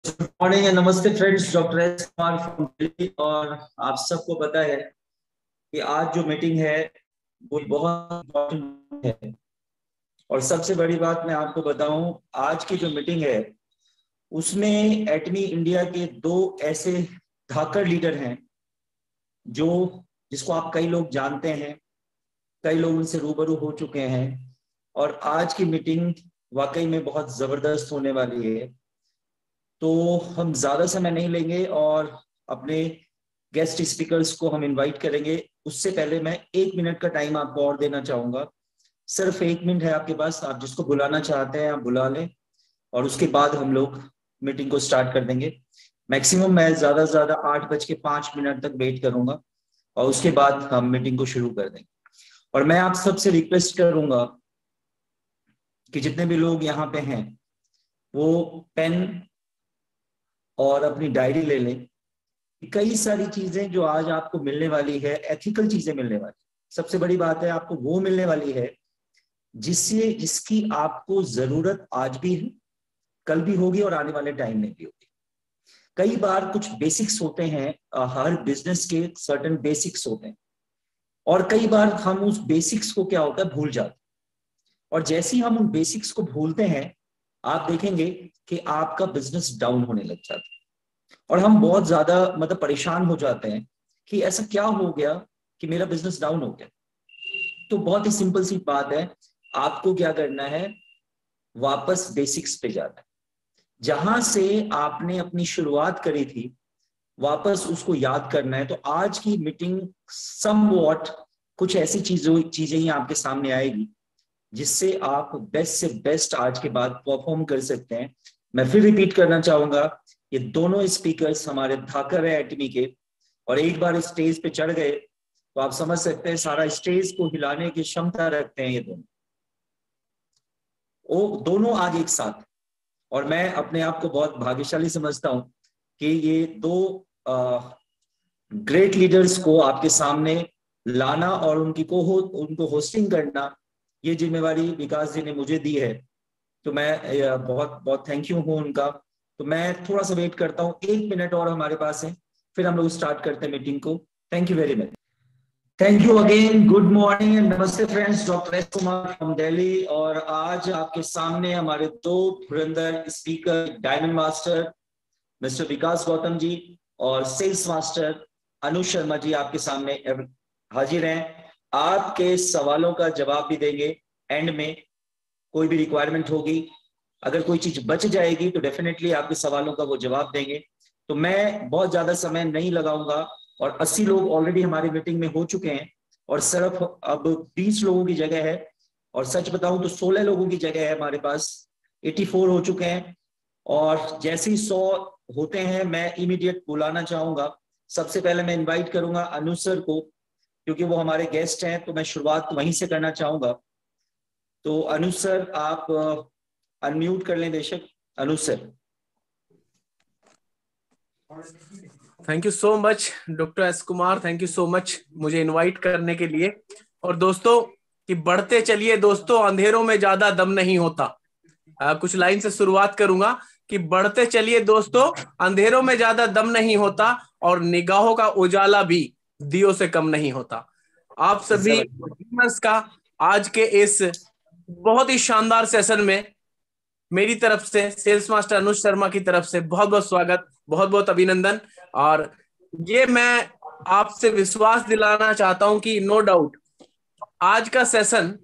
Morning and नमस्ते friends, doctor S Kumar from Delhi. और आप सबको पता है कि आज जो मीटिंग है वो बहुत इम्पोर्टेंट है। और सबसे बड़ी बात मैं आपको बताऊं, आज की जो मीटिंग है उसमें एटमी इंडिया के दो ऐसे धाकड़ लीडर हैं जो जिसको आप कई लोग जानते हैं, कई लोग उनसे रूबरू हो चुके हैं। और आज की मीटिंग वाकई में बहुत जबरदस्त होने वाली है। तो हम ज्यादा समय नहीं लेंगे और अपने गेस्ट स्पीकर्स को हम इनवाइट करेंगे। उससे पहले मैं 1 मिनट का टाइम आपको और देना चाहूंगा। सिर्फ 1 मिनट है आपके पास, आप जिसको बुलाना चाहते हैं आप बुला लें और उसके बाद हम लोग मीटिंग को स्टार्ट कर देंगे। मैक्सिमम मैं ज्यादा से ज्यादा 8:05 तक वेट करूंगा और उसके बाद हम मीटिंग को शुरू कर देंगे। और मैं आप सबसे रिक्वेस्ट करूंगा कि जितने भी लोग यहाँ पे हैं वो पेन और अपनी डायरी ले लें। कई सारी चीजें जो आज आपको मिलने वाली है, एथिकल चीजें मिलने वाली, सबसे बड़ी बात है आपको वो मिलने वाली है जिसकी आपको जरूरत आज भी है, कल भी होगी और आने वाले टाइम में भी होगी। कई बार कुछ बेसिक्स होते हैं, हर बिजनेस के सर्टेन बेसिक्स होते हैं और कई बार हम उस बेसिक्स को क्या होता है भूल जाते हैं। और जैसे ही हम उन बेसिक्स को भूलते हैं आप देखेंगे कि आपका बिजनेस डाउन होने लग जाता है और हम बहुत ज्यादा परेशान हो जाते हैं कि ऐसा क्या हो गया कि मेरा बिजनेस डाउन हो गया। तो बहुत ही सिंपल सी बात है, आपको क्या करना है, वापस बेसिक्स पे जाना है। जहां से आपने अपनी शुरुआत करी थी वापस उसको याद करना है। तो आज की मीटिंग समवॉट कुछ ऐसी चीजें ही आपके सामने आएगी जिससे आप बेस्ट से बेस्ट आज के बाद परफॉर्म कर सकते हैं। मैं फिर रिपीट करना चाहूंगा, ये दोनों स्पीकर्स हमारे धाकर है एटमी के, और एक बार स्टेज पे चढ़ गए तो आप समझ सकते हैं सारा स्टेज को हिलाने की क्षमता रखते हैं ये दोनों। वो दोनों आज एक साथ, और मैं अपने आप को बहुत भाग्यशाली समझता हूं कि ये दो ग्रेट लीडर्स को आपके सामने लाना और उनको होस्टिंग करना, ये जिम्मेवारी विकास जी ने मुझे दी है। तो मैं बहुत बहुत थैंक यू हूँ उनका। तो मैं थोड़ा सा वेट करता हूँ, 1 मिनट और हमारे पास है, फिर हम लोग स्टार्ट करते हैं मीटिंग को। Thank you very much. Thank you again, good morning and नमस्ते friends, doctor S Kumar from Delhi. और आज आपके सामने हमारे दो धुरंधर speaker, diamond master mister Vikas Gautam ji और सेल्स मास्टर अनुज शर्मा जी आपके सामने हाजिर हैं। आपके सवालों का जवाब भी देंगे एंड में, कोई भी रिक्वायरमेंट होगी, अगर कोई चीज बच जाएगी तो डेफिनेटली आपके सवालों का वो जवाब देंगे। तो मैं बहुत ज्यादा समय नहीं लगाऊंगा और 80 लोग ऑलरेडी हमारी मीटिंग में हो चुके हैं और सिर्फ अब 20 लोगों की जगह है, और सच बताऊं तो 16 लोगों की जगह है हमारे पास, 84 हो चुके हैं। और जैसे ही 100 होते हैं मैं इमीडिएट बुलाना चाहूंगा। सबसे पहले मैं इनवाइट करूंगा अनु सर को, क्योंकि वो हमारे गेस्ट हैं, तो मैं शुरुआत वहीं से करना चाहूंगा। तो अनु सर आप अनम्यूट कर लें बेशक। Anu sir. Thank you so much doctor S Kumar, thank you so much मुझे इनवाइट करने के लिए। और दोस्तों कि बढ़ते चलिए दोस्तों, अंधेरों में ज्यादा दम नहीं होता। कुछ लाइन से शुरुआत करूंगा कि बढ़ते चलिए दोस्तों, अंधेरों में ज्यादा दम नहीं होता और निगाहों का उजाला भी दियों से कम नहीं होता। आप सभी विनर्स का आज के इस बहुत ही शानदार सेशन में मेरी तरफ से, सेल्स मास्टर अनुज शर्मा की तरफ से बहुत बहुत स्वागत, बहुत बहुत अभिनंदन। और ये मैं आपसे विश्वास दिलाना चाहता हूं कि नो डाउट आज का सेशन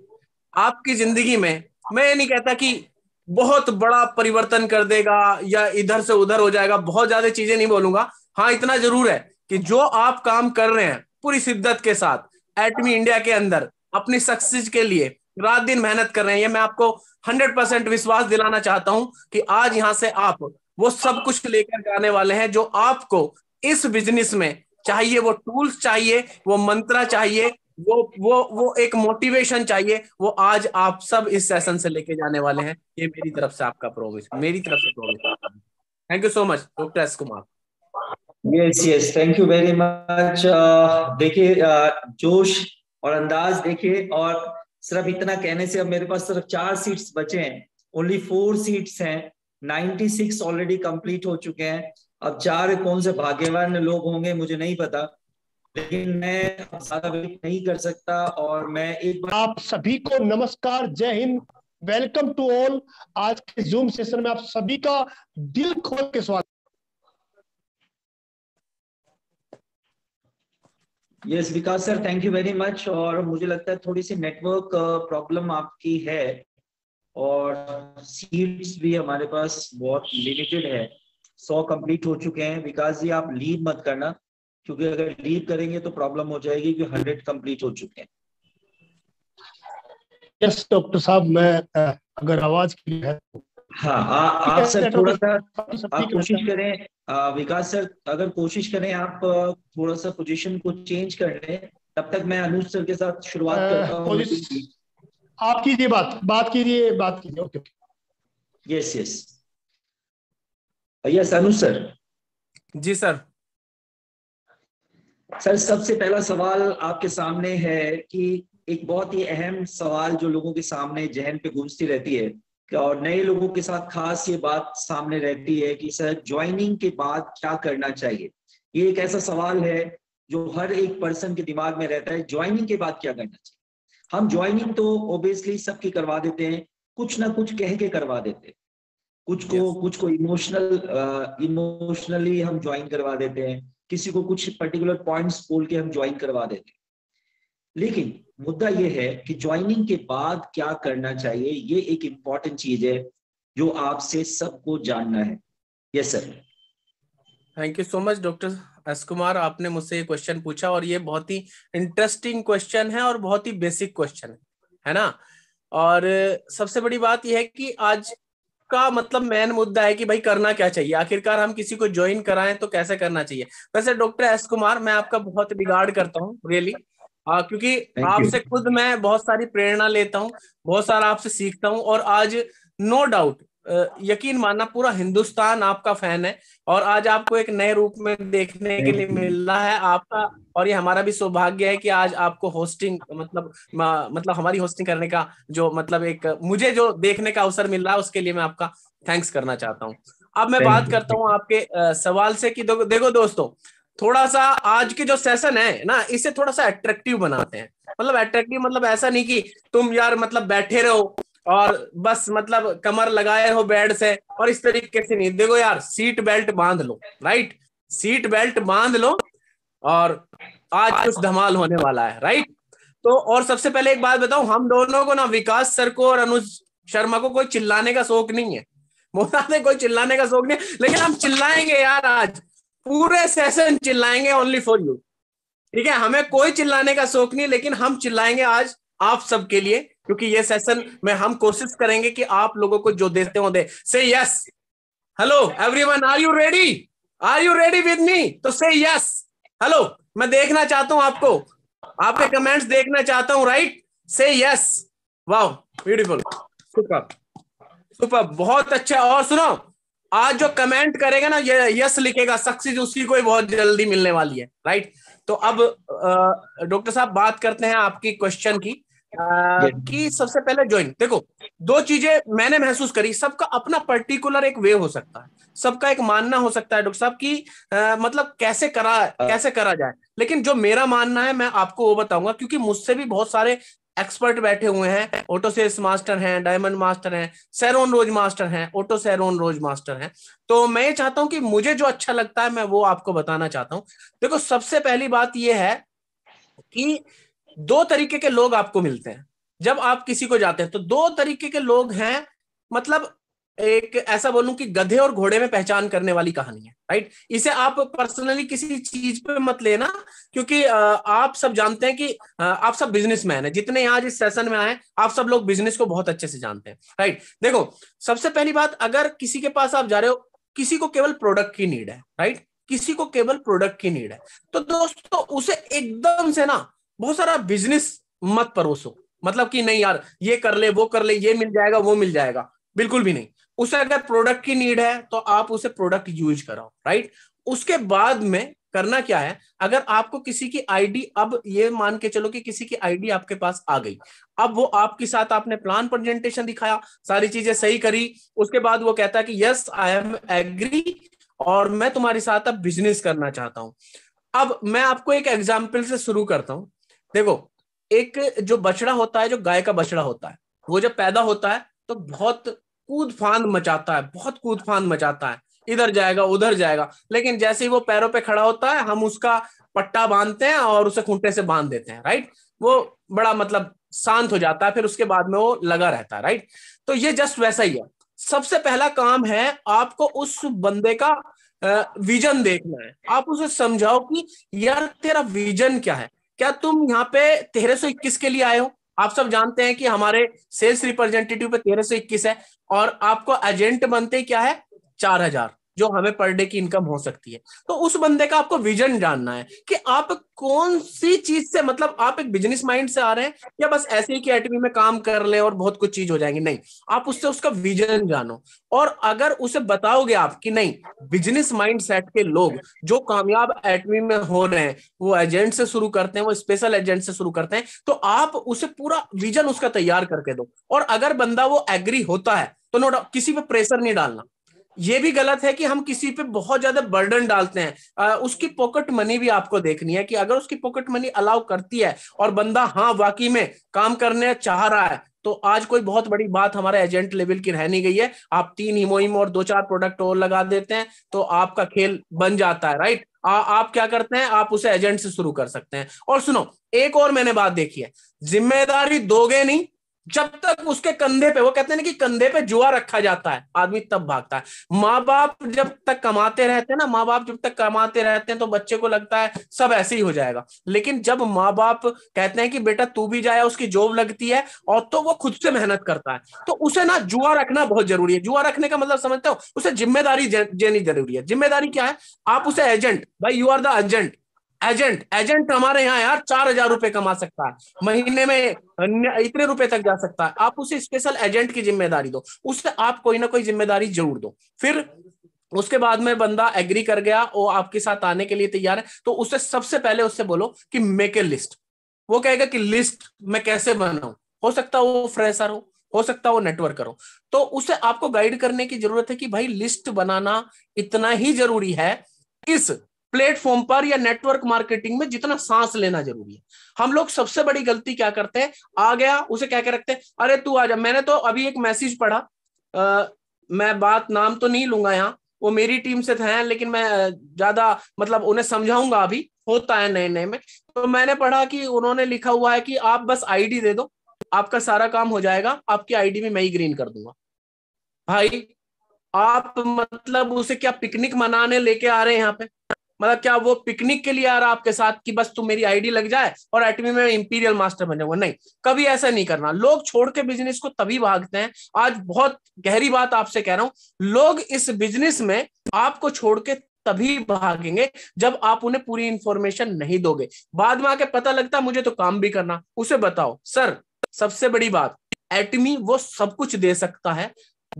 आपकी जिंदगी में, मैं ये नहीं कहता कि बहुत बड़ा परिवर्तन कर देगा या इधर से उधर हो जाएगा, बहुत ज्यादा चीजें नहीं बोलूंगा। हाँ, इतना जरूर है कि जो आप काम कर रहे हैं पूरी शिद्दत के साथ एटमी इंडिया के अंदर अपनी सक्सेस के लिए रात दिन मेहनत कर रहे हैं, ये मैं आपको 100% विश्वास दिलाना चाहता हूं कि आज यहां से आप वो सब कुछ लेकर जाने वाले हैं जो आपको इस बिजनेस में चाहिए। वो टूल्स चाहिए, वो मंत्र चाहिए, वो एक मोटिवेशन चाहिए, वो आज आप सब इस सेशन से लेके जाने वाले हैं। ये मेरी तरफ से आपका प्रॉमिस, मेरी तरफ से promise. Thank you so much doctor S Kumar. Yes yes, thank you very much. देखिए जोश और अंदाज देखिए, और सिर्फ इतना कहने से अब मेरे पास सिर्फ 4 सीट्स बचे हैं, ओनली 4 सीट्स हैं। 96 ऑलरेडी कंप्लीट हो चुके हैं। अब 4 कौन से भाग्यवान लोग होंगे मुझे नहीं पता, लेकिन मैं अब ज्यादा वेट नहीं कर सकता। और मैं एक बार आप सभी को नमस्कार, जय हिंद, वेलकम टू ऑल। आज के जूम सेशन में आप सभी का दिल खोल के स्वागत। Yes Vikas sir, thank you very much. और मुझे लगता है थोड़ी सी नेटवर्क प्रॉब्लम आपकी है, और सीट्स भी हमारे पास बहुत लिमिटेड है। 100 कंप्लीट हो चुके हैं। विकास जी आप लीव मत करना, क्योंकि अगर लीव करेंगे तो प्रॉब्लम हो जाएगी कि 100 कंप्लीट हो चुके हैं। यस डॉक्टर साहब, मैं अगर आवाज क्लियर है तो हाँ, आप सर थोड़ा सा आप कोशिश करें, विकास सर अगर कोशिश करें आप थोड़ा सा पोजीशन को चेंज कर लें, तब तक मैं अनुज सर के साथ शुरुआत करता हूँ। आप कीजिए, बात कीजिए। ओके। यस यस अनुज सर। जी सर। सर सबसे पहला सवाल आपके सामने है कि एक बहुत ही अहम सवाल जो लोगों के सामने जहन पे गूंजती रहती है, और नए लोगों के साथ खास ये बात सामने रहती है कि सर ज्वाइनिंग के बाद क्या करना चाहिए। ये एक ऐसा सवाल है जो हर एक पर्सन के दिमाग में रहता है, ज्वाइनिंग के बाद क्या करना चाहिए। हम ज्वाइनिंग तो ओबियसली सबकी करवा देते हैं, कुछ ना कुछ कह के करवा देते हैं, कुछ को इमोशनली हम ज्वाइन करवा देते हैं, किसी को कुछ पर्टिकुलर पॉइंट्स बोल के हम ज्वाइन करवा देते हैं। लेकिन मुद्दा यह है कि ज्वाइनिंग के बाद क्या करना चाहिए, ये एक इंपॉर्टेंट चीज है जो आपसे सबको जानना है। Yes sir. Thank you so much doctor S Kumar, आपने मुझसे ये क्वेश्चन पूछा, और ये बहुत ही इंटरेस्टिंग क्वेश्चन है और बहुत ही बेसिक क्वेश्चन है ना। और सबसे बड़ी बात यह है कि आज का मतलब मेन मुद्दा है कि भाई करना क्या चाहिए, आखिरकार हम किसी को ज्वाइन कराएं तो कैसे करना चाहिए। वैसे डॉक्टर एस कुमार, मैं आपका बहुत रिगार्ड करता हूँ रियली, क्योंकि आपसे खुद मैं बहुत सारी प्रेरणा लेता हूँ, बहुत सारा आपसे सीखता हूँ। और आज नो डाउट, यकीन मानना, पूरा हिंदुस्तान आपका फैन है, और आज आपको एक नए रूप में देखने के लिए मिल रहा है आपका। और ये हमारा भी सौभाग्य है कि आज आपको होस्टिंग मतलब हमारी होस्टिंग करने का जो मतलब एक मुझे जो देखने का अवसर मिल रहा है, उसके लिए मैं आपका थैंक्स करना चाहता हूँ। अब मैं बात करता हूँ आपके सवाल से कि देखो दोस्तों, थोड़ा सा आज के जो सेशन है ना, इसे थोड़ा सा अट्रैक्टिव बनाते हैं। मतलब अट्रैक्टिव मतलब ऐसा नहीं कि तुम यार मतलब बैठे रहो और बस मतलब कमर लगाए हो बेड से, और इस तरीके से नहीं। देखो यार, सीट बेल्ट बांध लो, राइट, सीट बेल्ट बांध लो, और आज कुछ धमाल होने वाला है, राइट। तो और सबसे पहले एक बात बताऊं, हम दोनों को ना, विकास सर को और अनुज शर्मा को, कोई चिल्लाने का शौक नहीं है। मोहना से कोई चिल्लाने का शौक नहीं है, लेकिन हम चिल्लाएंगे यार, आज पूरे सेशन चिल्लाएंगे ओनली फॉर यू, ठीक है। हमें कोई चिल्लाने का शौक नहीं, लेकिन हम चिल्लाएंगे आज आप सबके लिए, क्योंकि ये सेशन में हम कोशिश करेंगे कि आप लोगों को जो देते हो दे। Say yes. Hello everyone, are you ready with me? तो से यस। हेलो, मैं देखना चाहता हूं आपको, आपके कमेंट्स देखना चाहता हूं, राइट। से yes. Wow, beautiful, super super, बहुत अच्छा। और सुनो, आज जो कमेंट करेगा ना, ये यस लिखेगा, सक्सेस उसी को ही बहुत जल्दी मिलने वाली है, राइट। तो अब डॉक्टर साहब बात करते हैं आपकी क्वेश्चन की, कि सबसे पहले ज्वाइन। देखो, दो चीजें मैंने महसूस करी, सबका अपना पर्टिकुलर एक वे हो सकता है, सबका एक मानना हो सकता है डॉक्टर साहब की मतलब कैसे करा जाए। लेकिन जो मेरा मानना है मैं आपको वो बताऊंगा, क्योंकि मुझसे भी बहुत सारे एक्सपर्ट बैठे हुए हैं, ऑटो सेल्स मास्टर हैं, डायमंड मास्टर हैं, सैरोन रोज मास्टर हैं, ऑटो सैरोन रोज मास्टर हैं। तो मैं ये चाहता हूं कि मुझे जो अच्छा लगता है मैं वो आपको बताना चाहता हूं। देखो, सबसे पहली बात ये है कि दो तरीके के लोग आपको मिलते हैं जब आप किसी को जाते हैं। तो दो तरीके के लोग हैं, मतलब एक ऐसा बोलूं कि गधे और घोड़े में पहचान करने वाली कहानी है, राइट। इसे आप पर्सनली किसी चीज पे मत लेना, क्योंकि आप सब जानते हैं कि आप सब बिजनेसमैन हैं, जितने आज इस सेशन में आए आप सब लोग बिजनेस को बहुत अच्छे से जानते हैं, राइट। देखो, सबसे पहली बात, अगर किसी के पास आप जा रहे हो, किसी को केवल प्रोडक्ट की नीड है, राइट, किसी को केवल प्रोडक्ट की नीड है, तो दोस्तों उसे एकदम से ना बहुत सारा बिजनेस मत परोसो। मतलब कि नहीं यार, ये कर ले, वो कर ले, ये मिल जाएगा, वो मिल जाएगा, बिल्कुल भी नहीं। उसे अगर प्रोडक्ट की नीड है तो आप उसे प्रोडक्ट यूज कराओ, राइट। उसके बाद में करना क्या है, अगर आपको किसी की आईडी, अब ये मान के चलो कि किसी की आईडी आपके पास आ गई, अब वो आपके साथ, आपने प्लान प्रेजेंटेशन दिखाया, सारी चीजें सही करी, उसके बाद वो कहता है कि यस आई एम एग्री और मैं तुम्हारे साथ अब बिजनेस करना चाहता हूं। अब मैं आपको एक एग्जाम्पल से शुरू करता हूं। देखो, एक जो बछड़ा होता है, जो गाय का बछड़ा होता है, वो जब पैदा होता है तो बहुत कूद फांद मचाता है, बहुत कूद फांद मचाता है, इधर जाएगा उधर जाएगा, लेकिन जैसे ही वो पैरों पे खड़ा होता है हम उसका पट्टा बांधते हैं और उसे खूंटे से बांध देते हैं, राइट। वो बड़ा मतलब शांत हो जाता है, फिर उसके बाद में वो लगा रहता है, राइट। तो ये जस्ट वैसा ही है। सबसे पहला काम है आपको उस बंदे का विजन देखना है। आप उसे समझाओ कि यार तेरा विजन क्या है, क्या तुम यहाँ पे 1321 के लिए आए हो। आप सब जानते हैं कि हमारे सेल्स रिप्रेजेंटेटिव पे 1321 है और आपको एजेंट बनते क्या है 4000, जो हमें पर डे की इनकम हो सकती है। तो उस बंदे का आपको विजन जानना है कि आप कौन सी चीज से, मतलब आप एक बिजनेस माइंड से आ रहे हैं या बस ऐसे ही कि एटमी में काम कर ले और बहुत कुछ चीज हो जाएंगी, नहीं। आप उससे उसका विजन जानो और अगर उसे बताओगे आप कि नहीं, बिजनेस माइंड सेट के लोग जो कामयाब एटमी में हो रहे हैं वो एजेंट से शुरू करते हैं, वो स्पेशल एजेंट से शुरू करते हैं, तो आप उसे पूरा विजन उसका तैयार करके दो। और अगर बंदा वो एग्री होता है तो नो डाउट, किसी पे प्रेशर नहीं डालना। ये भी गलत है कि हम किसी पे बहुत ज्यादा बर्डन डालते हैं। उसकी पॉकेट मनी भी आपको देखनी है कि अगर उसकी पॉकेट मनी अलाउ करती है और बंदा हाँ वाकई में काम करने चाह रहा है, तो आज कोई बहुत बड़ी बात हमारे एजेंट लेवल की रह नहीं गई है। आप 3 हीमोइम और 2-4 प्रोडक्ट और लगा देते हैं तो आपका खेल बन जाता है, राइट। आप क्या करते हैं, आप उसे एजेंट से शुरू कर सकते हैं। और सुनो, एक और मैंने बात देखी है, जिम्मेदारी दोगे नहीं जब तक उसके कंधे पे, वो कहते हैं ना कि कंधे पे जुआ रखा जाता है, आदमी तब भागता है। माँ बाप जब तक कमाते रहते हैं ना, माँ बाप जब तक कमाते रहते हैं तो बच्चे को लगता है सब ऐसे ही हो जाएगा। लेकिन जब माँ बाप कहते हैं कि बेटा तू भी जाए, उसकी जॉब लगती है और तो वो खुद से मेहनत करता है, तो उसे ना जुआ रखना बहुत जरूरी है। जुआ रखने का मतलब समझते हो, उसे जिम्मेदारी देनी जरूरी है। जिम्मेदारी क्या है, आप उसे एजेंट, भाई you are the agent. Agent हमारे यहाँ यार 4000 रुपए कमा सकता है, महीने में इतने रुपए तक जा सकता है। आप उसे स्पेशल एजेंट की जिम्मेदारी दो, उससे आप कोई ना कोई जिम्मेदारी जरूर दो। फिर उसके बाद में बंदा एग्री कर गया, वो आपके साथ आने के लिए तैयार है, तो उससे सबसे पहले उससे बोलो कि मेक ए लिस्ट। वो कहेगा कि लिस्ट मैं कैसे बनाऊं, हो सकता है वो फ्रेशर हो सकता है वो नेटवर्कर हो, तो उसे आपको गाइड करने की जरूरत है कि भाई लिस्ट बनाना इतना ही जरूरी है इस प्लेटफॉर्म पर या नेटवर्क मार्केटिंग में जितना सांस लेना जरूरी है। हम लोग सबसे बड़ी गलती क्या करते हैं, आ गया उसे क्या रखते हैं, अरे तू आ जा। मैंने तो अभी एक मैसेज पढ़ा, मैं बात नाम तो नहीं लूंगा यहाँ, वो मेरी टीम से थे लेकिन मैं ज्यादा मतलब उन्हें समझाऊंगा, अभी होता है नए नए में। तो मैंने पढ़ा कि उन्होंने लिखा हुआ है कि आप बस आईडी दे दो, आपका सारा काम हो जाएगा, आपकी आईडी भी मैं ही ग्रीन कर दूंगा। भाई आप मतलब उसे क्या पिकनिक मनाने लेके आ रहे हैं यहाँ पे, मतलब क्या वो पिकनिक के लिए आ रहा आपके साथ कि बस तुम मेरी आईडी लग जाए और एटमी में इंपीरियल मास्टर बन जाऊंगा, नहीं, कभी ऐसा नहीं करना। लोग छोड़ के बिजनेस को तभी भागते हैं, आज बहुत गहरी बात आपसे कह रहा हूं, लोग इस बिजनेस में आपको छोड़ के तभी भागेंगे जब आप उन्हें पूरी इंफॉर्मेशन नहीं दोगे। बाद में आके पता लगता है मुझे तो काम भी करना, उसे बताओ सर सबसे बड़ी बात, एटमी वो सब कुछ दे सकता है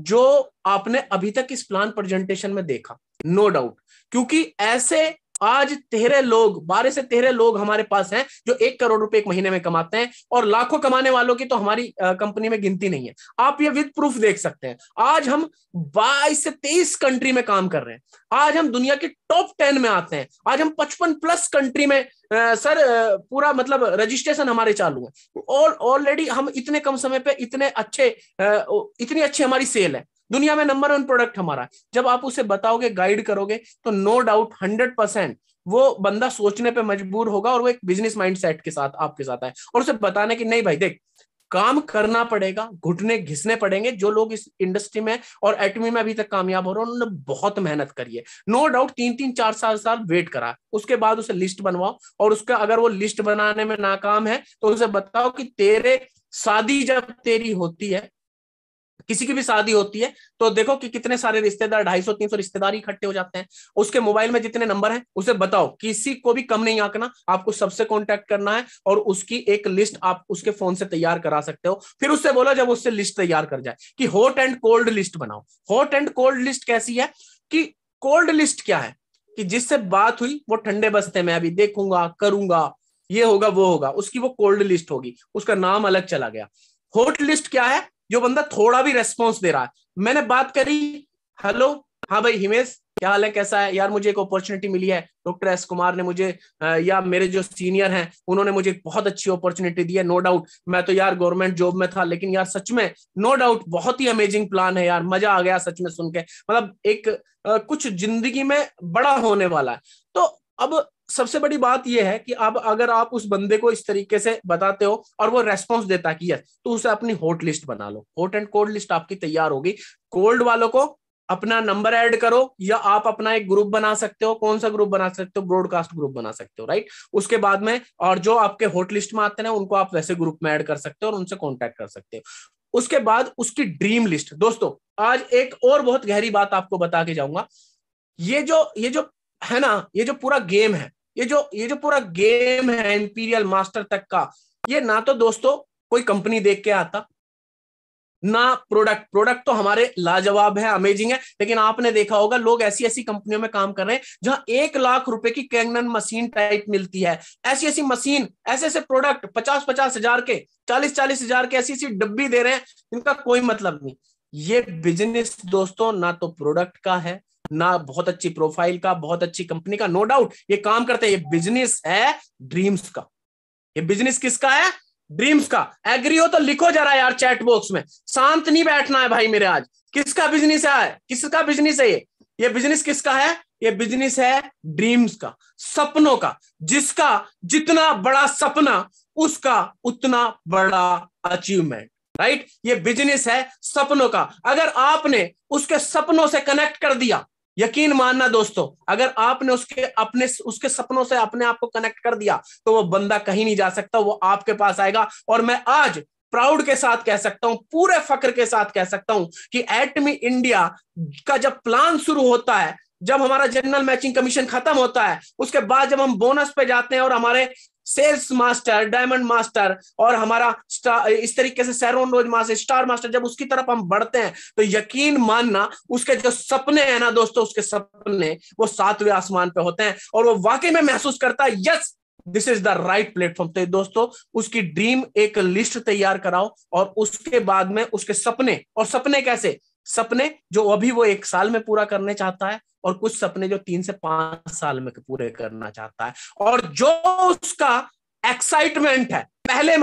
जो आपने अभी तक इस प्लान प्रेजेंटेशन में देखा, नो डाउट। क्योंकि ऐसे आज 13 लोग, 12 से 13 लोग हमारे पास हैं जो 1 करोड़ रुपए एक महीने में कमाते हैं, और लाखों कमाने वालों की तो हमारी कंपनी में गिनती नहीं है। आप ये विद प्रूफ देख सकते हैं। आज हम 22 से 23 कंट्री में काम कर रहे हैं, आज हम दुनिया के टॉप 10 में आते हैं, आज हम 55+ कंट्री में सर पूरा मतलब रजिस्ट्रेशन हमारे चालू है, और ऑलरेडी हम इतने कम समय पे इतने अच्छे इतनी अच्छी हमारी सेल है, दुनिया में नंबर 1 प्रोडक्ट हमारा है। जब आप उसे बताओगे, गाइड करोगे, तो नो डाउट 100% वो बंदा सोचने पे मजबूर होगा और वो एक बिजनेस माइंडसेट के साथ आपके साथ आए, और उसे बताने की नहीं भाई देख काम करना पड़ेगा, घुटने घिसने पड़ेंगे। जो लोग इस इंडस्ट्री में और एटमी में अभी तक कामयाब हो रहे हैं उन्होंने बहुत मेहनत करी है, नो डाउट 3-3 4 साल वेट करा, उसके बाद उसे लिस्ट बनवाओ, और उसका अगर वो लिस्ट बनाने में नाकाम है तो उसे बताओ कि तेरे शादी जब तेरी होती है, किसी की भी शादी होती है, तो देखो कि कितने सारे रिश्तेदार, 250-300 रिश्तेदार इकट्ठे हो जाते हैं, उसके मोबाइल में जितने नंबर हैं उसे बताओ, किसी को भी कम नहीं आंकना, आपको सबसे कांटेक्ट करना है, और उसकी एक लिस्ट आप उसके फोन से तैयार करा सकते हो। फिर उससे बोलो जब उससे लिस्ट तैयार कर जाए कि हॉट एंड कोल्ड लिस्ट बनाओ। हॉट एंड कोल्ड लिस्ट कैसी है, कि कोल्ड लिस्ट क्या है, कि जिससे बात हुई वो ठंडे बस्ते में अभी देखूंगा, करूंगा, ये होगा वो होगा, उसकी वो कोल्ड लिस्ट होगी, उसका नाम अलग चला गया। हॉट लिस्ट क्या है? जो बंदा थोड़ा भी रेस्पॉन्स दे रहा है। मैंने बात करी, हेलो, हाँ भाई हिमेश, क्या हाल है, कैसा है यार, मुझे एक अपॉर्चुनिटी मिली है, डॉक्टर एस कुमार ने मुझे या मेरे जो सीनियर हैं उन्होंने मुझे बहुत अच्छी अपॉर्चुनिटी दी है, नो डाउट। मैं तो यार गवर्नमेंट जॉब में था, लेकिन यार सच में नो डाउट बहुत ही अमेजिंग प्लान है यार, मजा आ गया सच में सुन के, मतलब एक कुछ जिंदगी में बड़ा होने वाला है। तो अब सबसे बड़ी बात यह है कि अब अगर आप उस बंदे को इस तरीके से बताते हो और वो रेस्पॉन्स देता है कि यस, तो उसे अपनी हॉट लिस्ट बना लो। हॉट एंड कोल्ड लिस्ट आपकी तैयार होगी। कोल्ड वालों को अपना नंबर ऐड करो, या आप अपना एक ग्रुप बना सकते हो। कौन सा ग्रुप बना सकते हो? ब्रॉडकास्ट ग्रुप बना सकते हो, राइट। उसके बाद में और जो आपके हॉट लिस्ट में आते हैं उनको आप वैसे ग्रुप में ऐड कर सकते हो और उनसे कॉन्टैक्ट कर सकते हो। उसके बाद उसकी ड्रीम लिस्ट। दोस्तों आज एक और बहुत गहरी बात आपको बता के जाऊंगा। ये जो है ना, ये जो पूरा गेम है, ये जो पूरा गेम है इंपीरियल मास्टर तक का, ये ना तो दोस्तों कोई कंपनी देख के आता, ना प्रोडक्ट तो हमारे लाजवाब है, अमेजिंग है, लेकिन आपने देखा होगा लोग ऐसी ऐसी कंपनियों में काम कर रहे हैं जहां 1 लाख रुपए की कैनन मशीन टाइप मिलती है। ऐसी ऐसी मशीन, ऐसे ऐसे प्रोडक्ट 50-50 हजार के, 40-40 हजार के, ऐसी ऐसी डब्बी दे रहे हैं जिनका कोई मतलब नहीं। ये बिजनेस दोस्तों ना तो प्रोडक्ट का है, ना बहुत अच्छी प्रोफाइल का, बहुत अच्छी कंपनी का, नो डाउट ये काम करते हैं। ये बिजनेस है ड्रीम्स का। ये बिजनेस किसका है? ड्रीम्स का। एग्री हो तो लिखो जरा यार चैट बॉक्स में, शांत नहीं बैठना है भाई मेरे आज। किसका बिजनेस है? किसका बिजनेस है ये बिजनेस किसका है? ये बिजनेस है ड्रीम्स का, सपनों का। जिसका जितना बड़ा सपना उसका उतना बड़ा अचीवमेंट, राइट। ये बिजनेस है सपनों का। अगर आपने उसके सपनों से कनेक्ट कर दिया, यकीन मानना दोस्तों, अगर आपने उसके सपनों से अपने आप को कनेक्ट कर दिया तो वो बंदा कहीं नहीं जा सकता, वो आपके पास आएगा। और मैं आज प्राउड के साथ कह सकता हूं, पूरे फक्र के साथ कह सकता हूं कि एटमी इंडिया का जब प्लान शुरू होता है, जब हमारा जनरल मैचिंग कमीशन खत्म होता है, उसके बाद जब हम बोनस पे जाते हैं और हमारे सेल्स मास्टर, डायमंड मास्टर और हमारा इस तरीके से सैरोन रोज मास्टर, स्टार मास्टर, जब उसकी तरफ हम बढ़ते हैं तो यकीन मानना उसके जो सपने हैं ना दोस्तों, उसके सपने वो 7वें आसमान पे होते हैं और वो वाकई में महसूस करता है yes this is the right platform. तो दोस्तों उसकी ड्रीम एक लिस्ट तैयार कराओ और उसके बाद में उसके सपने, और सपने कैसे? सपने जो अभी वो 1 साल में पूरा करने चाहता है और कुछ सपने जो 3 से 5 साल में पूरे करना चाहता है। और जो उसका एक्साइटमेंट है पहले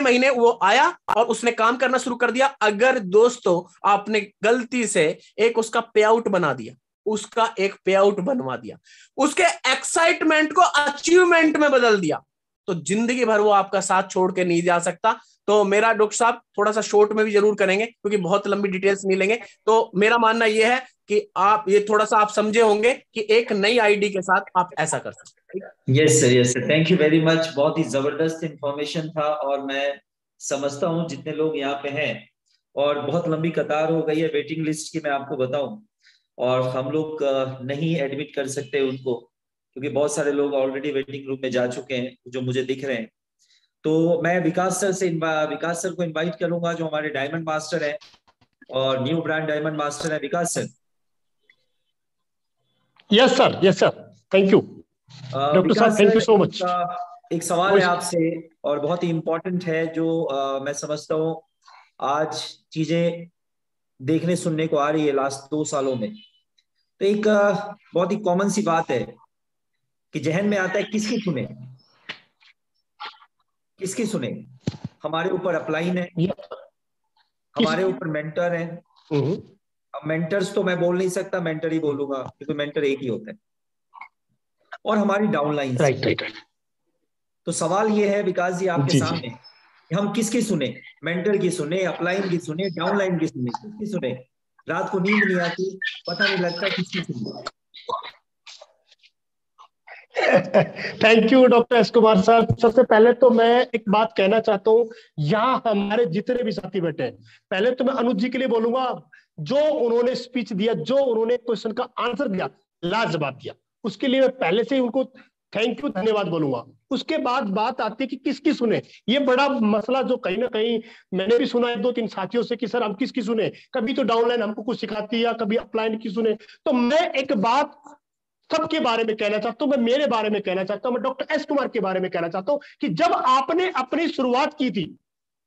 महीने वो आया और उसने काम करना शुरू कर दिया। अगर दोस्तों आपने गलती से एक उसका पे आउट बना दिया, उसका एक पे आउट बनवा दिया, उसके एक्साइटमेंट को अचीवमेंट में बदल दिया, तो जिंदगी भर वो आपका साथ छोड़ के नहीं जा सकता। तो मेरा डॉक्टर साहब थोड़ा सा शॉर्ट में भी जरूर करेंगे क्योंकि बहुत लंबी डिटेल्स नहीं लेंगे। तो मेरा मानना यह है कि आप ये थोड़ा सा आप समझे होंगे कि एक नई आईडी के साथ आप ऐसा कर सकते हैं। Yes sir, thank you very much. बहुत ही जबरदस्त इंफॉर्मेशन था और मैं समझता हूँ जितने लोग यहाँ पे हैं, और बहुत लंबी कतार हो गई है वेटिंग लिस्ट की, मैं आपको बताऊं, और हम लोग नहीं एडमिट कर सकते उनको क्योंकि बहुत सारे लोग ऑलरेडी वेटिंग रूम में जा चुके हैं जो मुझे दिख रहे हैं। तो मैं विकास सर को इनवाइट करूंगा जो हमारे डायमंड मास्टर है और न्यू ब्रांड डायमंड मास्टर है। Vikas sir. Yes sir, thank you doctor साहब, थैंक यू सो मच। एक सवाल है आपसे और बहुत ही इंपॉर्टेंट है जो मैं समझता हूँ आज चीजें देखने सुनने को आ रही है लास्ट 2 सालों में। तो एक बहुत ही कॉमन सी बात है कि जहन में आता है किसकी सुने। हमारे ऊपर अपलाइन है, हमारे ऊपर मेंटर है। अब मेंटर्स तो मैं बोल नहीं सकता, मेंटर ही बोलूंगा क्योंकि मेंटर एक ही होता है, और हमारी डाउनलाइन। राइट। तो सवाल ये है विकास जी आपके सामने, हम किसकी सुने? मेंटर की सुने, अपलाइन की सुने, डाउनलाइन की सुने, किसकी सुने? रात को नींद नहीं आती, पता नहीं लगता किसकी सुने। Thank you doctor S Kumar साहब। सबसे पहले तो मैं एक बात कहना चाहता हूँ, यहाँ हमारे जितने भी साथी बैठे हैं, पहले तो मैं अनुज जी के लिए बोलूंगा, जो उन्होंने स्पीच दिया, जो उन्होंने क्वेश्चन का आंसर दिया, लाजवाब दिया, उसके लिए मैं पहले से ही उनको थैंक यू, धन्यवाद बोलूंगा। उसके बाद बात आती है कि किसकी सुने। ये बड़ा मसला जो कहीं ना कहीं मैंने भी सुना है 2-3 साथियों से कि सर हम किसकी सुने, कभी तो डाउनलाइन हमको कुछ सिखाती है, कभी अपलाइन की सुने। तो मैं एक बात सबके बारे में कहना चाहता हूं, मैं मेरे बारे में कहना चाहता हूं, मैं डॉक्टर एस कुमार के बारे में कहना चाहता हूं कि जब आपने अपनी शुरुआत की थी,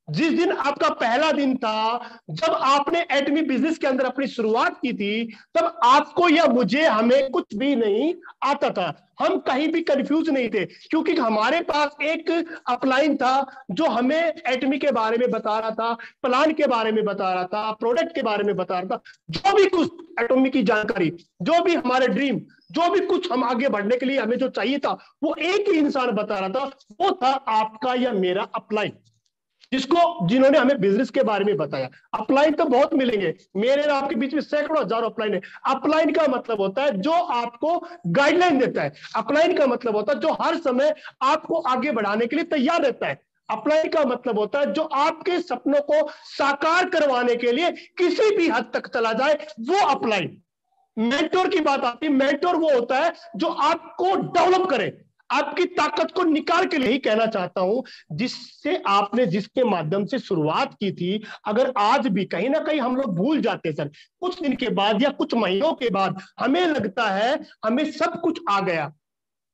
जिस दिन आपका पहला दिन था, जब आपने एटमी बिजनेस के अंदर अपनी शुरुआत की थी, तब आपको या मुझे, हमें कुछ भी नहीं आता था, हम कहीं भी कंफ्यूज नहीं थे, क्योंकि हमारे पास एक अपलाइन था जो हमें एटमी के बारे में बता रहा था, प्लान के बारे में बता रहा था, प्रोडक्ट के बारे में बता रहा था, जो भी कुछ एटमी की जानकारी, जो भी हमारे ड्रीम, जो भी कुछ हम आगे बढ़ने के लिए हमें जो चाहिए था, वो एक ही इंसान बता रहा था, वो था आपका या मेरा अपलाइन, जिन्होंने हमें बिजनेस के बारे में बताया। अपलाइन तो बहुत मिलेंगे, मेरे और आपके बीच में सैकड़ों हजारों अपलाइन है। अपलाइन का मतलब होता है जो आपको गाइडलाइन देता है, अपलाइन का मतलब होता है जो हर समय आपको आगे बढ़ाने के लिए तैयार रहता है, अपलाइन का मतलब होता है जो आपके सपनों को साकार करवाने के लिए किसी भी हद तक चला जाए, वो अपलाइन। मेंटोर की बात आती है, मेंटोर वो होता है जो आपको डेवलप करे, आपकी ताकत को निकाल के लिए कहना चाहता हूं, जिससे आपने, जिसके माध्यम से शुरुआत की थी, अगर आज भी कहीं ना कहीं हम लोग भूल जाते हैं सर, कुछ दिन के बाद या कुछ महीनों के बाद हमें लगता है हमें सब कुछ आ गया,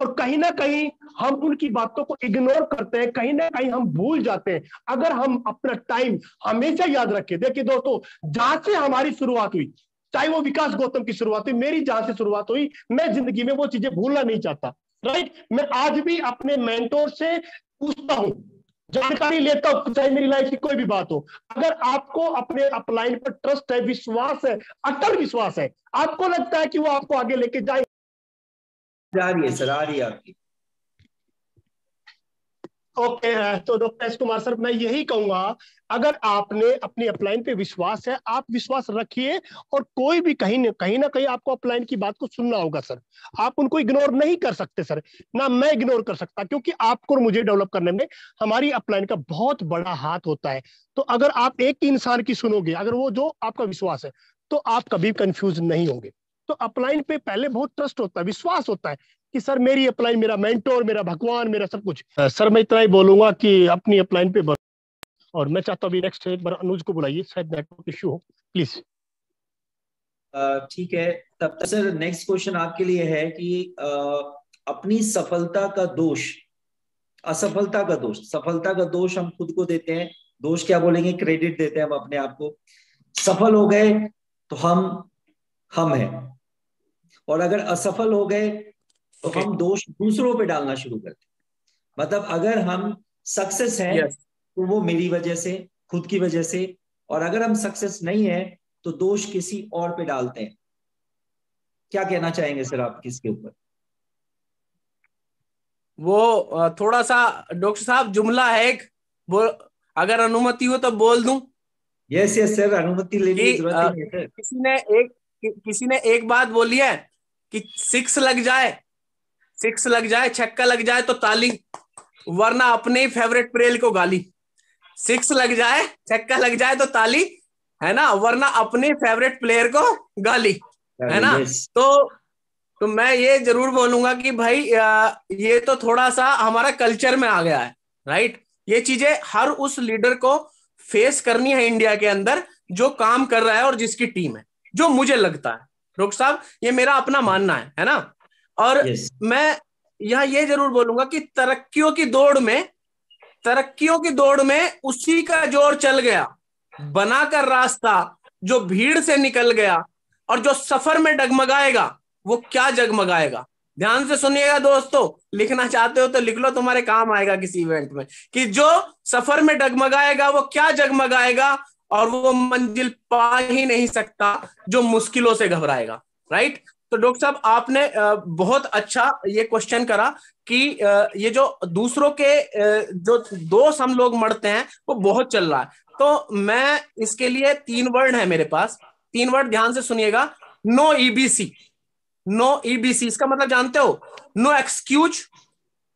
और कहीं ना कहीं हम उनकी बातों को इग्नोर करते हैं, कहीं ना कहीं हम भूल जाते हैं। अगर हम अपना टाइम हमेशा याद रखें, देखिए दोस्तों, जहां से हमारी शुरुआत हुई, चाहे वो विकास गौतम की शुरुआत हुई, मेरी जहां से शुरुआत हुई, मैं जिंदगी में वो चीजें भूलना नहीं चाहता, राइट। मैं आज भी अपने मेंटोर से पूछता हूं, जानकारी लेता हूं, चाहे मेरी लाइफ की कोई भी बात हो। अगर आपको अपने अपलाइन पर ट्रस्ट है, विश्वास है, अटल विश्वास है, आपको लगता है कि वो आपको आगे लेके जाए। आ रही है सर, आ रही है आपकी। ओके, तो डॉक्टर एस कुमार सर, मैं यही कहूंगा, अगर आपने अपनी अपलाइन पे विश्वास है, आप विश्वास रखिए, और कोई भी कहीं ना कहीं आपको अपलाइन की बात को सुनना होगा सर, आप उनको इग्नोर नहीं कर सकते सर, ना मैं इग्नोर कर सकता, क्योंकि आपको और मुझे डेवलप करने में हमारी अपलाइन का बहुत बड़ा हाथ होता है। तो अगर आप एक इंसान की सुनोगे, अगर वो जो आपका विश्वास है, तो आप कभी कंफ्यूज नहीं होंगे। तो अपलाइन पे पहले बहुत ट्रस्ट होता है, विश्वास होता है कि सर मेरी अपलाइन, मेरा मेंटोर, मेरा भगवान, मेरा सब कुछ। सर मैं इतना ही बोलूंगा कि अपनी अपलाइन पे, और मैं चाहता हूँ अभी नेक्स्ट एक बार अनुज को बुलाइए, शायद नेटवर्क इश्यू हो, प्लीज। ठीक है, तब तक सर नेक्स्ट क्वेश्चन आपके लिए है कि अपनी सफलता का दोष, असफलता का दोष, सफलता का दोष हम खुद को देते हैं, दोष क्या बोलेंगे, क्रेडिट देते हैं हम अपने आप को। सफल हो गए तो हम हैं, और अगर असफल हो गए तो हम दोष दूसरों पे डालना शुरू करते हैं। मतलब अगर हम सक्सेस हैं तो वो मेरी वजह से, खुद की वजह से, और अगर हम सक्सेस नहीं है तो दोष किसी और पे डालते हैं। क्या कहना चाहेंगे सर आप किसके ऊपर? वो थोड़ा सा डॉक्टर साहब जुमला है एक, वो अगर अनुमति हो तो बोल दूं? यस यस सर, अनुमति लेने की जरूरत ही नहीं है सर। किसी ने एक बात बोली है कि सिक्स लग जाए, छक्का लग जाए तो ताली, वरना अपने ही फेवरेट प्लेयर को गाली। सिक्स लग जाए, छक्का लग जाए तो ताली, है ना, वरना अपने फेवरेट प्लेयर को गाली, है ना। तो मैं ये जरूर बोलूंगा कि भाई ये तो थोड़ा सा हमारा कल्चर में आ गया है, राइट। ये चीजें हर उस लीडर को फेस करनी है इंडिया के अंदर जो काम कर रहा है और जिसकी टीम है, जो मुझे लगता है डॉक्टर साहब, ये मेरा अपना मानना है ना। और मैं यहाँ ये जरूर बोलूंगा कि तरक्कियों की दौड़ में उसी का जोर चल गया, बनाकर रास्ता जो भीड़ से निकल गया, और जो सफर में डगमगाएगा वो क्या जगमगाएगा। ध्यान से सुनिएगा दोस्तों, लिखना चाहते हो तो लिख लो, तुम्हारे काम आएगा किसी इवेंट में, कि जो सफर में डगमगाएगा वो क्या जगमगाएगा, और वो मंजिल पा ही नहीं सकता जो मुश्किलों से घबराएगा, राइट। तो डॉक्टर साहब आपने बहुत अच्छा ये क्वेश्चन करा कि ये जो दूसरों के जो दोष हम लोग मढ़ते हैं वो बहुत चल रहा है। तो मैं इसके लिए 3 वर्ड है मेरे पास, 3 वर्ड ध्यान से सुनिएगा। नो ईबीसी, नो ईबीसी इसका मतलब जानते हो? No excuse,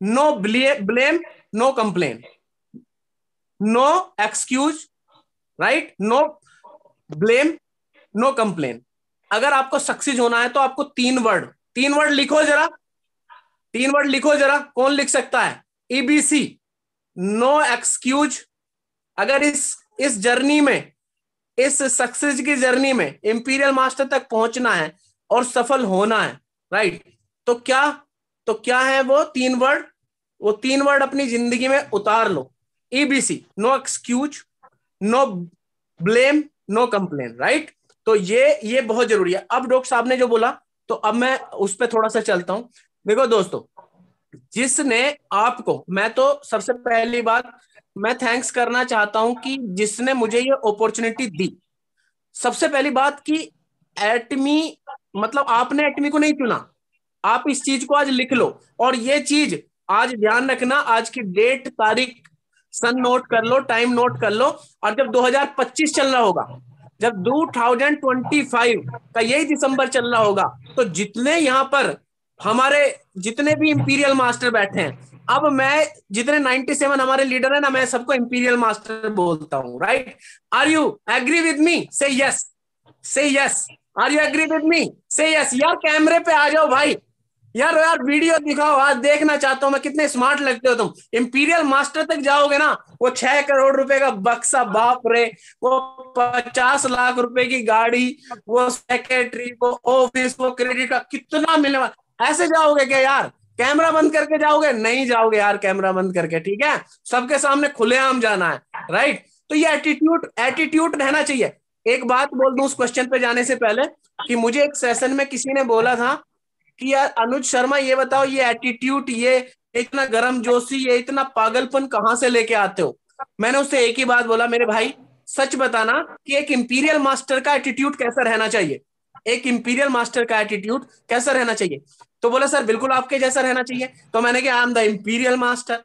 no blame, no complain. No excuse, right, no blame, no complain. अगर आपको सक्सेस होना है तो आपको 3 वर्ड लिखो जरा, 3 वर्ड लिखो जरा, कौन लिख सकता है? EBC, no excuse. अगर इस जर्नी में, इस सक्सेस की जर्नी में इंपीरियल मास्टर तक पहुंचना है और सफल होना है, राइट, तो क्या है वो 3 वर्ड? वो 3 वर्ड अपनी जिंदगी में उतार लो। EBC, no excuse, no blame, no complain, right? तो ये बहुत जरूरी है। अब डॉक्टर साहब ने जो बोला, तो अब मैं उस पर थोड़ा सा चलता हूं। देखो दोस्तों, जिसने आपको, मैं तो सबसे पहली बात मैं थैंक्स करना चाहता हूं कि जिसने मुझे ये अपॉर्चुनिटी दी। सबसे पहली बात कि एटमी, मतलब आपने एटमी को नहीं चुना, आप इस चीज को आज लिख लो। और ये चीज आज ध्यान रखना, आज की डेट, तारीख, सन नोट कर लो, टाइम नोट कर लो। और जब 2025 चल रहा होगा, जब 2025 का यही दिसंबर चल रहा होगा, तो जितने यहाँ पर हमारे जितने भी इंपीरियल मास्टर बैठे हैं, अब मैं जितने 97 हमारे लीडर है ना, मैं सबको इंपीरियल मास्टर बोलता हूं, right? Are you agree with me? Say yes, say yes. Are you agree with me? Say yes. यार कैमरे पे आ जाओ भाई, यार वीडियो दिखाओ, आज देखना चाहता हूं मैं कितने स्मार्ट लगते हो तुम। इंपीरियल मास्टर तक जाओगे ना, वो 6 करोड़ रुपए का बक्सा, बाप रे, वो 50 लाख रुपए की गाड़ी, वो सेक्रेटरी, वो ऑफिस, वो क्रेडिट का कितना मिलने, ऐसे जाओगे क्या यार? कैमरा बंद करके जाओगे? नहीं जाओगे यार कैमरा बंद करके, ठीक है? सबके सामने खुलेआम जाना है, राइट? तो ये एटीट्यूड रहना चाहिए। एक बात बोल दूं उस क्वेश्चन पे जाने से पहले, कि मुझे एक सेशन में किसी ने बोला था कि यार अनुज शर्मा, ये बताओ, ये एटीट्यूड, ये इतना गर्म जोशी, ये इतना पागलपन कहां से लेके आते हो? मैंने उससे एक ही बात बोला, मेरे भाई सच बताना कि एक इंपीरियल मास्टर का एटीट्यूड कैसा रहना चाहिए, एक इंपीरियल मास्टर का एटीट्यूड कैसा रहना चाहिए? तो बोला सर बिल्कुल आपके जैसा रहना चाहिए। तो मैंने कहा आई एम द इंपीरियल मास्टर।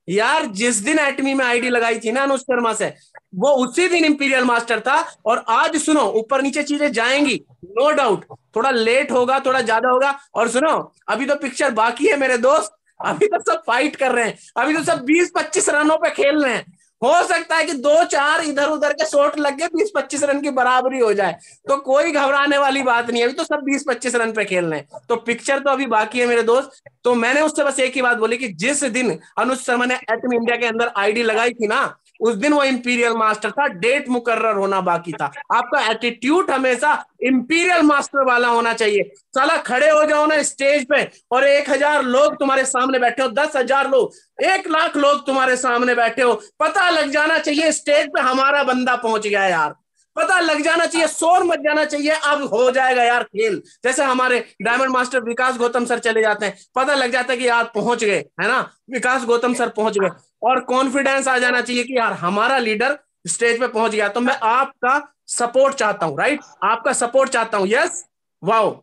यार जिस दिन एटमी में आईडी लगाई थी ना अनुज शर्मा से, वो उसी दिन इंपीरियल मास्टर था। और आज सुनो, ऊपर नीचे चीजें जाएंगी, नो डाउट, थोड़ा लेट होगा, थोड़ा ज्यादा होगा। और सुनो, अभी तो पिक्चर बाकी है मेरे दोस्त, अभी तो सब फाइट कर रहे हैं, अभी तो सब 20-25 रनों पे खेल रहे हैं। हो सकता है कि 2-4 इधर उधर के शॉट लग गए, 20-25 रन की बराबरी हो जाए, तो कोई घबराने वाली बात नहीं है, अभी तो सब 20-25 रन पे खेल रहे हैं, तो पिक्चर तो अभी बाकी है मेरे दोस्त। तो मैंने उससे बस एक ही बात बोली कि जिस दिन अनुज शर्मा ने एटमी इंडिया के अंदर आईडी लगाई थी ना, उस दिन वो इंपीरियल मास्टर था, डेट मुकर्रर होना बाकी था। आपका एटीट्यूड हमेशा इंपीरियल मास्टर वाला होना चाहिए। साला खड़े हो जाओ ना स्टेज पे, और 1000 लोग तुम्हारे सामने बैठे हो, 10,000 लोग, 1 लाख लोग तुम्हारे सामने बैठे हो, पता लग जाना चाहिए स्टेज पे हमारा बंदा पहुंच गया यार, पता लग जाना चाहिए, शोर मच जाना चाहिए, अब हो जाएगा यार खेल। जैसे हमारे डायमंड मास्टर विकास गौतम सर चले जाते हैं, पता लग जाता है कि यार पहुंच गए, है ना, विकास गौतम सर पहुंच गए, और कॉन्फिडेंस आ जाना चाहिए कि यार हमारा लीडर स्टेज पे पहुंच गया। तो मैं आपका सपोर्ट चाहता हूं, राइट? आपका सपोर्ट चाहता हूं। यस, वाओ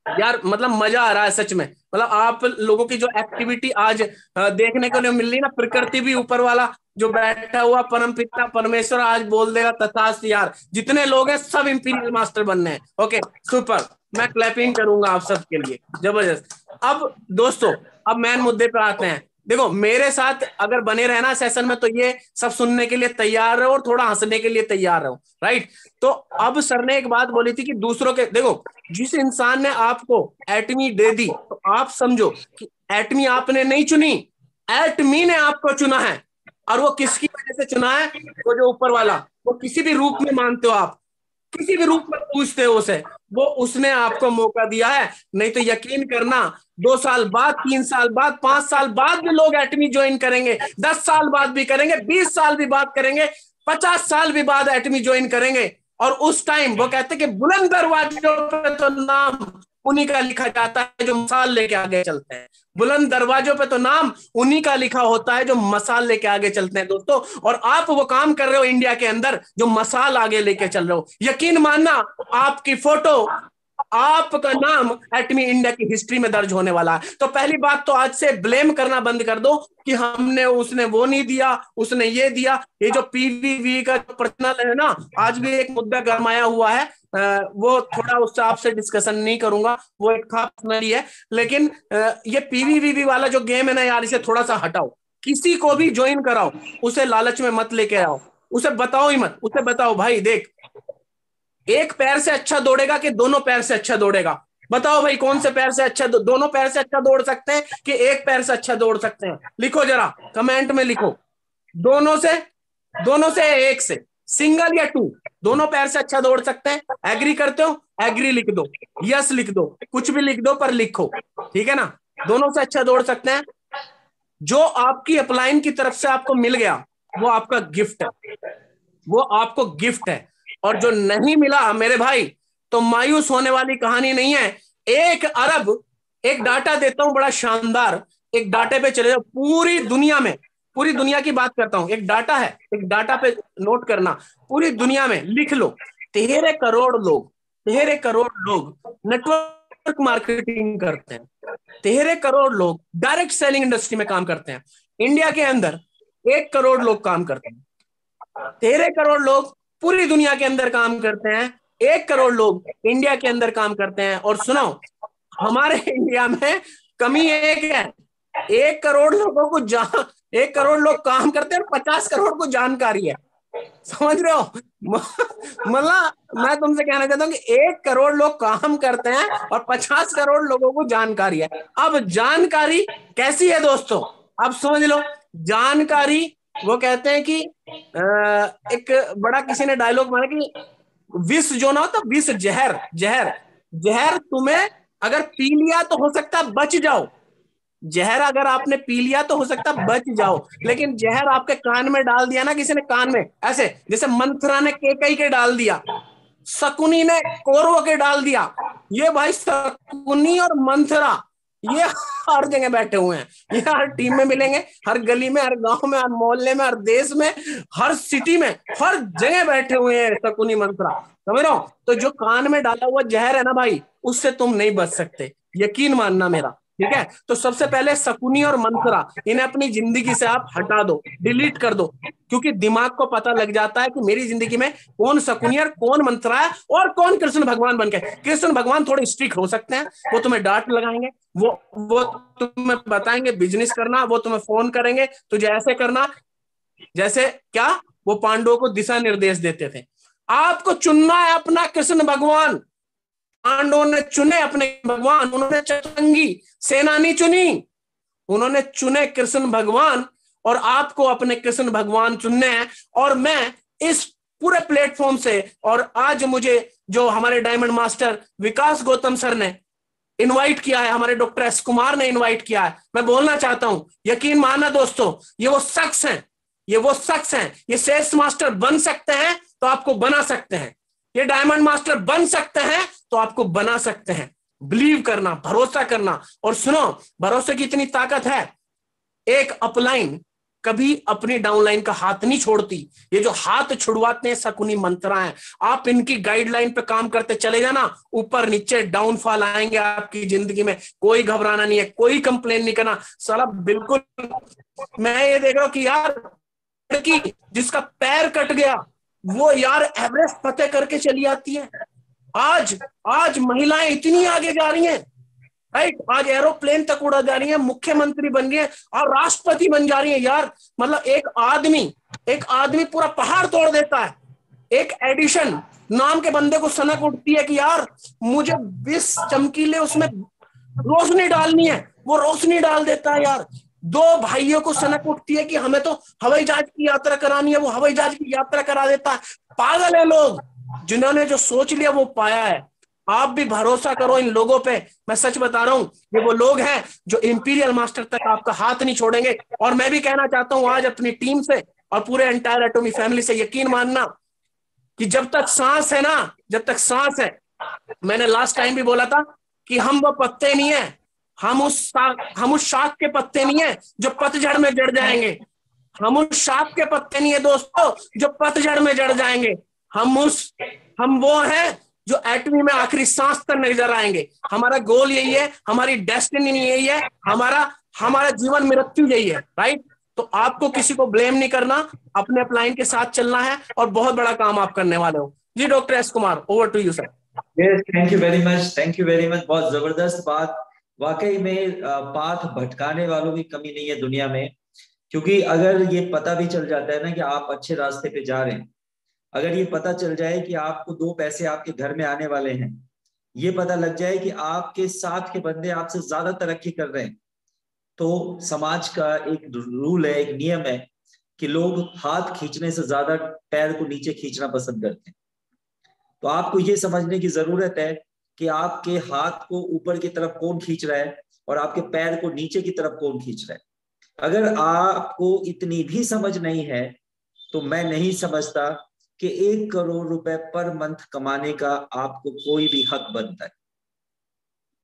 यार, मतलब मजा आ रहा है सच में। मतलब आप लोगों की जो एक्टिविटी आज देखने को नहीं मिल रही ना, प्रकृति भी ऊपर वाला जो बैठा हुआ परम पिता परमेश्वर आज बोल देगा तथास्तु। यार जितने लोग हैं सब इंपीरियल मास्टर बनने हैं। ओके, सुपर, मैं क्लैपिंग करूंगा आप सबके लिए, जबरदस्त। अब दोस्तों, अब मेन मुद्दे पे आते हैं। देखो, मेरे साथ अगर बने रहना सेशन में, तो ये सब सुनने के लिए तैयार रहो और थोड़ा हंसने के लिए तैयार रहो, राइट? तो अब सर ने एक बात बोली थी कि दूसरों के, देखो जिस इंसान ने आपको एटमी दे दी, तो आप समझो कि एटमी आपने नहीं चुनी, एटमी ने आपको चुना है। और वो किसकी वजह से चुना है? वो जो ऊपर वाला, वो किसी भी रूप में मानते हो आप, किसी भी रूप में पूछते हो उसे, वो उसने आपको मौका दिया है। नहीं तो यकीन करना, 2 साल बाद, 3 साल बाद, 5 साल बाद भी लोग एटमी ज्वाइन करेंगे, 10 साल बाद भी करेंगे, 20 साल भी बात करेंगे, 50 साल भी बाद एटमी ज्वाइन करेंगे। और उस टाइम वो कहते हैं कि बुलंद दरवाजों पे तो नाम उन्हीं का लिखा जाता है जो मसाल लेके आगे चलते हैं। बुलंद दरवाजों पे तो नाम उन्हीं का लिखा होता है जो मसाल लेके आगे चलते हैं दोस्तों। और आप वो काम कर रहे हो इंडिया के अंदर, जो मसाल आगे लेके चल रहे हो। यकीन मानना, आपकी फोटो, आपका नाम एटमी इंडिया की हिस्ट्री में दर्ज होने वाला है। तो पहली बात तो आज से ब्लेम करना बंद कर दो कि हमने, उसने वो नहीं दिया, उसने ये दिया। ये जो पीवीवी का पर्सनल है ना, आज भी एक मुद्दा गरमाया हुआ है, वो थोड़ा उससे आपसे डिस्कशन नहीं करूंगा, वो एक खास पर्सनली है। लेकिन ये पीवीवी वाला जो गेम है ना यार, इसे थोड़ा सा हटाओ। किसी को भी ज्वाइन कराओ, उसे लालच में मत लेके आओ, उसे बताओ ही मत, उसे बताओ भाई देख, एक पैर से अच्छा दौड़ेगा कि दोनों पैर से अच्छा दौड़ेगा? बताओ भाई, कौन से पैर से अच्छा, दोनों पैर से अच्छा दौड़ सकते हैं कि एक पैर से अच्छा दौड़ सकते हैं? लिखो जरा, कमेंट में लिखो। दोनों से एक से, सिंगल या 2, दोनों पैर से अच्छा दौड़ सकते हैं। एग्री करते हो? एग्री लिख दो, यस लिख दो, कुछ भी लिख दो पर लिखो, ठीक है ना। दोनों से अच्छा दौड़ सकते हैं। जो आपकी अपलाइन की तरफ से आपको मिल गया वो आपका गिफ्ट है, वो आपको गिफ्ट है। और जो नहीं मिला मेरे भाई, तो मायूस होने वाली कहानी नहीं है। 1 अरब, एक डाटा देता हूं बड़ा शानदार, एक डाटे पे चले जाओ, पूरी दुनिया में, पूरी दुनिया की बात करता हूं, एक डाटा है, एक डाटा पे नोट करना, पूरी दुनिया में लिख लो, 13 करोड़ लोग, 13 करोड़ लोग नेटवर्क मार्केटिंग करते हैं, 13 करोड़ लोग डायरेक्ट सेलिंग इंडस्ट्री में काम करते हैं। इंडिया के अंदर 1 करोड़ लोग काम करते हैं, 13 करोड़ लोग पूरी दुनिया के अंदर काम करते हैं, 1 करोड़ लोग इंडिया के अंदर काम करते हैं। और सुनो, हमारे इंडिया में कमी एक है, 1 करोड़ लोगों को 1 करोड़ लोग काम करते हैं और 50 करोड़ को जानकारी है, समझ रहे हो। मतलब मैं तुमसे कहना चाहता हूँ कि 1 करोड़ लोग काम करते हैं और 50 करोड़ लोगों को जानकारी है। अब जानकारी कैसी है दोस्तों, अब समझ लो। जानकारी, वो कहते हैं कि एक बड़ा किसी ने डायलॉग मारा कि विष जो ना होता, विष, जहर, जहर, जहर तुम्हें अगर पी लिया तो हो सकता है बच जाओ, जहर अगर आपने पी लिया तो हो सकता है बच जाओ, लेकिन जहर आपके कान में डाल दिया ना किसी ने, कान में ऐसे, जैसे मंथरा ने केकई के डाल दिया, शकुनी ने कौरवों के डाल दिया, ये भाई शकुनी और मंथरा ये हर जगह बैठे हुए हैं, ये हर टीम में मिलेंगे, हर गली में, हर गांव में, हर मोहल्ले में, हर देश में, हर सिटी में, हर जगह बैठे हुए हैं शकुनी मंथरा, समझ रहे हो। तो जो कान में डाला हुआ जहर है ना भाई, उससे तुम नहीं बच सकते, यकीन मानना मेरा, ठीक है। तो सबसे पहले शकुनी और मंथरा, इन्हें अपनी जिंदगी से आप हटा दो, डिलीट कर दो, क्योंकि दिमाग को पता लग जाता है कि मेरी जिंदगी में कौन शकुनी और कौन मंथरा है और कौन कृष्ण भगवान बन गए। कृष्ण भगवान थोड़े स्ट्रिक्ट हो सकते हैं, वो तुम्हें डांट लगाएंगे, वो तुम्हें बताएंगे बिजनेस करना, वो तुम्हें फोन करेंगे तुझे ऐसे करना, जैसे क्या वो पांडवों को दिशा निर्देश देते थे। आपको चुनना है अपना कृष्ण भगवान, पांडवों ने चुने अपने भगवान, उन्होंने चतुरंगी सेनानी चुनी, उन्होंने चुने कृष्ण भगवान, और आपको अपने कृष्ण भगवान चुनने हैं। और मैं इस पूरे प्लेटफॉर्म से, और आज मुझे जो हमारे डायमंड मास्टर विकास गौतम सर ने इनवाइट किया है, हमारे डॉक्टर एस कुमार ने इनवाइट किया है, मैं बोलना चाहता हूं, यकीन मानना दोस्तों, ये वो शख्स हैं, ये वो शख्स हैं, ये सेल्स मास्टर बन सकते हैं तो आपको बना सकते हैं, ये डायमंड मास्टर बन सकते हैं तो आपको बना सकते हैं। बिलीव करना, भरोसा करना। और सुनो, भरोसे की इतनी ताकत है, एक अपलाइन कभी अपनी डाउनलाइन का हाथ नहीं छोड़ती। ये जो हाथ छुड़वाते हैं शकुनी मंत्रा है, आप इनकी गाइडलाइन पे काम करते चले जाना, ऊपर नीचे डाउनफॉल आएंगे आपकी जिंदगी में, कोई घबराना नहीं है, कोई कंप्लेन नहीं करना। साला बिल्कुल, मैं ये देख रहा हूं कि यार लड़की जिसका पैर कट गया वो यार एवरेस्ट फतेह करके चली आती है। आज महिलाएं इतनी आगे जा रही हैं, राइट, आज एरोप्लेन तक उड़ा जा रही है, मुख्यमंत्री बन रही है और राष्ट्रपति बन जा रही है यार। मतलब एक आदमी पूरा पहाड़ तोड़ देता है। एक एडिशन नाम के बंदे को सनक उठती है कि यार मुझे 20 चमकीले उसमें रोशनी डालनी है, वो रोशनी डाल देता है यार। 2 भाइयों को सनक उठती है कि हमें तो हवाई जहाज की यात्रा करानी है, वो हवाई जहाज की यात्रा करा देता है। पागल है लोग, जिन्होंने जो सोच लिया वो पाया है। आप भी भरोसा करो इन लोगों पे, मैं सच बता रहा हूं, ये वो लोग हैं जो इंपीरियल मास्टर तक आपका हाथ नहीं छोड़ेंगे। और मैं भी कहना चाहता हूं आज अपनी टीम से और पूरे एंटायर एटॉमी फैमिली से, यकीन मानना कि जब तक सांस है ना, जब तक सांस है, मैंने लास्ट टाइम भी बोला था कि हम वो पत्ते नहीं है, हम उस शाख के पत्ते नहीं है जो पतझड़ में जड़ जाएंगे, हम उस शाख के पत्ते नहीं है दोस्तों जो पतझड़ में जड़ जाएंगे, हम वो हैं जो एटमी में आखिरी सांस तक नजर आएंगे। हमारा गोल यही है, हमारी डेस्टिनी यही है, हमारा जीवन मृत्यु यही है, राइट। तो आपको किसी को ब्लेम नहीं करना, अपने अपलाइन के साथ चलना है और बहुत बड़ा काम आप करने वाले हो। जी doctor S Kumar, over to you sir. Thank you very much, thank you very much. बहुत जबरदस्त बात, वाकई में पाथ भटकाने वालों की कमी नहीं है दुनिया में, क्योंकि अगर ये पता भी चल जाता है ना कि आप अच्छे रास्ते पे जा रहे हैं, अगर ये पता चल जाए कि आपको 2 पैसे आपके घर में आने वाले हैं, ये पता लग जाए कि आपके साथ के बंदे आपसे ज्यादा तरक्की कर रहे हैं, तो समाज का एक रूल है, एक नियम है कि लोग हाथ खींचने से ज्यादा पैर को नीचे खींचना पसंद करते हैं। तो आपको ये समझने की जरूरत है कि आपके हाथ को ऊपर की तरफ कौन खींच रहा है और आपके पैर को नीचे की तरफ कौन खींच रहा है। अगर आपको इतनी भी समझ नहीं है तो मैं नहीं समझता कि 1 करोड़ रुपए पर मंथ कमाने का आपको कोई भी हक बनता है,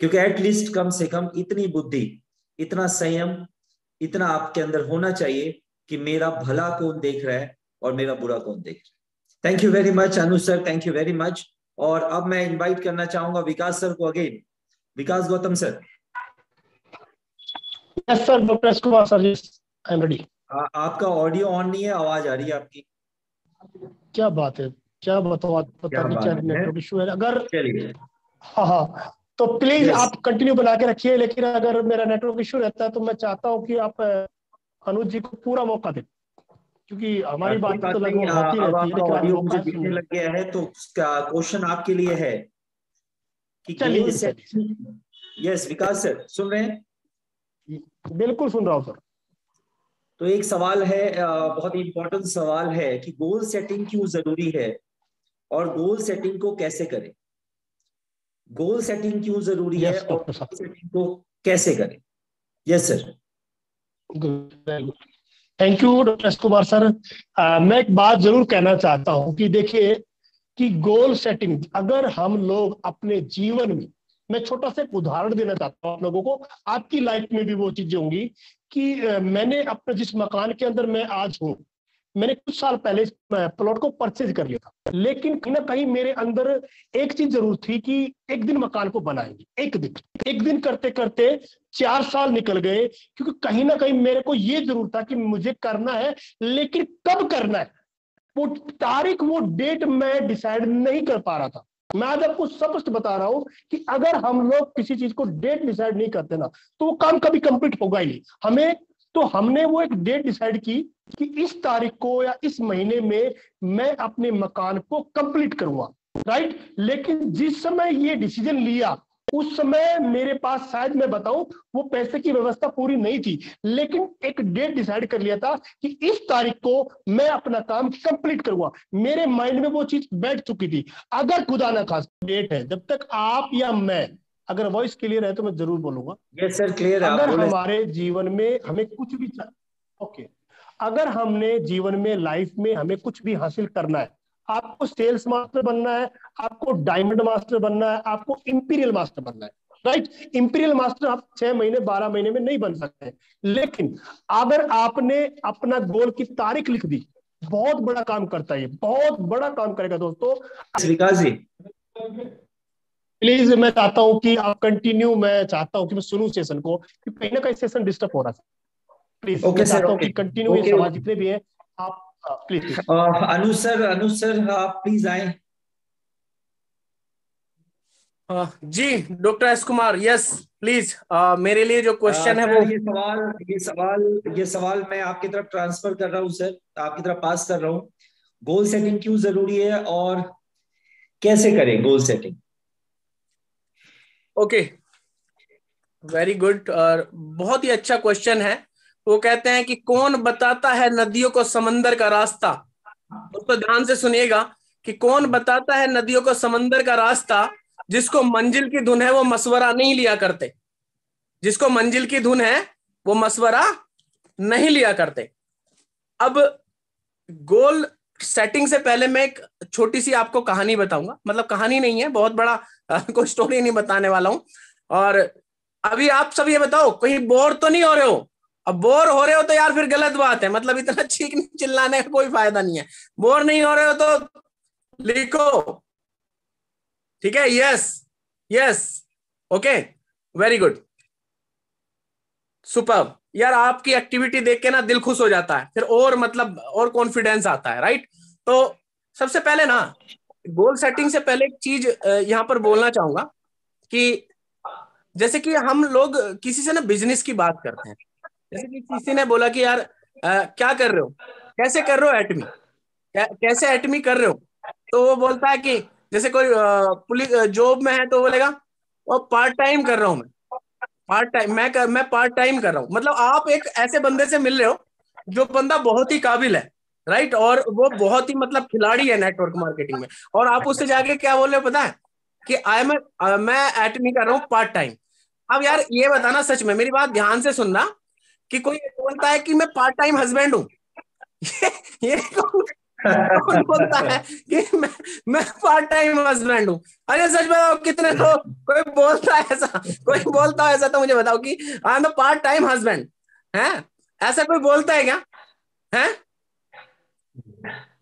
क्योंकि एटलीस्ट कम से कम इतनी बुद्धि, इतना संयम, इतना आपके अंदर होना चाहिए कि मेरा भला कौन देख रहा है और मेरा बुरा कौन देख रहा है। Thank you very much Anu sir, thank you very much. और अब मैं इनवाइट करना चाहूंगा विकास सर को again. Vikas Gautam sir. Yes sir, doctor S Kumar sir, yes I am ready. आपका ऑडियो ऑन नहीं है, आवाज आ रही है आपकी। क्या बात है, क्या बताओ, पता नहीं क्या नेटवर्क इशू है। अगर चलिए, हाँ हाँ, तो प्लीज आप कंटिन्यू बना के रखिए, लेकिन अगर मेरा नेटवर्क इशू रहता है तो मैं चाहता हूँ कि आप अनुज जी को पूरा मौका दें, क्योंकि हमारी बात तो लगभग होती रहती है, लेकिन ऑडियो मुझे दिखने लग गया है, तो क्वेश्चन आपके लिए है कि गोल सेटिंग। यस विकास सर, सुन रहे हैं? बिल्कुल सुन रहा हूँ सर। तो एक सवाल है, बहुत ही इंपॉर्टेंट सवाल है कि गोल सेटिंग क्यों जरूरी है और गोल सेटिंग को कैसे करें। गोल सेटिंग क्यों जरूरी है और गोल सेटिंग को कैसे करें। Yes sir. Thank you doctor S Kumar sir. मैं एक बात जरूर कहना चाहता हूं कि देखिए कि गोल सेटिंग अगर हम लोग अपने जीवन में, मैं छोटा सा एक उदाहरण देना चाहता हूं आप लोगों को, आपकी लाइफ में भी वो चीजें होंगी कि मैंने अपने जिस मकान के अंदर मैं आज हूं, मैंने कुछ साल पहले प्लॉट को परचेज कर लिया था, लेकिन कहीं ना कहीं मेरे अंदर एक चीज जरूर थी कि एक दिन मकान को बनाएंगे। एक दिन करते करते 4 साल निकल गए, क्योंकि कहीं ना कहीं मेरे को ये जरूर था कि मुझे करना है, लेकिन कब करना है वो तारीख, वो डेट मैं डिसाइड नहीं कर पा रहा था। मैं आज आपको स्पष्ट बता रहा हूं कि अगर हम लोग किसी चीज को डेट डिसाइड नहीं करते ना, तो वो काम कभी कंप्लीट होगा ही नहीं। हमने वो एक डेट डिसाइड की कि इस तारीख को या इस महीने में मैं अपने मकान को कंप्लीट करूंगा, राइट। लेकिन जिस समय ये डिसीजन लिया उस समय मेरे पास, शायद मैं बताऊं, वो पैसे की व्यवस्था पूरी नहीं थी, लेकिन एक डेट डिसाइड कर लिया था कि इस तारीख को मैं अपना काम कंप्लीट करूंगा। मेरे माइंड में वो चीज बैठ चुकी थी। अगर खुदा ना खास डेट है, जब तक आप या मैं, अगर वॉइस क्लियर है तो मैं जरूर बोलूंगा। यस सर, क्लियर है। अगर हमारे जीवन में हमें कुछ भी अगर हमने जीवन में, लाइफ में हमें कुछ भी हासिल करना है, आपको सेल्स मास्टर बनना है, आपको डायमंड मास्टर बनना है, आपको इंपीरियल मास्टर बनना है, राइट। इंपीरियल मास्टर आप 6 महीने 12 महीने में नहीं बन सकते, लेकिन अगर आपने अपना गोल की तारीख लिख दी, बहुत बड़ा काम करता है, बहुत बड़ा काम करेगा दोस्तों। विकास जी प्लीज, मैं चाहता हूं कि आप कंटिन्यू, मैं चाहता हूं कि मैं सुनूं सेशन को, कि कहीं ना कहीं सेशन डिस्टर्ब हो रहा है। प्लीज मैं चाहता हूं कि कंटिन्यू ये सवाल जितने भी हैं आप प्लीज। अनु सर आप प्लीज आए। जी doctor S Kumar, yes please. मेरे लिए जो क्वेश्चन है वो, ये सवाल मैं आपकी तरफ ट्रांसफर कर रहा हूँ सर, आपकी तरफ पास कर रहा हूँ। गोल सेटिंग क्यों जरूरी है और कैसे करें goal setting. Okay, very good. और बहुत ही अच्छा क्वेश्चन है। वो कहते हैं कि कौन बताता है नदियों को समंदर का रास्ता। तो ध्यान से सुनिएगा कि कौन बताता है नदियों को समंदर का रास्ता। जिसको मंजिल की धुन है वो मशवरा नहीं लिया करते। जिसको मंजिल की धुन है वो मशवरा नहीं लिया करते। अब गोल सेटिंग से पहले मैं एक छोटी सी आपको कहानी बताऊंगा। मतलब कहानी नहीं है, बहुत बड़ा कोई स्टोरी नहीं बताने वाला हूं। और अभी आप सब ये बताओ, कहीं बोर तो नहीं हो रहे हो? अब बोर हो रहे हो तो यार फिर गलत बात है। मतलब इतना चीखने चिल्लाने का कोई फायदा नहीं है। बोर नहीं हो रहे हो तो लिखो, ठीक है? Yes yes, okay, very good, super. यार आपकी एक्टिविटी देख के ना दिल खुश हो जाता है, फिर और मतलब और कॉन्फिडेंस आता है, राइट। तो सबसे पहले ना गोल सेटिंग से पहले एक चीज यहां पर बोलना चाहूंगा कि जैसे कि हम लोग किसी से ना बिजनेस की बात करते हैं। जैसे कि किसी ने बोला कि यार क्या कर रहे हो, कैसे कर रहे हो एटमी, कैसे एटमी कर रहे हो? तो वो बोलता है कि जैसे कोई पुलिस जॉब में है तो बोलेगा वो पार्ट टाइम कर रहा हूं, मैं पार्ट टाइम कर रहा हूं। मतलब आप एक ऐसे बंदे से मिल रहे हो जो बंदा बहुत ही काबिल है, राइट, और वो बहुत ही मतलब खिलाड़ी है नेटवर्क मार्केटिंग में, और आप उससे जाके क्या बोल रहे हो पता है कि मैं एटमी कर रहा हूँ पार्ट टाइम। अब यार ये बताना सच में, मेरी बात ध्यान से सुनना, कि कोई बोलता है कि मैं पार्ट टाइम हस्बैंड हूँ, ये कौन बोलता है कि मैं पार्ट टाइम हस्बैंड हूँ? अरे सच बताओ कितने लोग, कोई बोलता है ऐसा, कोई बोलता है ऐसा तो मुझे बताओ कि I am the part time husband है, ऐसा कोई बोलता है क्या? है?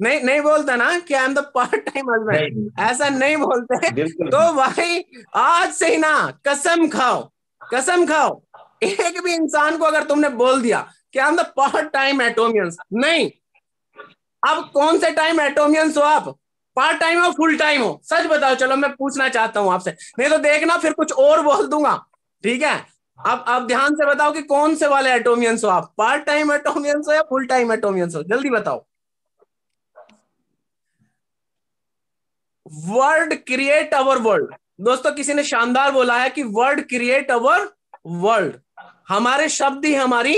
नहीं, नहीं बोलता ना कि I am the part time husband, ऐसा नहीं बोलते। तो भाई आज से ही ना कसम खाओ, कसम खाओ, एक भी इंसान को अगर तुमने बोल दिया कि I am the part time Atomians, नहीं, अब कौन से टाइम एटोमियंस हो आप? पार्ट टाइम हो, फुल टाइम हो? सच बताओ, चलो मैं पूछना चाहता हूं आपसे, नहीं तो देखना फिर कुछ और बोल दूंगा, ठीक है? अब ध्यान से बताओ कि कौन से वाले एटोमियंस हो आप, पार्ट टाइम एटोमियंस हो या फुल टाइम एटोमियंस हो? जल्दी बताओ। Word create our world. दोस्तों किसी ने शानदार बोला है कि वर्ड क्रिएट अवर वर्ल्ड। हमारे शब्द ही हमारी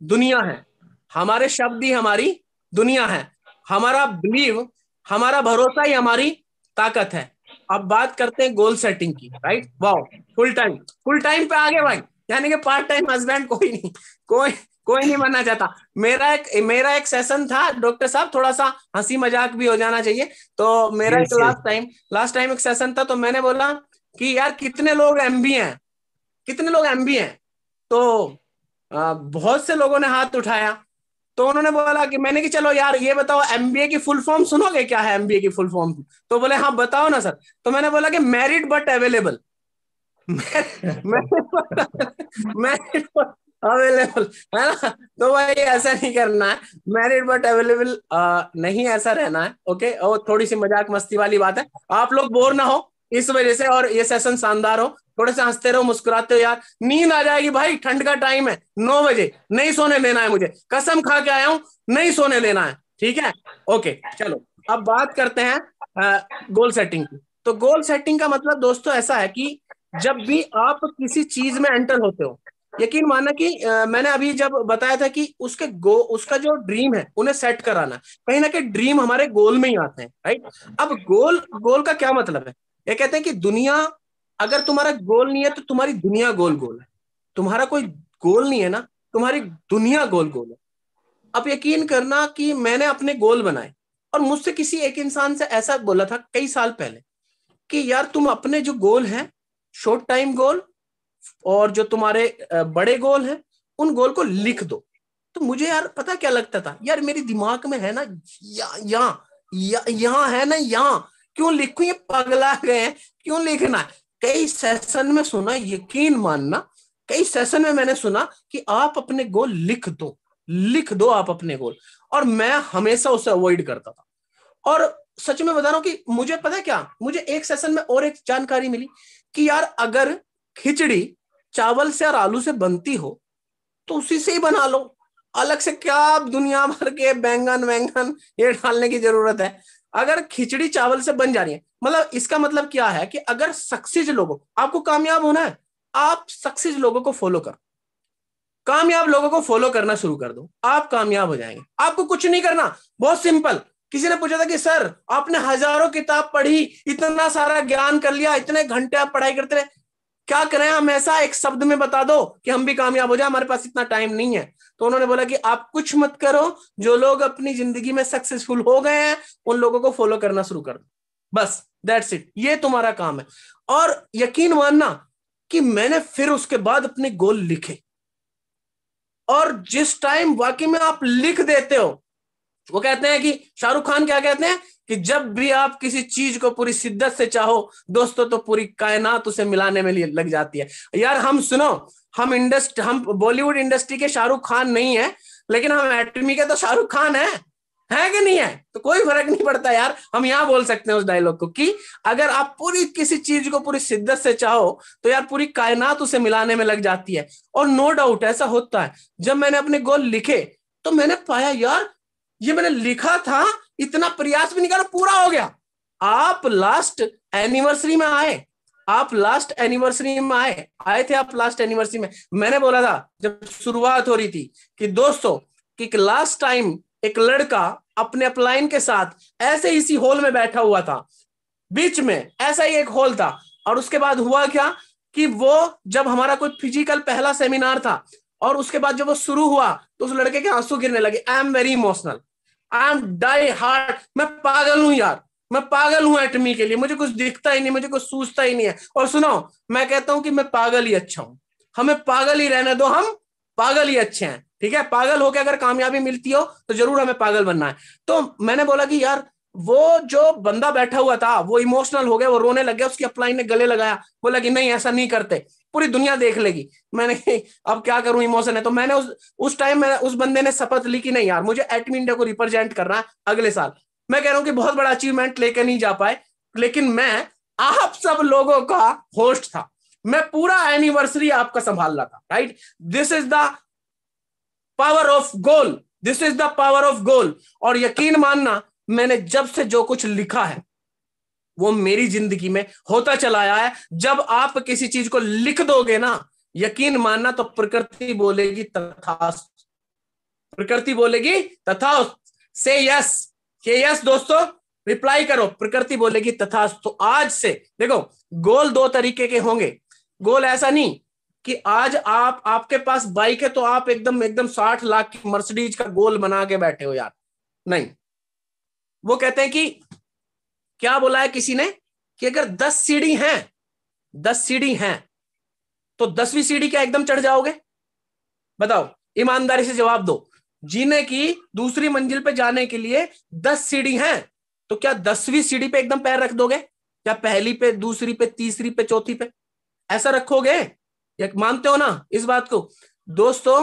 दुनिया है, हमारे शब्द ही हमारी दुनिया है, हमारा बिलीव, हमारा भरोसा ही हमारी ताकत है। अब बात करते हैं गोल सेटिंग की, right? Wow, full time, full time पे आगे भाई, यानी कि पार्ट टाइम हस्बैंड कोई नहीं, कोई कोई नहीं बनना चाहता। मेरा एक सेशन था डॉक्टर साहब, थोड़ा सा हंसी मजाक भी हो जाना चाहिए, तो मेरा एक लास्ट टाइम एक सेशन था, तो मैंने बोला कि यार कितने लोग एमबी हैं, कितने लोग एमबी हैं? तो बहुत से लोगों ने हाथ उठाया, तो उन्होंने बोला कि मैंने कि चलो यार ये बताओ एमबीए की फुल फॉर्म सुनोगे, क्या है एमबीए की फुल फॉर्म? तो बोले हाँ बताओ ना सर। तो मैंने बोला कि married but available, married available, है ना? तो भाई ऐसा नहीं करना है, मैरिड बट अवेलेबल नहीं ऐसा रहना है, ओके? और थोड़ी सी मजाक मस्ती वाली बात है, आप लोग बोर ना हो इस वजह से, और ये सेशन शानदार हो, थोड़े से हंसते रहो, मुस्कुराते हो यार, नींद आ जाएगी भाई, ठंड का टाइम है, 9 बजे नहीं सोने देना है मुझे, कसम खा के आया हूं, नहीं सोने देना है, ठीक है? ओके चलो, अब बात करते हैं गोल सेटिंग की। तो गोल सेटिंग का मतलब दोस्तों ऐसा है कि जब भी आप किसी चीज में एंटर होते हो, यकीन मानना कि मैंने अभी जब बताया था कि उसका जो ड्रीम है उन्हें सेट कराना, कहीं ना कहीं ड्रीम हमारे गोल में ही आते हैं, राइट? अब गोल गोल का क्या मतलब है? ये कहते हैं कि दुनिया, अगर तुम्हारा गोल नहीं है तो तुम्हारी दुनिया गोल गोल है, तुम्हारा कोई गोल नहीं है ना, तुम्हारी दुनिया गोल गोल है। अब यकीन करना कि मैंने अपने गोल बनाए, और मुझसे किसी एक इंसान से ऐसा बोला था कई साल पहले कि यार तुम अपने जो गोल हैं, शॉर्ट टाइम गोल और जो तुम्हारे बड़े गोल हैं, उन गोल को लिख दो। तो मुझे यार पता क्या लगता था, यार मेरे दिमाग में है ना यहाँ है ना, यहाँ क्यों लिखूं, ये पगला गए हैं, क्यों लिखना है? कई सेशन में सुना, यकीन मानना, कई सेशन में मैंने सुना कि आप अपने गोल लिख दो, लिख दो आप अपने गोल, और मैं हमेशा उसे अवॉइड करता था। और सच में बता रहा हूं कि मुझे पता है क्या, मुझे एक सेशन में और एक जानकारी मिली कि यार अगर खिचड़ी चावल से और आलू से बनती हो तो उसी से ही बना लो, अलग से क्या दुनिया भर के बैंगन वैंगन ये डालने की जरूरत है? अगर खिचड़ी चावल से बन जा रही है, मतलब इसका मतलब क्या है कि अगर सक्सेस लोगों, आपको कामयाब होना है, आप सक्सेस लोगों को फॉलो करो, कामयाब लोगों को फॉलो करना शुरू कर दो, आप कामयाब हो जाएंगे। आपको कुछ नहीं करना, बहुत सिंपल। किसी ने पूछा था कि सर आपने हजारों किताब पढ़ी, इतना सारा ज्ञान कर लिया, इतने घंटे आप पढ़ाई करते रहे, क्या करें हम? ऐसा एक शब्द में बता दो कि हम भी कामयाब हो जाए, हमारे पास इतना टाइम नहीं है। तो उन्होंने बोला कि आप कुछ मत करो, जो लोग अपनी जिंदगी में सक्सेसफुल हो गए हैं उन लोगों को फॉलो करना शुरू कर दो, बस दैट्स इट, ये तुम्हारा काम है। और यकीन मानना कि मैंने फिर उसके बाद अपने गोल लिखे, और जिस टाइम वाकई में आप लिख देते हो, वो कहते हैं कि शाहरुख खान क्या कहते हैं कि जब भी आप किसी चीज को पूरी शिद्दत से चाहो दोस्तों, तो पूरी कायनात उसे मिलाने में लग जाती है। यार हम सुनो, हम बॉलीवुड इंडस्ट्री के शाहरुख खान नहीं है, लेकिन हम एटमी के तो शाहरुख खान है कि नहीं है? तो कोई फर्क नहीं पड़ता यार, हम यहाँ बोल सकते हैं उस डायलॉग को कि अगर आप पूरी किसी चीज को पूरी शिद्दत से चाहो तो यार पूरी कायनात उसे मिलाने में लग जाती है। और नो डाउट ऐसा होता है। जब मैंने अपने गोल लिखे तो मैंने पाया यार ये मैंने लिखा था, इतना प्रयास भी नहीं करा, पूरा हो गया। आप लास्ट एनिवर्सरी में आए, आप लास्ट एनिवर्सरी में आए थे आप लास्ट एनिवर्सरी में। मैंने बोला था जब शुरुआत हो रही थी कि दोस्तों कि लास्ट टाइम एक लड़का अपने अपलाइन के साथ ऐसे इसी हॉल में बैठा हुआ था, बीच में ऐसा ही एक हॉल था। और उसके बाद हुआ क्या कि वो जब हमारा कोई फिजिकल पहला सेमिनार था और उसके बाद जब वो शुरू हुआ तो उस लड़के के आंसू गिरने लगे। I am very emotional, I am die hard, मैं पागल हूं यार, मैं पागल हूं एटमी के लिए, मुझे कुछ दिखता ही नहीं, मुझे कुछ सूझता ही नहीं है। और सुनो, मैं कहता हूं कि मैं पागल ही अच्छा हूं, हमें पागल ही रहने दो, हम पागल ही अच्छे हैं, ठीक है। पागल होकर अगर कामयाबी मिलती हो तो जरूर हमें पागल बनना है। तो मैंने बोला कि यार वो जो बंदा बैठा हुआ था वो इमोशनल हो गया, वो रोने लग गया, उसकी अपलाइन ने गले लगाया, बोला कि नहीं ऐसा नहीं करते, पूरी दुनिया देख लेगी। मैंने अब क्या करूं, इमोशन है। तो मैंने उस टाइम में उस बंदे ने शपथ ली कि नहीं यार, मुझे एटमी इंडिया को रिप्रेजेंट करना है अगले साल। मैं कह रहा हूं कि बहुत बड़ा अचीवमेंट लेके नहीं जा पाए, लेकिन मैं आप सब लोगों का होस्ट था, मैं पूरा एनिवर्सरी आपका संभाल रहा था, right. This is the power of goal, this is the power of goal. और यकीन मानना, मैंने जब से जो कुछ लिखा है वो मेरी जिंदगी में होता चला आया है। जब आप किसी चीज को लिख दोगे ना, यकीन मानना, तो प्रकृति बोलेगी तथास्तु, प्रकृति बोलेगी तथास्तु। से यस, के यस दोस्तों, रिप्लाई करो, प्रकृति बोलेगी तथास्तु। तो आज से देखो, गोल दो तरीके के होंगे। गोल ऐसा नहीं कि आज आपके पास बाइक है तो आप एकदम एकदम 60 लाख की मर्सिडीज का गोल बना के बैठे हो यार, नहीं। वो कहते हैं कि क्या बोला है किसी ने कि अगर 10 सीढ़ी हैं, 10 सीढ़ी हैं तो 10वीं सीढ़ी क्या एकदम चढ़ जाओगे? बताओ, ईमानदारी से जवाब दो। जीने की दूसरी मंजिल पे जाने के लिए 10 सीढ़ी हैं, तो क्या 10वीं सीढ़ी पे एकदम पैर रख दोगे? क्या पहली पे, दूसरी पे, तीसरी पे, चौथी पे ऐसा रखोगे? या मानते हो ना इस बात को? दोस्तों,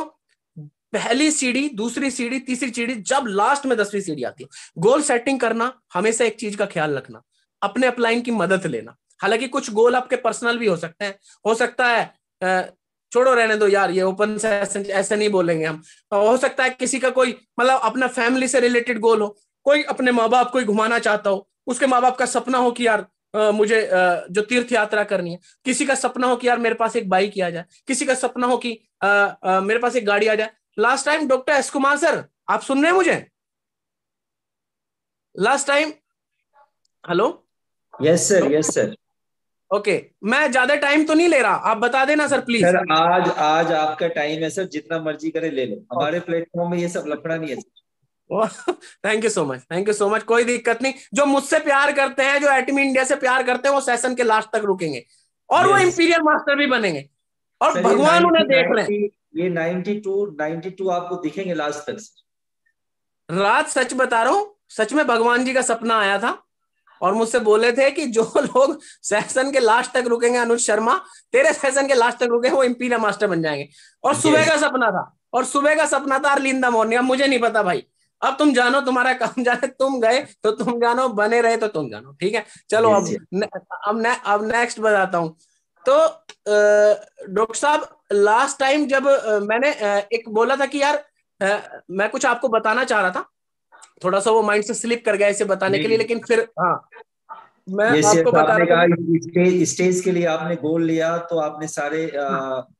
पहली सीढ़ी, दूसरी सीढ़ी, तीसरी सीढ़ी, जब लास्ट में 10वीं सीढ़ी आती है। गोल सेटिंग करना, हमेशा एक चीज का ख्याल रखना, अपने अपलाइन की मदद लेना। हालांकि कुछ गोल आपके पर्सनल भी हो सकते हैं, हो सकता है छोड़ो रहने दो यार, ये ओपन सेशन ऐसे नहीं बोलेंगे हम। हो सकता है किसी का कोई मतलब अपना फैमिली से रिलेटेड गोल हो, कोई अपने माँ बाप को ही घुमाना चाहता हो, उसके माँ बाप का सपना हो कि यार मुझे जो तीर्थ यात्रा करनी है। किसी का सपना हो कि यार मेरे पास एक बाइक आ जाए, किसी का सपना हो कि मेरे पास एक गाड़ी आ जाए। Last time doctor S Kumar sir, आप सुन रहे हैं मुझे? Last time, hello? Yes sir, yes sir. Okay, मैं ज्यादा टाइम तो नहीं ले रहा, आप बता देना सर प्लीज। सर आज आज आपका टाइम है सर, जितना मर्जी करे ले लो, हमारे प्लेटफॉर्म में ये सब लफड़ा नहीं है sir. Thank you so much, thank you so much. कोई दिक्कत नहीं, जो मुझसे प्यार करते हैं, जो एटमी इंडिया से प्यार करते हैं, वो सेशन के लास्ट तक रुकेंगे और वो इंपीरियल मास्टर भी बनेंगे और भगवान उन्हें देख रहे हैं। ये 92 आपको दिखेंगे लास्ट तक सर। रात सच बता रहा हूं, सच में भगवान जी का सपना आया था और मुझसे बोले थे कि जो लोग सेशन के लास्ट तक रुकेंगे, अनुज शर्मा तेरे सेशन के लास्ट तक रुकेंगे वो इंपीरियल मास्टर बन जाएंगे। और सुबह का सपना था, और सुबह का सपना था अर्ली इन द मॉर्निंग। अब मुझे नहीं पता भाई, अब तुम जानो, तुम्हारा काम जाने, तुम गए तो तुम जानो, बने रहे तो तुम जानो, ठीक है। चलो अब नेक्स्ट बताता हूं। तो डॉक्टर साहब, लास्ट टाइम जब मैंने एक बोला था कि यार मैं कुछ आपको बताना चाह रहा था, थोड़ा सा वो माइंड से स्लिप कर गया इसे बताने के लिए, लेकिन फिर हाँ मैं आपको बता रहा था। स्टेज के लिए आपने गोल लिया तो आपने सारे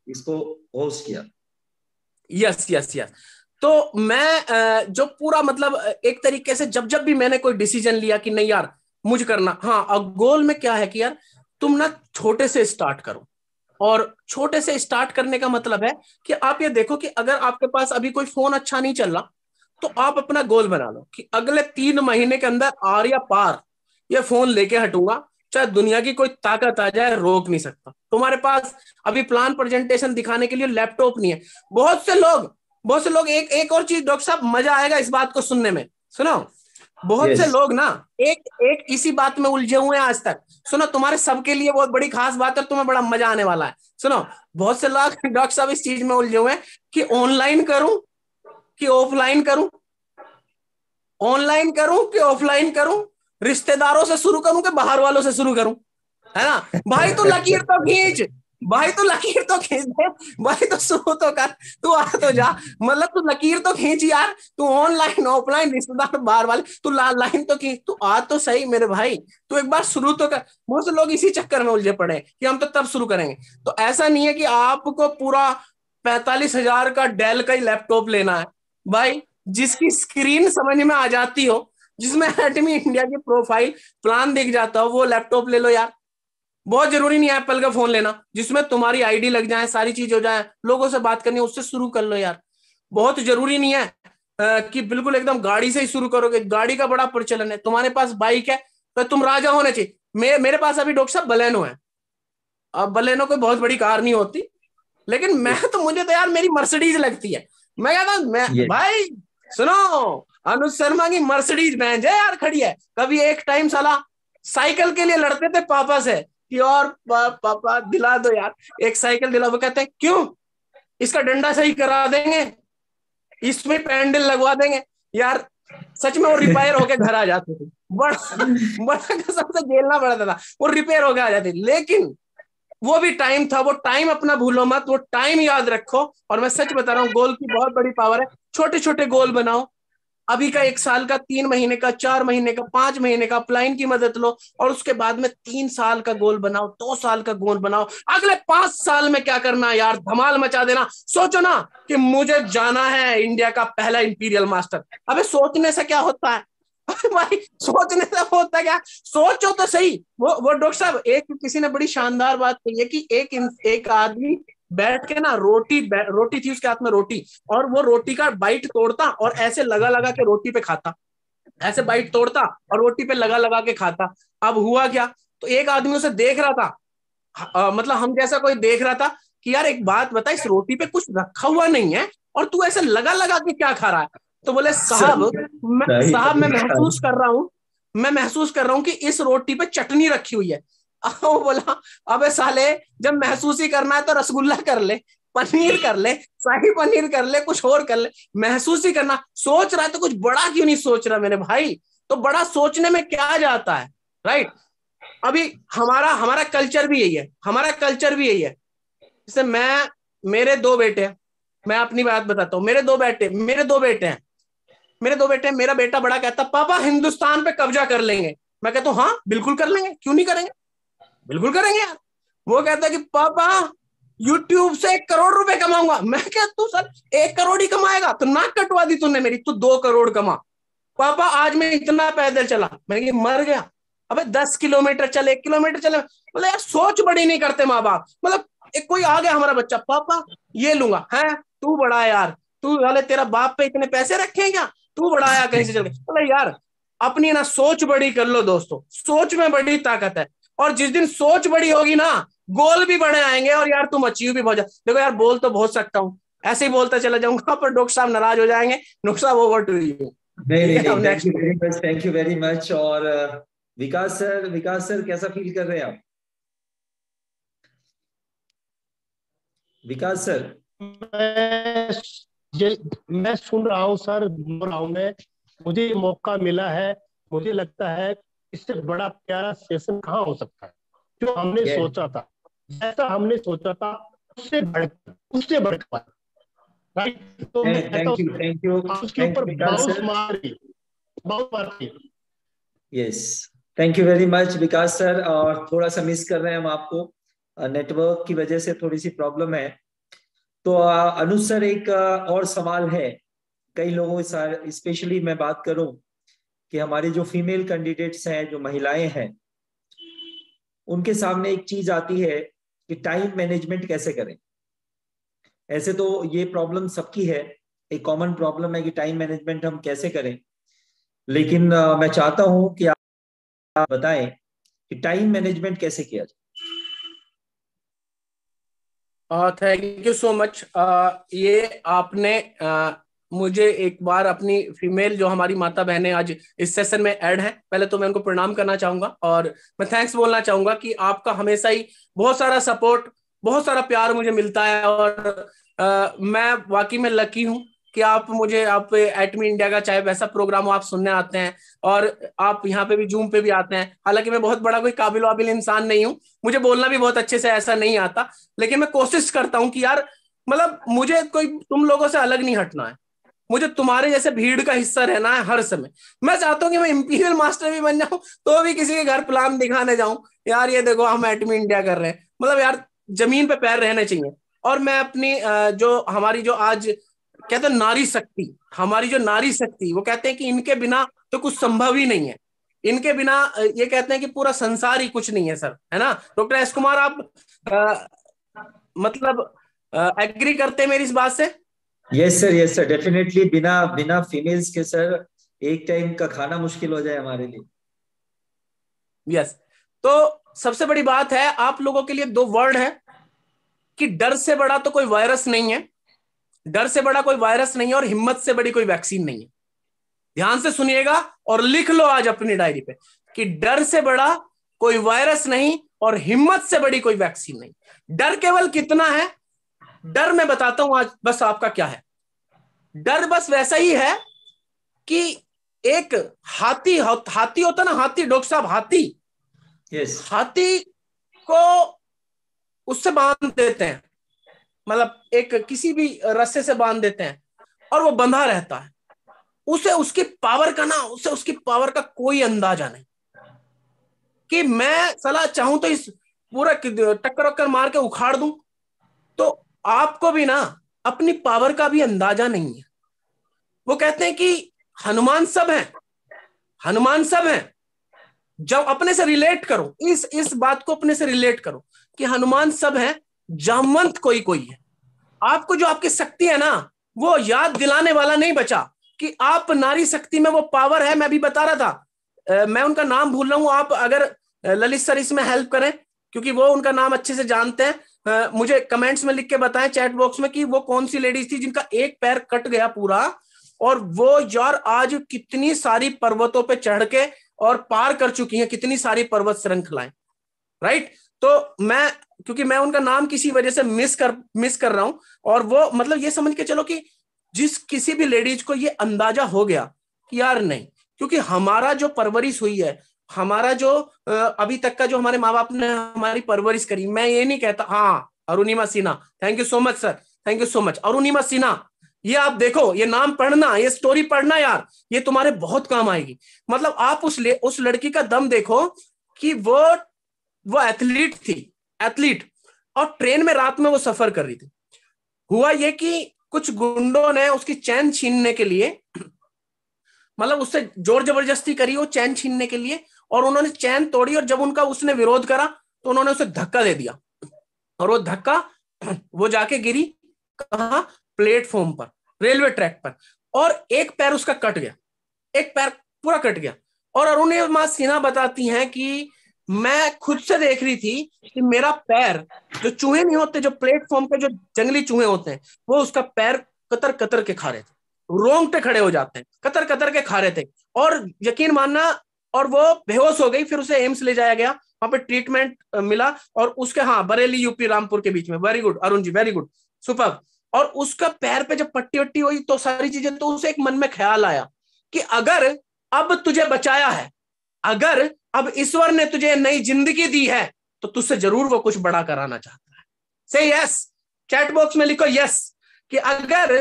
इसको होस्ट किया। Yes yes yes. तो मैं जो पूरा मतलब एक तरीके से जब जब भी मैंने कोई डिसीजन लिया कि नहीं यार मुझे करना, हाँ, अब गोल में क्या है कि यार तुम ना छोटे से स्टार्ट करो। और छोटे से स्टार्ट करने का मतलब है कि आप ये देखो कि अगर आपके पास अभी कोई फोन अच्छा नहीं चल रहा तो आप अपना गोल बना लो कि अगले 3 महीने के अंदर आर या पार ये फोन लेके हटूंगा, चाहे दुनिया की कोई ताकत आ जाए, रोक नहीं सकता। तुम्हारे पास अभी प्लान प्रेजेंटेशन दिखाने के लिए लैपटॉप नहीं है। बहुत से लोग एक और चीज डॉक्टर साहब, मजा आएगा इस बात को सुनने में, सुनो। बहुत से लोग ना एक इसी बात में उलझे हुए हैं आज तक। सुनो, तुम्हारे सबके लिए बहुत बड़ी खास बात है, तुम्हें बड़ा मजा आने वाला है। सुनो, बहुत से लोग डॉक्टर साहब इस चीज में उलझे हुए हैं कि ऑनलाइन करूं कि ऑफलाइन करूं, ऑनलाइन करूं कि ऑफलाइन करूं, रिश्तेदारों से शुरू करूं कि बाहर वालों से शुरू करूं, है ना? भाई तो लकीर तो खींच, भाई तो लकीर तो खींच दे, भाई तो शुरू तो कर, तू आ तो जा, मतलब तू लकीर तो खींच यार, तू ऑनलाइन ऑफलाइन रिश्तेदार बाहर वाले, तू लाइन तो खींच, तू आ तो सही मेरे भाई, तू एक बार शुरू तो कर। बहुत से लोग इसी चक्कर में उलझे पड़े कि हम तो तब शुरू करेंगे। तो ऐसा नहीं है कि आपको पूरा 45,000 का डेल का ही लैपटॉप लेना है भाई। जिसकी स्क्रीन समझ में आ जाती हो, जिसमें एटमी इंडिया की प्रोफाइल प्लान दिख जाता हो, वो लैपटॉप ले लो यार। बहुत जरूरी नहीं है एप्पल का फोन लेना, जिसमें तुम्हारी आईडी लग जाए, सारी चीज हो जाए, लोगों से बात करनी है उससे शुरू कर लो यार। बहुत जरूरी नहीं है कि बिल्कुल एकदम गाड़ी से ही शुरू करोगे। गाड़ी का बड़ा प्रचलन है, तुम्हारे पास बाइक है तो तुम राजा होने चाहिए। मेरे पास अभी डॉक्टर साहब बलेनो है। अब बलेनो कोई बहुत बड़ी कार नहीं होती, लेकिन मुझे तो यार मेरी मर्सिडीज लगती है। मैं कहता हूँ भाई सुनो, अनुज शर्मा की मर्सिडीज बेंज है यार, खड़ी है। कभी एक टाइम साला साइकिल के लिए लड़ते थे पापा से कि और पापा दिला दो यार एक साइकिल दिला। वो कहते हैं क्यों, इसका डंडा सही करा देंगे, इसमें पैंडल लगवा देंगे यार। सच में वो रिपेयर होके घर आ जाते थे, बड़ा बड़ा कसम से झेलना पड़ता था, वो रिपेयर होके आ जाती। लेकिन वो भी टाइम था, वो टाइम अपना भूलो मत, वो टाइम याद रखो। और मैं सच बता रहा हूँ, गोल की बहुत बड़ी पावर है। छोटे छोटे गोल बनाओ, अभी का 1 साल का, 3 महीने का, 4 महीने का, 5 महीने का अपलाइन की मदद लो, और उसके बाद में 3 साल का गोल बनाओ, 2 साल का गोल बनाओ। अगले 5 साल में क्या करना है यार, धमाल मचा देना। सोचो ना कि मुझे जाना है इंडिया का पहला इंपीरियल मास्टर। अबे सोचने से क्या होता है भाई, सोचने से होता क्या, सोचो तो सही। वो डॉक्टर साहब, एक किसी ने बड़ी शानदार बात कही है कि एक आदमी बैठ के ना रोटी थी उसके हाथ में रोटी, और वो रोटी का बाइट तोड़ता और ऐसे लगा लगा के रोटी पे खाता, ऐसे बाइट तोड़ता और रोटी पे लगा लगा के खाता। अब हुआ क्या, तो एक आदमी उसे देख रहा था, मतलब हम जैसा कोई देख रहा था कि यार एक बात बता, इस रोटी पे कुछ रखा हुआ नहीं है और तू ऐसे लगा लगा के क्या खा रहा है। तो बोले साहब मैं महसूस कर रहा हूँ, मैं महसूस कर रहा हूँ कि इस रोटी पे चटनी रखी हुई है। वो बोला अबे साले, जब महसूस ही करना है तो रसगुल्ला कर ले, पनीर कर ले, शाही पनीर कर ले, कुछ और कर ले। महसूस ही करना, सोच रहा है तो कुछ बड़ा क्यों नहीं सोच रहा मेरे भाई। तो बड़ा सोचने में क्या जाता है, राइट। अभी हमारा हमारा कल्चर भी यही है, हमारा कल्चर भी यही है। जैसे मेरे 2 बेटे हैं, मैं अपनी बात बताता हूँ। मेरे दो बेटे हैं, मेरा बेटा बड़ा कहता पापा हिंदुस्तान पे कब्जा कर लेंगे। मैं कहता हूँ हाँ बिल्कुल कर लेंगे, क्यों नहीं करेंगे, बिल्कुल करेंगे यार। वो कहता है कि पापा यूट्यूब से 1 करोड़ रुपए कमाऊंगा। मैं क्या, तू सर 1 करोड़ ही कमाएगा, तो नाक कटवा दी तूने मेरी, तू 2 करोड़ कमा। पापा आज मैं इतना पैदल चला, मैंने मर गया। अबे 10 किलोमीटर चले, 1 किलोमीटर चले। मतलब यार सोच बड़ी नहीं करते माँ बाप। मतलब एक कोई आ गया हमारा बच्चा, पापा ये लूंगा, है तू बड़ा है यार, तू वाले तेरा बाप पे इतने पैसे रखे हैं क्या, तू बड़ा आया कहीं से चल के। मतलब यार अपनी ना सोच बड़ी कर लो दोस्तों, सोच में बड़ी ताकत है। और जिस दिन सोच बड़ी होगी ना, गोल भी बड़े आएंगे और यार तुम अचीव भी बहुत देखो यार, बोल तो बहुत सकता हूँ, ऐसे ही बोलता चला जाऊंगा, पर डॉक्टर साहब नाराज हो जाएंगे। डॉक्टर साहब ओवर टू यू। नहीं, thank you very much, thank you very much. और विकास सर कैसा फील कर रहे हैं आप? विकास सर, मैं सुन रहा हूँ सर, बोल रहा हूँ मैं, मुझे ये मौका मिला है। मुझे लगता है इससे बड़ा प्यारा सेशन कहाँ हो सकता है। जो हमने सोचा था, जैसा हमने सोचा था, उससे बढ़कर राइट। तो मैं थैंक यू उसके ऊपर बाउंस मारी। Yes, thank you very much Vikas sir. और थोड़ा सा मिस कर रहे हैं हम आपको, नेटवर्क की वजह से थोड़ी सी प्रॉब्लम है। तो अनुज सर, एक और सवाल है। कई लोगों, स्पेशली मैं बात करूं कि हमारे जो फीमेल कैंडिडेट्स हैं, जो महिलाएं हैं, उनके सामने एक चीज आती है कि टाइम मैनेजमेंट कैसे करें। ऐसे तो ये प्रॉब्लम सबकी है, एक कॉमन प्रॉब्लम है कि टाइम मैनेजमेंट हम कैसे करें। लेकिन मैं चाहता हूं कि आप बताएं कि टाइम मैनेजमेंट कैसे किया जाए। Thank you so much. ये आपने मुझे एक बार अपनी फीमेल जो हमारी माता बहनें आज इस सेशन में ऐड हैं, पहले तो मैं उनको प्रणाम करना चाहूंगा और मैं थैंक्स बोलना चाहूंगा कि आपका हमेशा ही बहुत सारा सपोर्ट, बहुत सारा प्यार मुझे मिलता है। और मैं वाकई में लकी हूँ कि आप एटमी इंडिया का चाहे वैसा प्रोग्राम हो, आप सुनने आते हैं और आप यहाँ पे भी जूम पे भी आते हैं। हालांकि मैं बहुत बड़ा कोई काबिल वाबिल इंसान नहीं हूँ, मुझे बोलना भी बहुत अच्छे से ऐसा नहीं आता, लेकिन मैं कोशिश करता हूँ कि यार मतलब मुझे कोई तुम लोगों से अलग नहीं हटना है, मुझे तुम्हारे जैसे भीड़ का हिस्सा रहना है हर समय। मैं चाहता हूँ कि मैं इंपीरियल मास्टर भी बन जाऊं, तो भी किसी के घर प्लान दिखाने जाऊं, यार ये देखो हम एटमी इंडिया कर रहे हैं। मतलब यार जमीन पे पैर रहने चाहिए। और मैं अपनी जो हमारी जो आज कहते हैं नारी शक्ति, हमारी जो नारी शक्ति, वो कहते हैं कि इनके बिना तो कुछ संभव ही नहीं है, इनके बिना ये कहते हैं कि पूरा संसार ही कुछ नहीं है सर, है ना डॉक्टर एस कुमार? आप मतलब एग्री करते हैं मेरी इस बात से? Yes sir definitely. बिना बिना फीमेल्स के सर एक टाइम का खाना मुश्किल हो जाए हमारे लिए। यस। तो सबसे बड़ी बात है आप लोगों के लिए 2 वर्ड है कि डर से बड़ा तो कोई वायरस नहीं है, डर से बड़ा कोई वायरस नहीं है, और हिम्मत से बड़ी कोई वैक्सीन नहीं है। ध्यान से सुनिएगा और लिख लो आज अपनी डायरी पे कि डर से बड़ा कोई वायरस नहीं और हिम्मत से बड़ी कोई वैक्सीन नहीं। डर केवल कितना है? डर मैं बताता हूं आज बस आपका क्या है। डर बस वैसा ही है कि एक हाथी होता ना, हाथी, डॉक्टर साहब, हाथी, यस, हाथी को उससे बांध देते हैं, मतलब एक किसी भी रस्से से बांध देते हैं और वो बंधा रहता है, उसे उसकी पावर का कोई अंदाजा नहीं कि मैं सलाह चाहूं तो इस पूरा टक्कर मार के उखाड़ दूं। तो आपको भी ना अपनी पावर का भी अंदाजा नहीं है। वो कहते हैं कि हनुमान सब है, हनुमान सब है। जब अपने से रिलेट करो, इस बात को अपने से रिलेट करो कि हनुमान सब है, जामवंत कोई कोई है। आपको जो आपकी शक्ति है ना, वो याद दिलाने वाला नहीं बचा कि आप नारी शक्ति में वो पावर है। मैं भी बता रहा था, मैं उनका नाम भूल रहा हूं, आप अगर ललित सर इसमें हेल्प करें क्योंकि वो उनका नाम अच्छे से जानते हैं, मुझे कमेंट्स में लिख के बताएं चैट बॉक्स में कि वो कौन सी लेडीज थी जिनका एक पैर कट गया पूरा, और वो यार आज कितनी सारी पर्वतों पे चढ़ के और पार कर चुकी हैं, कितनी सारी पर्वत श्रृंखलाएं, राइट। तो मैं, क्योंकि मैं उनका नाम किसी वजह से मिस कर रहा हूं, और वो मतलब ये समझ के चलो कि जिस किसी भी लेडीज को ये अंदाजा हो गया कि यार नहीं, क्योंकि हमारा जो परवरिश हुई है, हमारा जो अभी तक का जो हमारे माँ बाप ने हमारी परवरिश करी, मैं ये नहीं कहता, हाँ Arunima Sinha, thank you so much sir, thank you so much Arunima Sinha, ये आप देखो, ये नाम पढ़ना, ये स्टोरी पढ़ना यार, ये तुम्हारे बहुत काम आएगी। मतलब आप उस लड़की का दम देखो कि वो एथलीट थी, एथलीट, और ट्रेन में रात में वो सफर कर रही थी। हुआ ये कि कुछ गुंडों ने उसकी चैन छीनने के लिए, मतलब उससे जोर जबरदस्ती करी वो चैन छीनने के लिए, और उन्होंने चैन तोड़ी, और जब उसने विरोध करा तो उन्होंने उसे धक्का दे दिया, और वो धक्का वो जाके गिरी कहां? प्लेटफॉर्म पर, रेलवे ट्रैक पर, और एक पैर उसका कट गया, एक पैर पूरा कट गया। और अरुणिमा सिन्हा बताती हैं कि मैं खुद से देख रही थी कि मेरा पैर, जो चूहे नहीं होते, जो प्लेटफॉर्म पे जो जंगली चूहे होते हैं, वो उसका पैर कतर कतर के खा रहे थे, रोंगटे खड़े हो जाते हैं, कतर कतर के खा रहे थे, और यकीन मानना, और वो बेहोश हो गई। फिर उसे एम्स ले जाया गया, वहां पे ट्रीटमेंट मिला, और उसके, हाँ, बरेली यूपी रामपुर के बीच में, very good Arun ji, very good, super. और उसका पैर पे जब पट्टी वट्टी हुई तो सारी चीजें, तो उसे एक मन में ख्याल आया कि अगर अब तुझे बचाया है, अगर अब ईश्वर ने तुझे नई जिंदगी दी है, तो तुझसे जरूर वो कुछ बड़ा कराना चाहता है। से यस, चैट बॉक्स में लिखो यस, कि अगर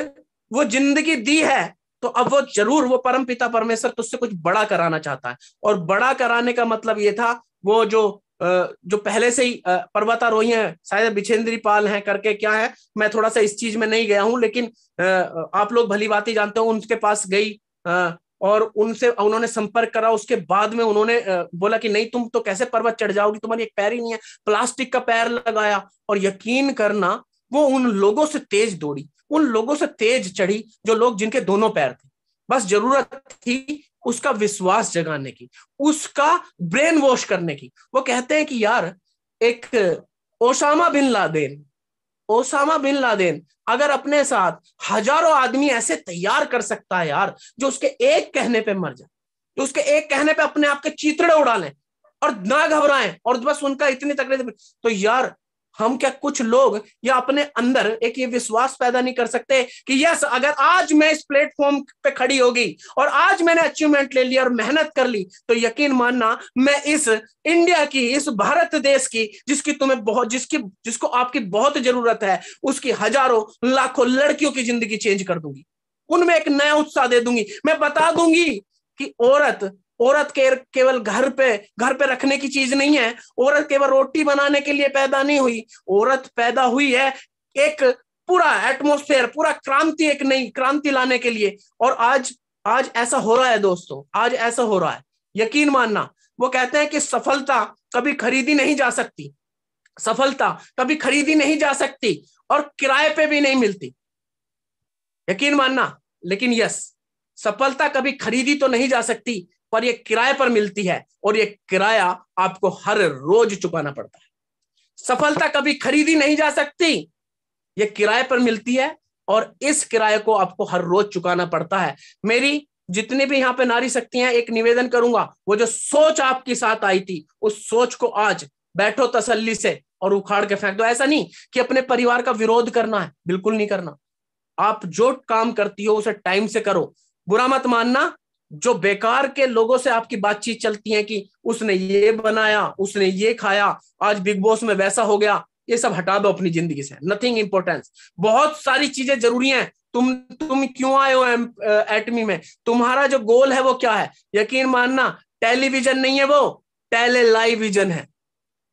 वो जिंदगी दी है तो अब वो जरूर, वो परम पिता परमेश्वर तुझसे कुछ बड़ा कराना चाहता है। और बड़ा कराने का मतलब ये था, वो जो पहले से ही पर्वतारोही है, शायद बिछेंद्री पाल हैं करके, क्या है, मैं थोड़ा सा इस चीज में नहीं गया हूं, लेकिन आप लोग भली बात ही जानते हो, उनके पास गई और उन्होंने संपर्क करा। उसके बाद में उन्होंने बोला कि नहीं, तुम तो कैसे पर्वत चढ़ जाओगी, तुम्हारी एक पैर ही नहीं है, प्लास्टिक का पैर लगाया, और यकीन करना वो उन लोगों से तेज दौड़ी, उन लोगों से तेज चढ़ी जो लोग, जिनके दोनों पैर थे। बस जरूरत थी उसका विश्वास जगाने की, उसका ब्रेन वॉश करने की। वो कहते हैं कि यार, एक ओसामा बिन लादेन अगर अपने साथ हजारों आदमी ऐसे तैयार कर सकता है यार, जो उसके एक कहने पे मर जाए, जो उसके एक कहने पे अपने आप के चीतड़े उड़ा लें और ना घबराएं, और बस उनका इतनी तकलीफ, तो यार हम क्या कुछ लोग या अपने अंदर एक ये विश्वास पैदा नहीं कर सकते कि यस, अगर आज मैं इस प्लेटफॉर्म पे खड़ी होगी और आज मैंने अचीवमेंट ले लिया और मेहनत कर ली, तो यकीन मानना मैं इस इंडिया की, इस भारत देश की, जिसको आपकी बहुत जरूरत है, उसकी हजारों लाखों लड़कियों की जिंदगी चेंज कर दूंगी, उनमें एक नया उत्साह दे दूंगी। मैं बता दूंगी कि औरत केवल घर पे रखने की चीज नहीं है, औरत केवल रोटी बनाने के लिए पैदा नहीं हुई, औरत पैदा हुई है एक पूरा एटमॉस्फेयर, पूरा क्रांति, एक नई क्रांति लाने के लिए। और आज ऐसा हो रहा है दोस्तों, आज ऐसा हो रहा है, यकीन मानना। वो कहते हैं कि सफलता कभी खरीदी नहीं जा सकती, सफलता कभी खरीदी नहीं जा सकती और किराए पे भी नहीं मिलती, यकीन मानना। लेकिन यस, सफलता कभी खरीदी तो नहीं जा सकती, पर ये किराए पर मिलती है, और ये किराया आपको हर रोज चुकाना पड़ता है। सफलता कभी खरीदी नहीं जा सकती, ये किराए पर मिलती है, और इस किराए को आपको हर रोज चुकाना पड़ता है। मेरी जितनी भी यहाँ पे नारी शक्ति हैं, एक निवेदन करूंगा, वो जो सोच आपके साथ आई थी, उस सोच को आज बैठो तसल्ली से और उखाड़ के फेंक दो। ऐसा नहीं कि अपने परिवार का विरोध करना है, बिल्कुल नहीं करना। आप जो काम करती हो उसे टाइम से करो, बुरा मत मानना। जो बेकार के लोगों से आपकी बातचीत चलती है कि उसने ये बनाया, उसने ये खाया, आज बिग बॉस में वैसा हो गया, ये सब हटा दो अपनी जिंदगी से। नथिंग इंपॉर्टेंस, बहुत सारी चीजें जरूरी हैं। तुम क्यों आए हो एटमी में, तुम्हारा जो गोल है वो क्या है? यकीन मानना, टेलीविजन नहीं है वो, टेले लाइव विजन है।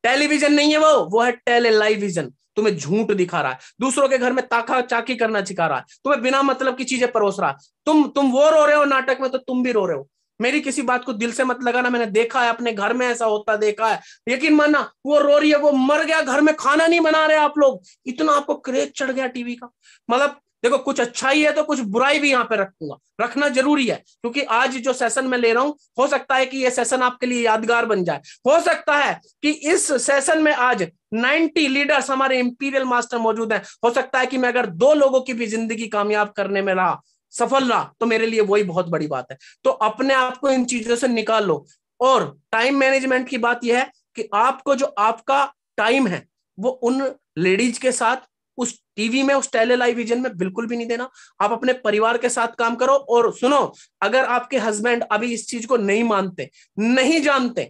टेलीविजन नहीं है वो है टेले लाइव विजन। तुम्हें झूठ दिखा रहा है, दूसरों के घर में ताका चाकी करना सिखा रहा है, तुम्हें बिना मतलब की चीजें परोस रहा है। तुम वो रो रहे हो नाटक में, तो तुम भी रो रहे हो। मेरी किसी बात को दिल से मत लगाना, मैंने देखा है, अपने घर में ऐसा होता देखा है। यकीन मानना, वो रो रही है, वो मर गया, घर में खाना नहीं बना रहे आप लोग, इतना आपको क्रेज चढ़ गया टीवी का। मतलब देखो, कुछ अच्छाई है तो कुछ बुराई भी यहाँ पे रखूंगा, रखना जरूरी है, क्योंकि आज जो सेशन मैं ले रहा हूं, हो सकता है कि ये सेशन आपके लिए यादगार बन जाए। हो सकता है कि इस सेशन में आज 90 लीडर्स हमारे इंपीरियल मास्टर मौजूद हैं। हो सकता है कि मैं अगर 2 लोगों की भी जिंदगी कामयाब करने में रहा, सफल रहा, तो मेरे लिए वही बहुत बड़ी बात है। तो अपने आप को इन चीजों से निकाल लो। और टाइम मैनेजमेंट की बात यह है कि आपको जो आपका टाइम है वो उन लेडीज के साथ उस टीवी में, उस टेलीविजन में बिल्कुल भी नहीं देना। आप अपने परिवार के साथ काम करो। और सुनो, अगर आपके हस्बैंड अभी इस चीज को नहीं मानते, नहीं जानते,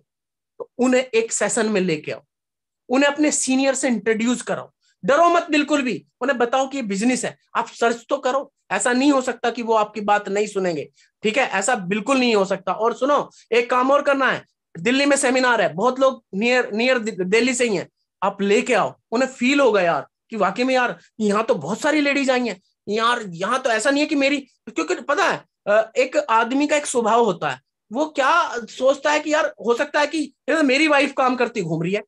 तो उन्हें एक सेशन में लेके आओ, उन्हें अपने सीनियर से इंट्रोड्यूस कराओ। डरो मत बिल्कुल भी, उन्हें बताओ कि ये बिजनेस है, आप सर्च तो करो। ऐसा नहीं हो सकता कि वो आपकी बात नहीं सुनेंगे, ठीक है? ऐसा बिल्कुल नहीं हो सकता। और सुनो, एक काम और करना है, दिल्ली में सेमिनार है, बहुत लोग नियर दिल्ली से ही हैं, आप लेके आओ, उन्हें फील होगा यार कि वाकई में यार यहाँ तो बहुत सारी लेडीज आई हैं यार, यहाँ तो ऐसा नहीं है कि मेरी, क्योंकि पता है एक आदमी का एक स्वभाव होता है, वो क्या सोचता है कि यार हो सकता है कि मेरी वाइफ काम करती घूम रही है,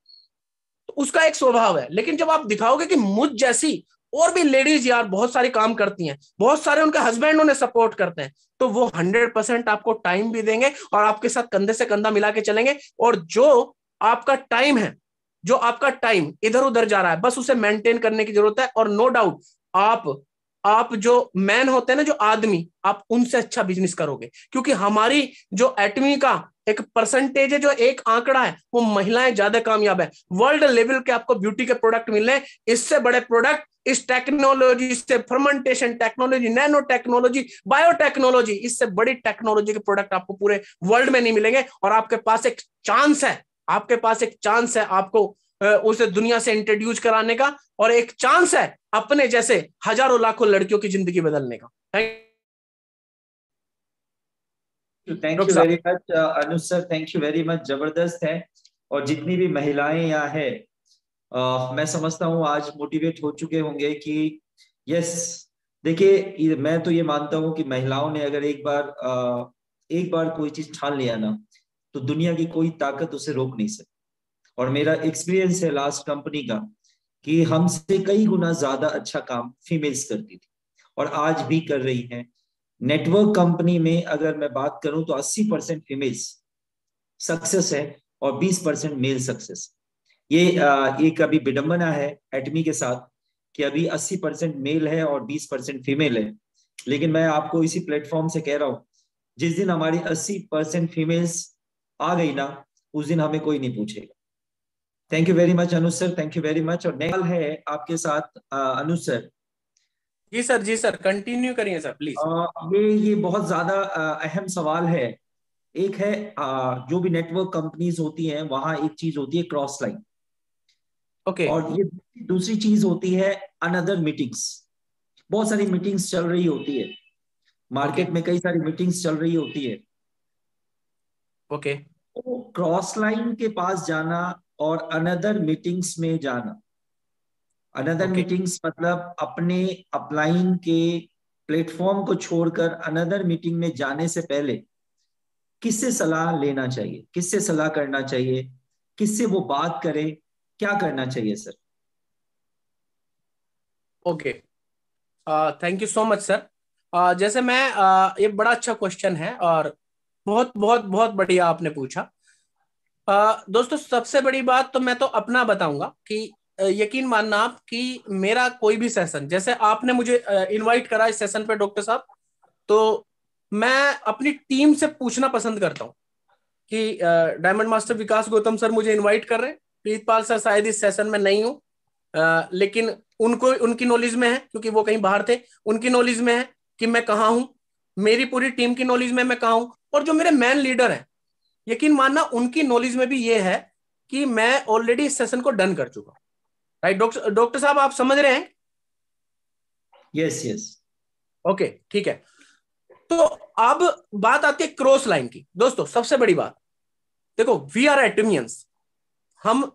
तो उसका एक स्वभाव है। लेकिन जब आप दिखाओगे कि मुझ जैसी और भी लेडीज यार बहुत सारे काम करती हैं, बहुत सारे उनके हस्बैंड उन्हें सपोर्ट करते हैं, तो वो 100% आपको टाइम भी देंगे और आपके साथ कंधे से कंधा मिला के चलेंगे। और जो आपका टाइम है, जो आपका टाइम इधर उधर जा रहा है, बस उसे मेंटेन करने की जरूरत है। और नो डाउट आप जो मैन होते हैं ना, जो आदमी, आप उनसे अच्छा बिजनेस करोगे, क्योंकि हमारी जो एटमी का एक परसेंटेज है, जो एक आंकड़ा है, वो महिलाएं ज्यादा कामयाब है। वर्ल्ड लेवल के आपको ब्यूटी के प्रोडक्ट मिल रहे हैं, इससे बड़े प्रोडक्ट इस टेक्नोलॉजी से, fermentation technology, nano technology, biotechnology, इससे बड़ी टेक्नोलॉजी के प्रोडक्ट आपको पूरे वर्ल्ड में नहीं मिलेंगे। और आपके पास एक चांस है, आपके पास एक चांस है आपको उसे दुनिया से इंट्रोड्यूस कराने का, और एक चांस है अपने जैसे हजारों लाखों लड़कियों की जिंदगी बदलने का। Thank you very much Anuj sir, thank you very much, जबरदस्त है। और जितनी भी महिलाएं यहाँ है, मैं समझता हूँ आज मोटिवेट हो चुके होंगे कि यस, देखिए मैं तो ये मानता हूँ कि महिलाओं ने अगर एक बार कोई चीज ठान लिया ना, तो दुनिया की कोई ताकत उसे रोक नहीं सकती। और मेरा एक्सपीरियंस है लास्ट कंपनी का कि हमसे कई गुना ज्यादा अच्छा काम फीमेल्स करती थी और आज भी कर रही हैं। नेटवर्क कंपनी में अगर मैं बात करूं तो 80% फीमेल्स सक्सेस है और 20% मेल सक्सेस। ये एक अभी विडंबना है एटमी के साथ कि अभी 80% मेल है और 20% फीमेल है। लेकिन मैं आपको इसी प्लेटफॉर्म से कह रहा हूं, जिस दिन हमारी 80% फीमेल्स आ गई ना, उस दिन हमें कोई नहीं पूछेगा। Thank you very much Anuj sir, thank you very much. और नेक्स्ट है आपके साथ अनुज सर। जी सर, कंटिन्यू करिए सर प्लीज। ये बहुत ज्यादा अहम सवाल है। एक है जो भी नेटवर्क कंपनीज होती हैं, वहां एक चीज होती है क्रॉस लाइन, ओके। और ये दूसरी चीज होती है अनदर मीटिंग्स। बहुत सारी मीटिंग्स चल रही होती है मार्केट में, कई सारी मीटिंग्स चल रही होती है। ओके। तो क्रॉस लाइन के पास जाना और अनदर मीटिंग्स में जाना, अनदर मीटिंग्स मतलब अपने अपलाइन के प्लेटफॉर्म को छोड़कर अनदर मीटिंग में जाने से पहले किससे सलाह लेना चाहिए, किससे सलाह करना चाहिए, किससे वो बात करे, क्या करना चाहिए sir? Okay, thank you so much sir. जैसे मैं ये बड़ा अच्छा क्वेश्चन है और बहुत बहुत बहुत बढ़िया आपने पूछा। दोस्तों सबसे बड़ी बात तो मैं तो अपना बताऊंगा कि यकीन मानना आप कि मेरा कोई भी सेशन, जैसे आपने मुझे इनवाइट करा इस सेशन पे डॉक्टर साहब, तो मैं अपनी टीम से पूछना पसंद करता हूं कि डायमंड मास्टर विकास गौतम सर मुझे इनवाइट कर रहे हैं, प्रीतपाल सर शायद इस सेशन में नहीं हूं, लेकिन उनको उनकी नॉलेज में है क्योंकि वो कहीं बाहर थे, उनकी नॉलेज में है कि मैं कहाँ हूं, मेरी पूरी टीम की नॉलेज में मैं कहाँ हूं, और जो मेरे मैन लीडर हैं यकीन मानना उनकी नॉलेज में भी ये है कि मैं ऑलरेडी इस सेशन को डन कर चुका हूं। राइट डॉक्टर साहब, आप समझ रहे हैं? Yes yes. ओके ठीक है। तो अब बात आती है क्रॉस लाइन की। दोस्तों सबसे बड़ी बात देखो, वी आर एटमियंस, हम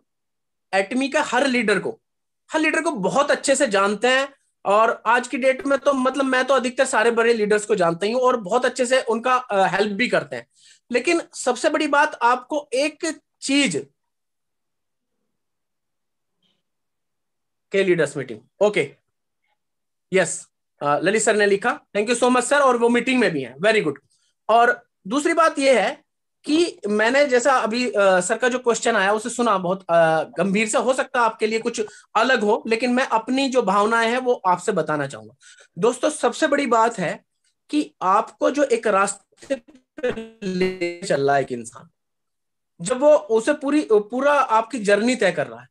एटमी का हर लीडर को बहुत अच्छे से जानते हैं, और आज की डेट में तो मतलब मैं तो अधिकतर सारे बड़े लीडर्स को जानता ही हूं और बहुत अच्छे से उनका हेल्प भी करते हैं। लेकिन सबसे बड़ी बात आपको एक चीज के leaders meeting, okay yes, Lalit sir ने लिखा, thank you so much sir, और वो मीटिंग में भी है, वेरी गुड। और दूसरी बात यह है कि मैंने जैसा अभी सर का जो क्वेश्चन आया उसे सुना, बहुत गंभीर से, हो सकता है आपके लिए कुछ अलग हो, लेकिन मैं अपनी जो भावनाएं हैं वो आपसे बताना चाहूंगा। दोस्तों सबसे बड़ी बात है कि आपको जो एक रास्ते पे ले चल रहा है एक इंसान, जब वो उसे पूरा आपकी जर्नी तय कर रहा है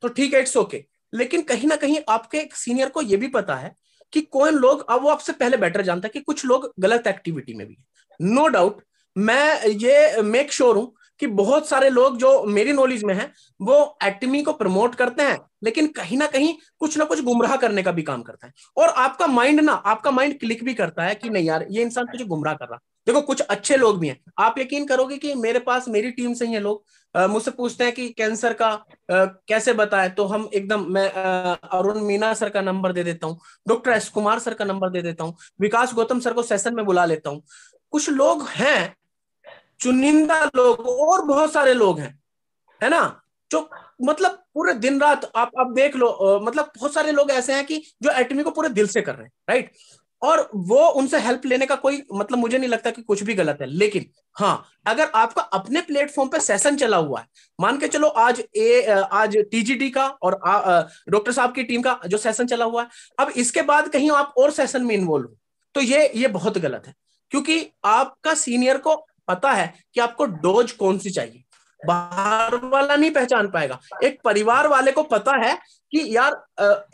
तो ठीक है, इट्स ओके, लेकिन कहीं ना कहीं आपके एक सीनियर को यह भी पता है कि कौन लोग, अब वो आपसे पहले बेटर जानता है कि कुछ लोग गलत एक्टिविटी में भी है, नो डाउट। मैं ये मेक श्योर हूं कि बहुत सारे लोग जो मेरी नॉलेज में हैं वो एटमी को प्रमोट करते हैं, लेकिन कहीं ना कुछ गुमराह करने का भी काम करता है, और आपका माइंड क्लिक भी करता है कि नहीं यार ये इंसान तुझे गुमराह कर रहा। देखो कुछ अच्छे लोग भी हैं, आप यकीन करोगे कि मेरे पास मेरी टीम से ही है लोग, मुझसे पूछते हैं कि कैंसर का कैसे बताएं, तो हम एकदम, मैं अरुण मीना सर का नंबर दे देता हूँ, डॉक्टर एस कुमार सर का नंबर दे देता हूँ, विकास गौतम सर को सेशन में बुला लेता हूँ। कुछ लोग हैं, चुनिंदा लोग, और बहुत सारे लोग हैं, है ना, जो मतलब पूरे दिन रात आप देख लो, मतलब बहुत सारे लोग ऐसे हैं कि जो एटमी को पूरे दिल से कर रहे हैं, राइट, और वो उनसे हेल्प लेने का कोई मतलब मुझे नहीं लगता कि कुछ भी गलत है। लेकिन हाँ, अगर आपका अपने प्लेटफॉर्म पे सेशन चला हुआ है, मान के चलो आज टीजीडी का और डॉक्टर साहब की टीम का जो सेशन चला हुआ है, अब इसके बाद कहीं आप और सेशन में इन्वॉल्व हो, तो ये बहुत गलत है, क्योंकि आपका सीनियर को पता है कि आपको डोज कौन सी चाहिए, बाहर वाला नहीं पहचान पाएगा। एक परिवार वाले को पता है कि यार,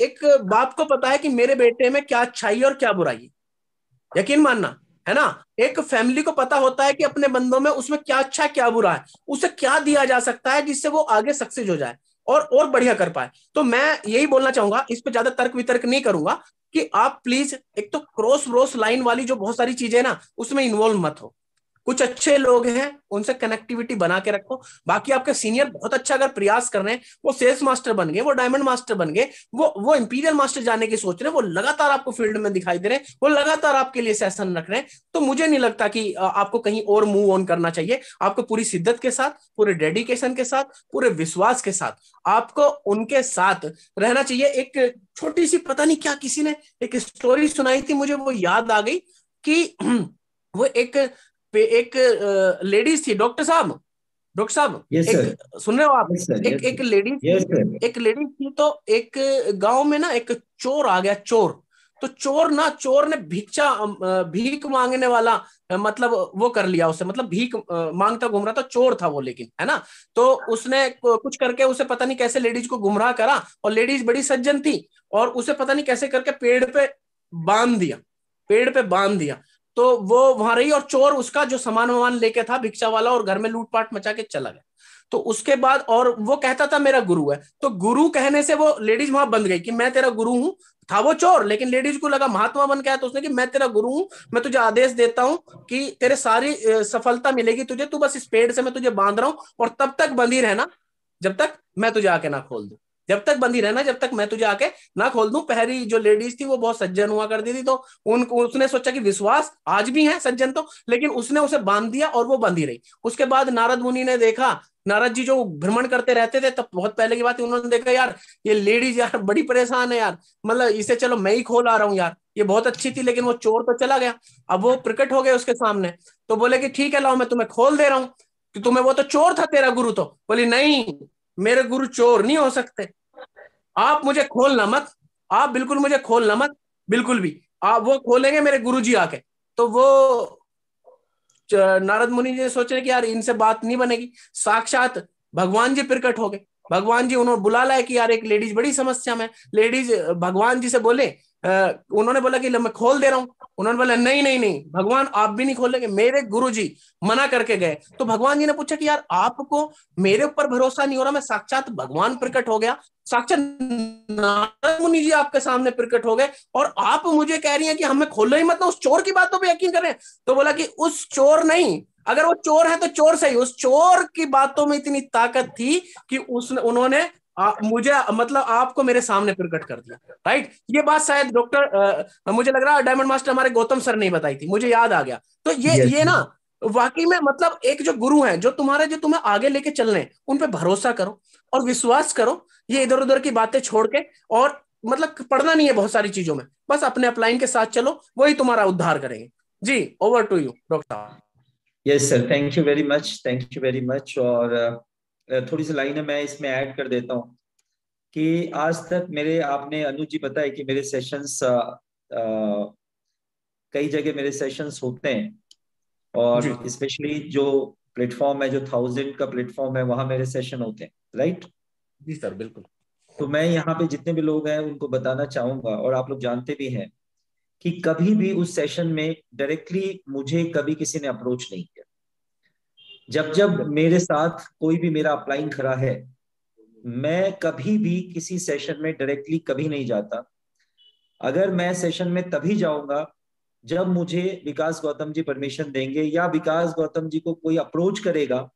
एक बाप को पता है कि मेरे बेटे में क्या अच्छाई और क्या बुराई है, यकीन मानना, है ना। एक फैमिली को पता होता है कि अपने बंदों में उसमें क्या अच्छा है क्या बुरा है, उसे क्या दिया जा सकता है जिससे वो आगे सक्सेस हो जाए और बढ़िया कर पाए। तो मैं यही बोलना चाहूंगा, इस पे ज्यादा तर्क वितर्क नहीं करूंगा, कि आप प्लीज एक तो क्रॉस लाइन वाली जो बहुत सारी चीजें ना उसमें इन्वॉल्व मत हो। कुछ अच्छे लोग हैं उनसे कनेक्टिविटी बना के रखो। बाकी आपके सीनियर बहुत अच्छा अगर प्रयास कर रहे हैं, वो सेल्स मास्टर बन गए, वो डायमंड मास्टर बन गए, वो इंपीरियल मास्टर जाने की सोच रहे हैं, वो लगातार आपको फील्ड में दिखाई दे रहे हैं, वो लगातार आपके लिए सेशन रख रहे हैं, तो मुझे नहीं लगता कि आपको कहीं और मूव ऑन करना चाहिए। आपको पूरी शिद्दत के साथ, पूरे डेडिकेशन के साथ, पूरे विश्वास के साथ आपको उनके साथ रहना चाहिए। एक छोटी सी, पता नहीं क्या किसी ने एक स्टोरी सुनाई थी, मुझे वो याद आ गई कि वो एक लेडीज थी, डॉक्टर साहब यस सर। एक सुन रहे हो आप, यस सर। एक लेडीज यस थी, सर। तो एक गांव में ना एक चोर आ गया, चोर। तो चोर ने भीख मांगने वाला, मतलब वो कर लिया उसे, मतलब भीख मांगता घूम रहा था, चोर था वो, लेकिन है ना। तो उसने कुछ करके उसे पता नहीं कैसे लेडीज को गुमराह करा, और लेडीज बड़ी सज्जन थी, और उसे पता नहीं कैसे करके पेड़ पे बांध दिया। तो वो वहां रही, और चोर उसका जो सामान वामान लेके था भिक्षा वाला, और घर में लूटपाट मचा के चला गया। तो उसके बाद, और वो कहता था मेरा गुरु है, तो गुरु कहने से वो लेडीज वहां बंध गई कि मैं तेरा गुरु हूं। था वो चोर, लेकिन लेडीज को लगा महात्मा बन गया, तो उसने कि मैं तेरा गुरु हूं, मैं तुझे आदेश देता हूं कि तेरे सारी सफलता मिलेगी तुझे, तू बस इस पेड़ से मैं तुझे बांध रहा हूं, और तब तक बंधी रहना जब तक मैं तुझे आके ना खोल दूं। जब तक बंधी रहना, जब तक मैं तुझे आके ना खोल दूं। पहली जो लेडीज थी वो बहुत सज्जन हुआ करती थी, तो उनको उसने सोचा कि विश्वास आज भी है सज्जन तो, लेकिन उसने उसे बांध दिया और वो बंधी रही। उसके बाद नारद मुनि ने देखा, नारद जी जो भ्रमण करते रहते थे तब, बहुत पहले की बात है, उन्होंने देखा यार ये लेडीज यार बड़ी परेशान है यार, मतलब इसे चलो मैं ही खोल आ रहा हूँ यार, ये बहुत अच्छी थी लेकिन वो चोर तो चला गया। अब वो प्रकट हो गए उसके सामने, तो बोले कि ठीक है लाओ मैं तुम्हें खोल दे रहा हूँ, कि तुम्हें वो तो चोर था तेरा गुरु तो। बोली नहीं, मेरे गुरु चोर नहीं हो सकते, आप मुझे खोलना मत, आप बिल्कुल मुझे खोलना मत, बिल्कुल भी। आप वो खोलेंगे मेरे गुरुजी आके। तो वो नारद मुनि जी सोच रहे कि यार इनसे बात नहीं बनेगी। साक्षात भगवान जी प्रकट हो गए। भगवान जी उन्होंने बुला लाया कि यार एक लेडीज बड़ी समस्या में। लेडीज भगवान जी से बोले, उन्होंने बोला कि मैं खोल दे रहा हूं। उन्होंने बोला नहीं नहीं नहीं भगवान आप भी नहीं खोलेंगे, मेरे गुरुजी मना करके गए। तो भगवान जी ने पूछा कि यार आपको मेरे ऊपर भरोसा नहीं हो रहा, मैं साक्षात भगवान प्रकट हो गया, साक्षात नारद मुनि जी आपके सामने प्रकट हो गए, और आप मुझे कह रही हैं कि हमें खोलो ही मत ना, उस चोर की बातों पे यकीन करें। तो बोला कि उस चोर नहीं, अगर वो चोर है तो चोर सही, उस चोर की बातों में इतनी ताकत थी कि उन्होंने मुझे मतलब आपको मेरे सामने प्रकट कर दिया। राइट, ये बात शायद डॉक्टर मुझे लग रहा है डायमंड मास्टर हमारे गौतम सर ने बताई थी, मुझे याद आ गया। तो ये ना वाकई में मतलब एक जो गुरु है जो तुम्हें आगे लेके चल रहे हैं, उन पे भरोसा करो और विश्वास करो। ये इधर उधर की बातें छोड़ के, और मतलब पढ़ना नहीं है बहुत सारी चीजों में, बस अपने अपलाइन के साथ चलो, वही तुम्हारा उद्धार करेंगे। जी over to you doctor. Yes sir, thank you very much, thank you very much. और थोड़ी सी लाइनें मैं इसमें ऐड कर देता हूँ कि आज तक मेरे, आपने अनुज जी पता है कि मेरे सेशंस कई जगह मेरे सेशंस होते हैं, जी और स्पेशली जो प्लेटफॉर्म है, जो 1000 का प्लेटफॉर्म है, वहां मेरे सेशन होते हैं, राइट। जी सर बिल्कुल। तो मैं यहाँ पे जितने भी लोग हैं उनको बताना चाहूंगा, और आप लोग जानते भी हैं, कि कभी भी उस सेशन में डायरेक्टली मुझे कभी किसी ने अप्रोच नहीं किया। जब जब मेरे साथ कोई भी मेरा अपलाइन खड़ा है, मैं कभी भी किसी सेशन में डायरेक्टली कभी नहीं जाता। अगर मैं सेशन में तभी जाऊंगा जब मुझे विकास गौतम जी परमिशन देंगे, या विकास गौतम जी को कोई अप्रोच करेगा,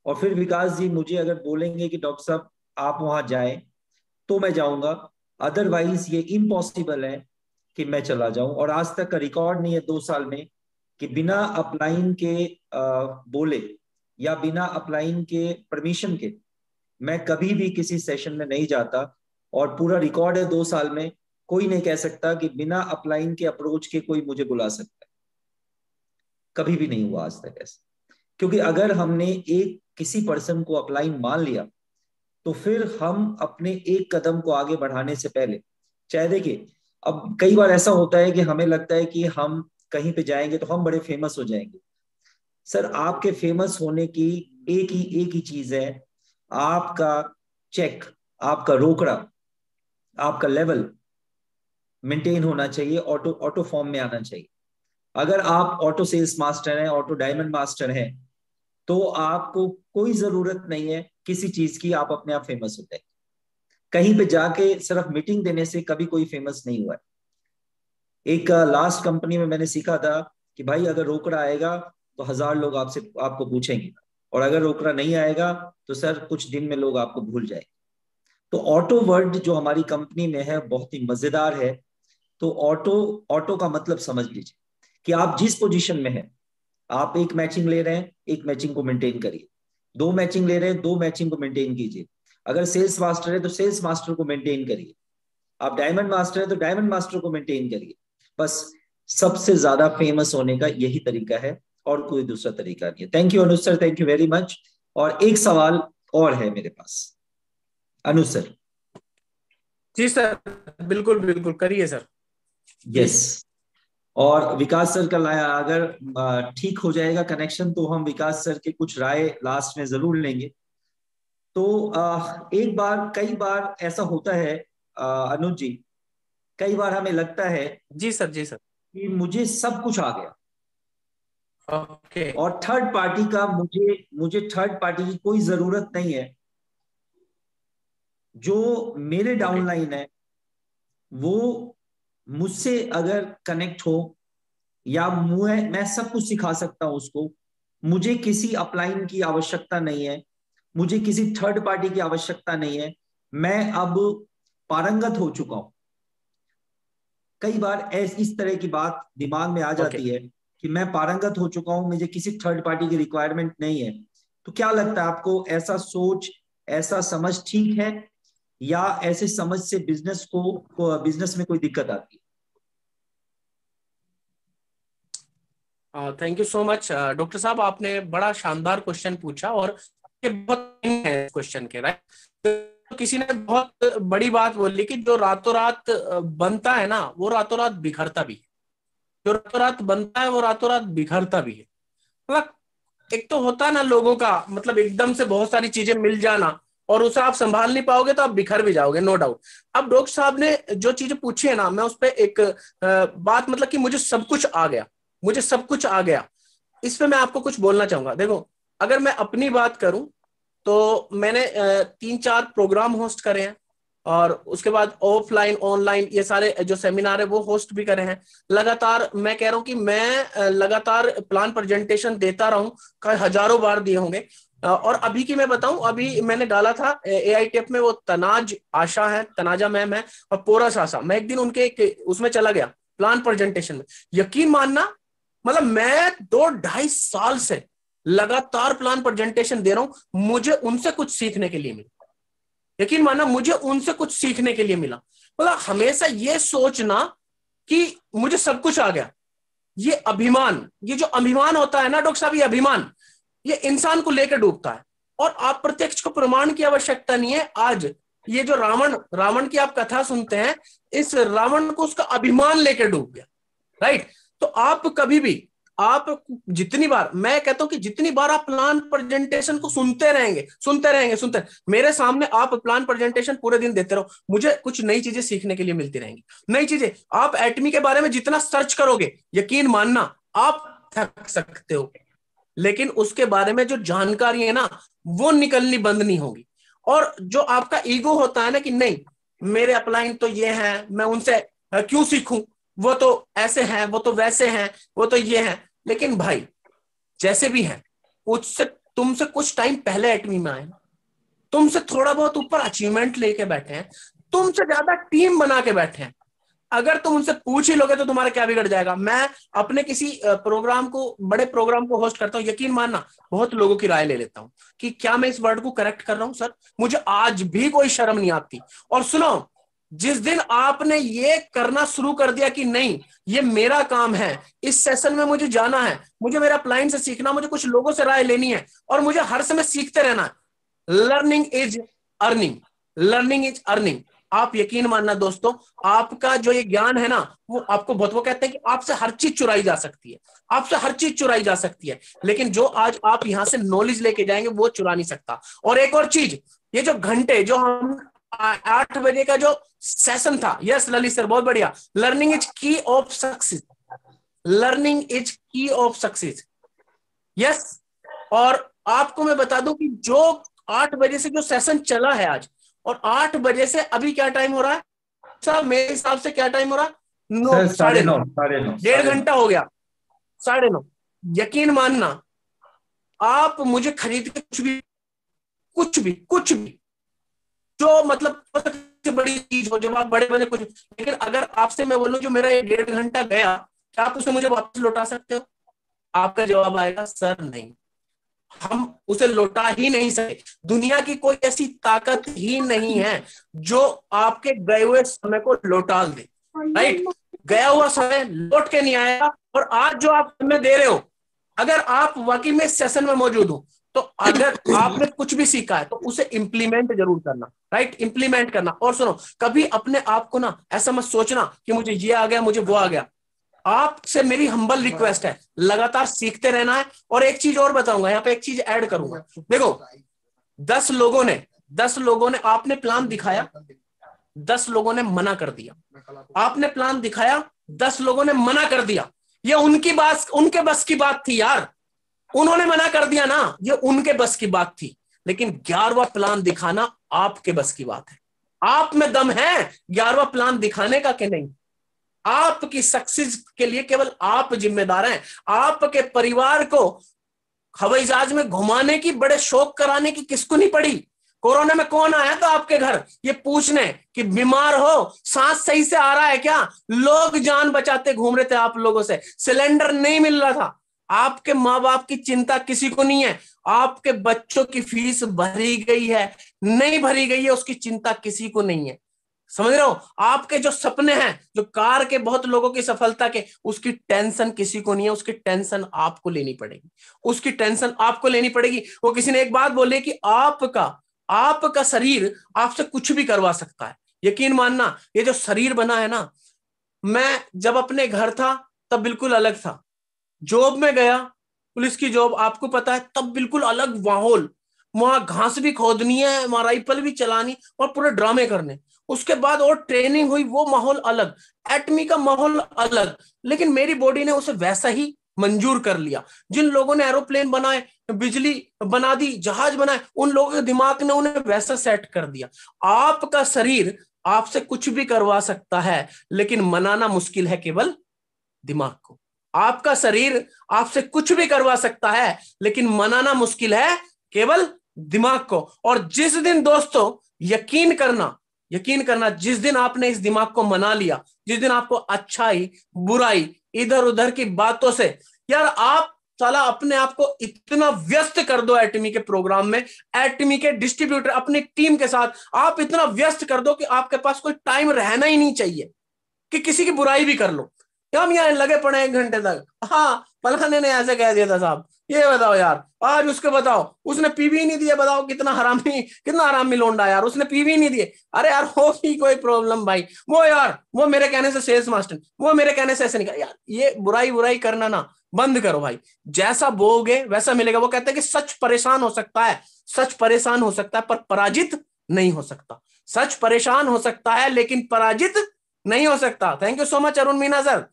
और फिर विकास जी मुझे अगर बोलेंगे कि डॉक्टर साहब आप वहां जाएं, तो मैं जाऊंगा। अदरवाइज ये इम्पॉसिबल है कि मैं चला जाऊं। और आज तक का रिकॉर्ड नहीं है 2 साल में कि बिना अपलाइन के बोले या बिना अपलाइन के परमिशन के मैं कभी भी किसी सेशन में नहीं जाता। और पूरा रिकॉर्ड है 2 साल में, कोई नहीं कह सकता कि बिना अपलाइन के अप्रोच के कोई मुझे बुला सकता है। कभी भी नहीं हुआ आज तक ऐसा। क्योंकि अगर हमने एक किसी पर्सन को अपलाइन मान लिया, तो फिर हम अपने एक कदम को आगे बढ़ाने से पहले, चाहे देखिए, अब कई बार ऐसा होता है कि हमें लगता है कि हम कहीं पे जाएंगे तो हम बड़े फेमस हो जाएंगे। सर, आपके फेमस होने की एक ही चीज है, आपका चेक, आपका रोकड़ा, आपका लेवल मेंटेन होना चाहिए, ऑटो ऑटो फॉर्म में आना चाहिए। अगर आप ऑटो सेल्स मास्टर हैं, ऑटो डायमंड मास्टर हैं, तो आपको कोई जरूरत नहीं है किसी चीज की, आप अपने आप फेमस होते हैं। कहीं पे जाके सिर्फ मीटिंग देने से कभी कोई फेमस नहीं हुआ है। एक लास्ट कंपनी में मैंने सीखा था कि भाई अगर रोकड़ा आएगा तो 1000 लोग आपसे आपको पूछेंगे, और अगर रोकड़ा नहीं आएगा तो सर कुछ दिन में लोग आपको भूल जाएंगे। तो ऑटो वर्ड जो हमारी कंपनी में है बहुत ही मजेदार है। तो ऑटो, ऑटो का मतलब समझ लीजिए कि आप जिस पोजीशन में हैं, आप एक मैचिंग ले रहे हैं, एक मैचिंग को मेंटेन करिए। 2 मैचिंग ले रहे हैं, 2 मैचिंग को मेंटेन कीजिए। अगर सेल्स मास्टर है तो सेल्स मास्टर को मेंटेन करिए। आप डायमंड मास्टर है तो डायमंड मास्टर को मेंटेन करिए। बस सबसे ज्यादा फेमस होने का यही तरीका है, और कोई दूसरा तरीका नहीं है। Thank you Anuj sir, thank you very much. और एक सवाल और है मेरे पास, अनुज सर। जी सर बिल्कुल बिल्कुल करिए सर। जी यस। और विकास सर का लाया, अगर ठीक हो जाएगा कनेक्शन, तो हम विकास सर के कुछ राय लास्ट में जरूर लेंगे। तो एक बार, कई बार ऐसा होता है अनुज जी, कई बार हमें लगता है जी सर। जी सर। कि मुझे सब कुछ आ गया, ओके। और थर्ड पार्टी का मुझे मुझे थर्ड पार्टी की कोई जरूरत नहीं है। जो मेरे ओके। डाउनलाइन है वो मुझसे अगर कनेक्ट हो, या मैं सब कुछ सिखा सकता हूं उसको, मुझे किसी अपलाइन की आवश्यकता नहीं है, मुझे किसी थर्ड पार्टी की आवश्यकता नहीं है। मैं अब पारंगत हो चुका हूं। कई बार इस तरह की बात दिमाग में आ जाती है कि मैं पारंगत हो चुका हूं, मुझे किसी थर्ड पार्टी की रिक्वायरमेंट नहीं है। तो क्या लगता है आपको, ऐसा सोच, ऐसा समझ ठीक है, या ऐसे समझ से बिजनेस में कोई दिक्कत आती है? Thank you so much doctor साहब, आपने बड़ा शानदार क्वेश्चन पूछा और ये बहुत है क्वेश्चन के, राइट। तो किसी ने बहुत बड़ी बात बोली कि जो रातों रात बनता है ना, वो रातों रात बिखरता भी है। जो रातों रात बनता है वो रातों रात बिखरता भी है। मतलब एक तो होता है ना लोगों का, मतलब एकदम से बहुत सारी चीजें मिल जाना और उसे आप संभाल नहीं पाओगे तो आप बिखर भी जाओगे, नो डाउट। अब डॉक्टर साहब ने जो चीजें पूछी है ना, मैं उस पर एक बात, मतलब कि मुझे सब कुछ आ गया, मुझे सब कुछ आ गया, इस पे मैं आपको कुछ बोलना चाहूंगा। देखो, अगर मैं अपनी बात करूं तो मैंने 3-4 प्रोग्राम होस्ट करे हैं, और उसके बाद ऑफलाइन ऑनलाइन ये सारे जो सेमिनार है वो होस्ट भी करे हैं। लगातार मैं कह रहा हूं कि मैं लगातार प्लान प्रेजेंटेशन देता रहूं, कई हजारों बार दिए होंगे। और अभी की मैं बताऊं, अभी मैंने डाला था AITF में, वो तनाज आशा है, तनाजा मैम है, और पोरस आशा, मैं एक दिन उनके उसमें चला गया प्लान प्रेजेंटेशन में। यकीन मानना, मतलब मैं 2-2.5 साल से लगातार प्लान प्रेजेंटेशन दे रहा हूं, मुझे उनसे कुछ सीखने के लिए मिला। यकीन मानना, मुझे उनसे कुछ सीखने के लिए मिला। मतलब हमेशा ये सोचना कि मुझे सब कुछ आ गया, ये अभिमान, ये जो अभिमान होता है ना डॉक्टर साहब, ये अभिमान, ये इंसान को लेकर डूबता है। और आप प्रत्यक्ष को प्रमाण की आवश्यकता नहीं है। आज ये जो रावण रावण की आप कथा सुनते हैं, इस रावण को उसका अभिमान लेकर डूब गया, राइट। तो आप कभी भी, आप जितनी बार, मैं कहता हूं कि जितनी बार आप प्लान प्रेजेंटेशन को सुनते रहेंगे, मेरे सामने आप प्लान प्रेजेंटेशन पूरे दिन देते रहो, मुझे कुछ नई चीजें सीखने के लिए मिलती रहेंगी। नई चीजें, आप एटमी के बारे में जितना सर्च करोगे, यकीन मानना आप थक सकते हो, लेकिन उसके बारे में जो जानकारी है ना, वो निकलनी बंद नहीं होगी। और जो आपका ईगो होता है ना कि नहीं, मेरे अपलाइन तो ये है, मैं उनसे क्यों सीखूं, वो तो ऐसे हैं, वो तो वैसे हैं, वो तो ये है। लेकिन भाई, जैसे भी है, उससे तुमसे कुछ टाइम पहले एटमी में आए, तुमसे थोड़ा बहुत ऊपर अचीवमेंट लेके बैठे हैं, तुमसे ज्यादा टीम बना के बैठे हैं। अगर तुम उनसे पूछ ही लोगे तो तुम्हारा क्या बिगड़ जाएगा। मैं अपने किसी प्रोग्राम को, बड़े प्रोग्राम को होस्ट करता हूं, यकीन मानना बहुत लोगों की राय ले लेता हूं कि क्या मैं इस वर्ड को करेक्ट कर रहा हूं सर, मुझे आज भी कोई शर्म नहीं आती। और सुनो, जिस दिन आपने ये करना शुरू कर दिया कि नहीं, ये मेरा काम है, इस सेशन में मुझे जाना है, मुझे मेरा क्लाइंट से सीखना, मुझे कुछ लोगों से राय लेनी है, और मुझे हर समय सीखते रहना है, learning is earning, learning is earning. आप यकीन मानना दोस्तों, आपका जो ये ज्ञान है ना, वो आपको बहुत, वो कहते हैं कि आपसे हर चीज चुराई जा सकती है, आपसे हर चीज चुराई जा सकती है, लेकिन जो आज आप यहां से नॉलेज लेके जाएंगे वो चुरा नहीं सकता। और एक और चीज, ये जो घंटे, जो हम 8 बजे का जो सेशन था, यस ललित सर बहुत बढ़िया, लर्निंग इज की ऑफ सक्सेस, लर्निंग इज की ऑफ सक्सेस, यस। और आपको मैं बता दूं कि जो 8 बजे से जो सेशन चला है आज, और 8 बजे से अभी क्या टाइम हो रहा है साहब, मेरे हिसाब से क्या टाइम हो रहा है, 9, 9:30, 1.5 घंटा हो गया, 9:30। यकीन मानना, आप मुझे खरीद के कुछ भी जो मतलब सबसे बड़ी चीज हो, जब आप बड़े बड़े कुछ, लेकिन अगर आपसे मैं बोलूं जो मेरा 1.5 घंटा गया, क्या आप उसे मुझे वापस लौटा सकते हो? आपका जवाब आएगा सर नहीं, हम उसे लौटा ही नहीं सकते। दुनिया की कोई ऐसी ताकत ही नहीं है जो आपके गए हुए समय को लौटा दे, राइट। गया हुआ समय लौट के नहीं आएगा। और आज जो आप समय दे रहे हो, अगर आप वाकई में सेशन में मौजूद हो, तो अगर आपने कुछ भी सीखा है तो उसे इंप्लीमेंट जरूर करना, राइट, इंप्लीमेंट करना। और सुनो, कभी अपने आप को ना ऐसा मत सोचना कि मुझे ये आ गया, मुझे वो आ गया। आपसे मेरी हम्बल रिक्वेस्ट है, लगातार सीखते रहना है। और एक चीज और बताऊंगा, यहाँ पे एक चीज ऐड करूंगा। देखो, 10 लोगों ने आपने प्लान दिखाया, 10 लोगों ने मना कर दिया। आपने प्लान दिखाया, 10 लोगों ने मना कर दिया। ये उनकी बात, उनके बस की बात थी यार, उन्होंने मना कर दिया ना, ये उनके बस की बात थी। लेकिन 11वां प्लान दिखाना आपके बस की बात है। आप में दम है 11वां प्लान दिखाने का कि नहीं? आपकी सक्सेस के लिए केवल आप जिम्मेदार हैं। आपके परिवार को हवाई जहाज में घुमाने की, बड़े शौक कराने की किसको नहीं पड़ी? कोरोना में कौन आया था आपके घर ये पूछने कि बीमार हो, सांस सही से आ रहा है क्या? लोग जान बचाते घूम रहे थे आप लोगों से, सिलेंडर नहीं मिल रहा था। आपके माँ बाप की चिंता किसी को नहीं है, आपके बच्चों की फीस भरी गई है नहीं भरी गई है उसकी चिंता किसी को नहीं है। समझ रहे हो? आपके जो सपने हैं, जो कार के बहुत लोगों की सफलता के, उसकी टेंशन किसी को नहीं है, उसकी टेंशन आपको लेनी पड़ेगी, उसकी टेंशन आपको लेनी पड़ेगी। वो किसी ने एक बात बोली कि आपका शरीर आपसे कुछ भी करवा सकता है। यकीन मानना, ये जो शरीर बना है ना, मैं जब अपने घर था तब बिल्कुल अलग था, जॉब में गया, पुलिस की जॉब आपको पता है, तब बिल्कुल अलग माहौल, वहां घास भी खोदनी है, वहां राइफल भी चलानी और पूरे ड्रामे करने। उसके बाद और ट्रेनिंग हुई, वो माहौल अलग, एटमी का माहौल अलग, लेकिन मेरी बॉडी ने उसे वैसा ही मंजूर कर लिया। जिन लोगों ने एरोप्लेन बनाए, बिजली बना दी, जहाज बनाए, उन लोगों के दिमाग ने उन्हें वैसा सेट कर दिया। आपका शरीर आपसे कुछ भी करवा सकता है, लेकिन मनाना मुश्किल है केवल दिमाग को। आपका शरीर आपसे कुछ भी करवा सकता है, लेकिन मनाना मुश्किल है केवल दिमाग को। और जिस दिन दोस्तों, यकीन करना, जिस दिन आपने इस दिमाग को मना लिया, जिस दिन आपको अच्छाई बुराई इधर उधर की बातों से, यार आप साला अपने आप को इतना व्यस्त कर दो एटमी के प्रोग्राम में, एटमी के डिस्ट्रीब्यूटर अपनी टीम के साथ आप इतना व्यस्त कर दो कि आपके पास कोई टाइम रहना ही नहीं चाहिए कि किसी की बुराई भी कर लो। हम यहाँ लगे पड़े 1 घंटे तक, हाँ फलाने ने ऐसे कह दिया था साहब, ये बताओ यार, आज उसके बताओ, उसने पीवी नहीं दिया, बताओ कितना हरामी लोंडा यार, उसने पीवी नहीं दिए। अरे यार होगी कोई प्रॉब्लम भाई, वो मेरे कहने से सेल्स मास्टर, वो मेरे कहने से ऐसे नहीं कर यार, ये बुराई करना ना बंद करो भाई, जैसा बोगे वैसा मिलेगा। वो कहते हैं कि सच परेशान हो सकता है पर पराजित नहीं हो सकता। सच परेशान हो सकता है लेकिन पराजित नहीं हो सकता। Thank you so much Arun Meena sir,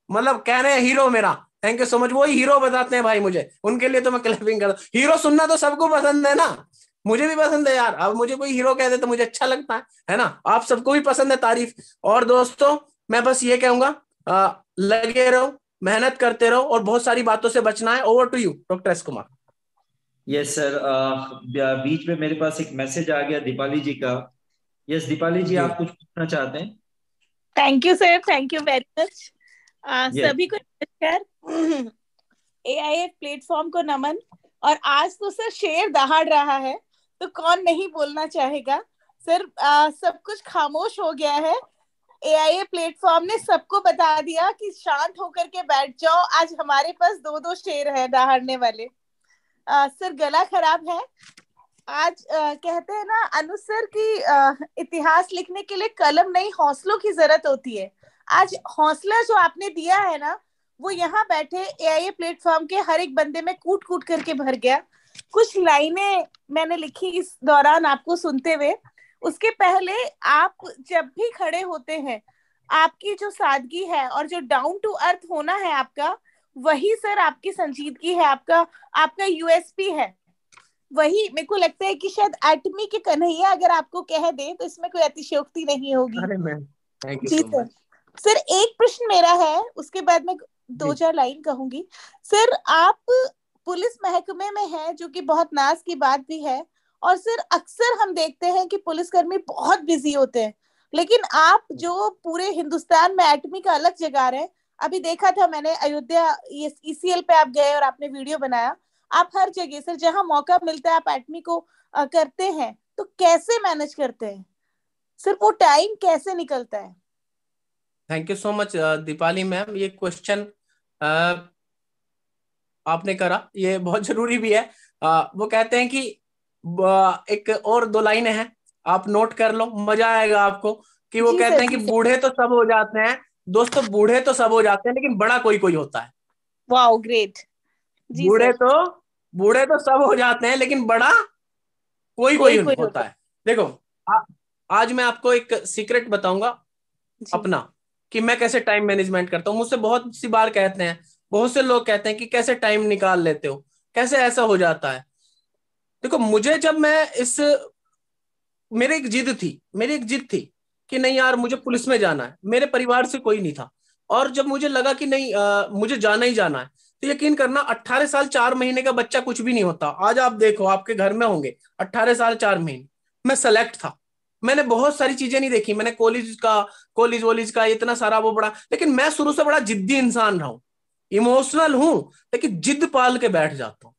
मतलब कह रहे हैं हीरो मेरा, थैंक यू सो मच। वही हीरो बताते हैं भाई मुझे, उनके लिए तो मैं क्लैपिंग करता हूं। हीरो सुनना तो सबको पसंद है ना, मुझे भी पसंद है यार। अब मुझे कोई हीरो कह दे तो मुझे अच्छा लगता है ना, आप सबको भी पसंद है तारीफ। और दोस्तों मैं बस ये कहूंगा, लगे रहो, मेहनत करते रहो और बहुत सारी बातों से बचना है। Over to you doctor S Kumar. Yes sir, बीच में मेरे पास एक मैसेज आ गया दीपाली जी का। यस दीपाली जी, आप कुछ पूछना चाहते हैं? Thank you sir, thank you very much. Yes. सभी को नमस्कार। एआईएफ प्लेटफॉर्म को नमन। और आज तो सर शेर दहाड़ रहा है, तो कौन नहीं बोलना चाहेगा सर। सब कुछ खामोश हो गया है, एआईएफ प्लेटफॉर्म ने सबको बता दिया कि शांत होकर के बैठ जाओ। आज हमारे पास 2-2 शेर है दहाड़ने वाले। सर गला खराब है आज। कहते हैं ना अनुज सर की इतिहास लिखने के लिए कलम नहीं हौसलों की जरूरत होती है। आज हौसला जो आपने दिया है ना, वो यहाँ बैठे एआईए प्लेटफॉर्म के हर एक बंदे में कूट कूट करके भर गया। कुछ लाइनें मैंने लिखी इस दौरान आपको सुनते हुए। उसके पहले आप जब भी खड़े होते हैं, आपकी जो सादगी है और जो डाउन टू अर्थ होना है आपका, वही सर आपकी संजीदगी है, आपका यूएसपी है। वही मेरे को लगता है कि शायद एटमी के कन्हैया अगर आपको कह दे तो इसमें कोई अतिशयोक्ति नहीं होगी। अरे मैम थैंक यू जी सो मच सर। एक प्रश्न मेरा है, उसके बाद मैं 2-4 लाइन कहूंगी। सर आप पुलिस महकमे में हैं, जो कि बहुत नाज की बात भी है। और सर अक्सर हम देखते हैं कि पुलिसकर्मी बहुत बिजी होते हैं, लेकिन आप जो पूरे हिंदुस्तान में एटमी का अलग जगा रहे हैं। अभी देखा था मैंने अयोध्या ईसीएल पे आप गए और आपने वीडियो बनाया। आप हर जगह सर जहां मौका मिलता है आप एटमी को करते हैं, तो कैसे मैनेज करते हैं सर, वो टाइम कैसे निकलता है? Thank you so much Deepali ma'am. ये क्वेश्चन आपने करा, ये बहुत जरूरी भी है। वो कहते हैं कि एक और 2 लाइनें हैं, आप नोट कर लो, मजा आएगा आपको। कि वो कहते हैं कि बूढ़े तो सब हो जाते हैं दोस्तों, बूढ़े तो सब हो जाते हैं, लेकिन बड़ा कोई कोई होता है। Wow great. बूढ़े तो सब हो जाते हैं, लेकिन बड़ा कोई कोई होता है। देखो आज मैं आपको एक सीक्रेट बताऊंगा अपना, कि मैं कैसे टाइम मैनेजमेंट करता हूँ। मुझसे बहुत सी बार कहते हैं, बहुत से लोग कहते हैं कि कैसे टाइम निकाल लेते हो, कैसे ऐसा हो जाता है। देखो मुझे जब मैं मेरी एक जिद थी कि नहीं यार मुझे पुलिस में जाना है, मेरे परिवार से कोई नहीं था। और जब मुझे लगा कि नहीं मुझे जाना ही जाना है, तो यकीन करना 18 साल 4 महीने का बच्चा कुछ भी नहीं होता। आज आप देखो आपके घर में होंगे 18 साल 4 महीने, मैं सेलेक्ट था। मैंने बहुत सारी चीजें नहीं देखी, मैंने कॉलेज वॉलेज का इतना सारा वो बड़ा, लेकिन मैं शुरू से बड़ा जिद्दी इंसान रहा हूं, इमोशनल हूं, लेकिन जिद पाल के बैठ जाता हूं।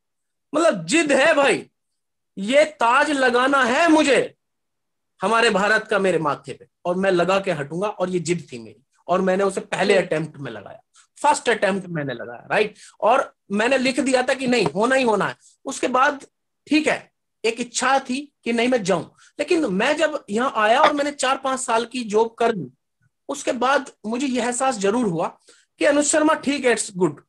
मतलब जिद है भाई, ये ताज लगाना है मुझे हमारे भारत का मेरे माथे पे, और मैं लगा के हटूंगा, और ये जिद थी मेरी, और मैंने उसे पहले अटेम्प्ट में लगाया, फर्स्ट अटेम्प्ट मैंने लगाया, राइट। और मैंने लिख दिया था कि नहीं, होना ही होना है। उसके बाद ठीक है, एक इच्छा थी कि नहीं मैं जाऊं, लेकिन मैं जब यहाँ आया और मैंने 4-5 साल की जॉब कर ली, उसके बाद मुझे यह एहसास जरूर हुआ कि अनुज शर्मा ठीक है, इट्स गुड,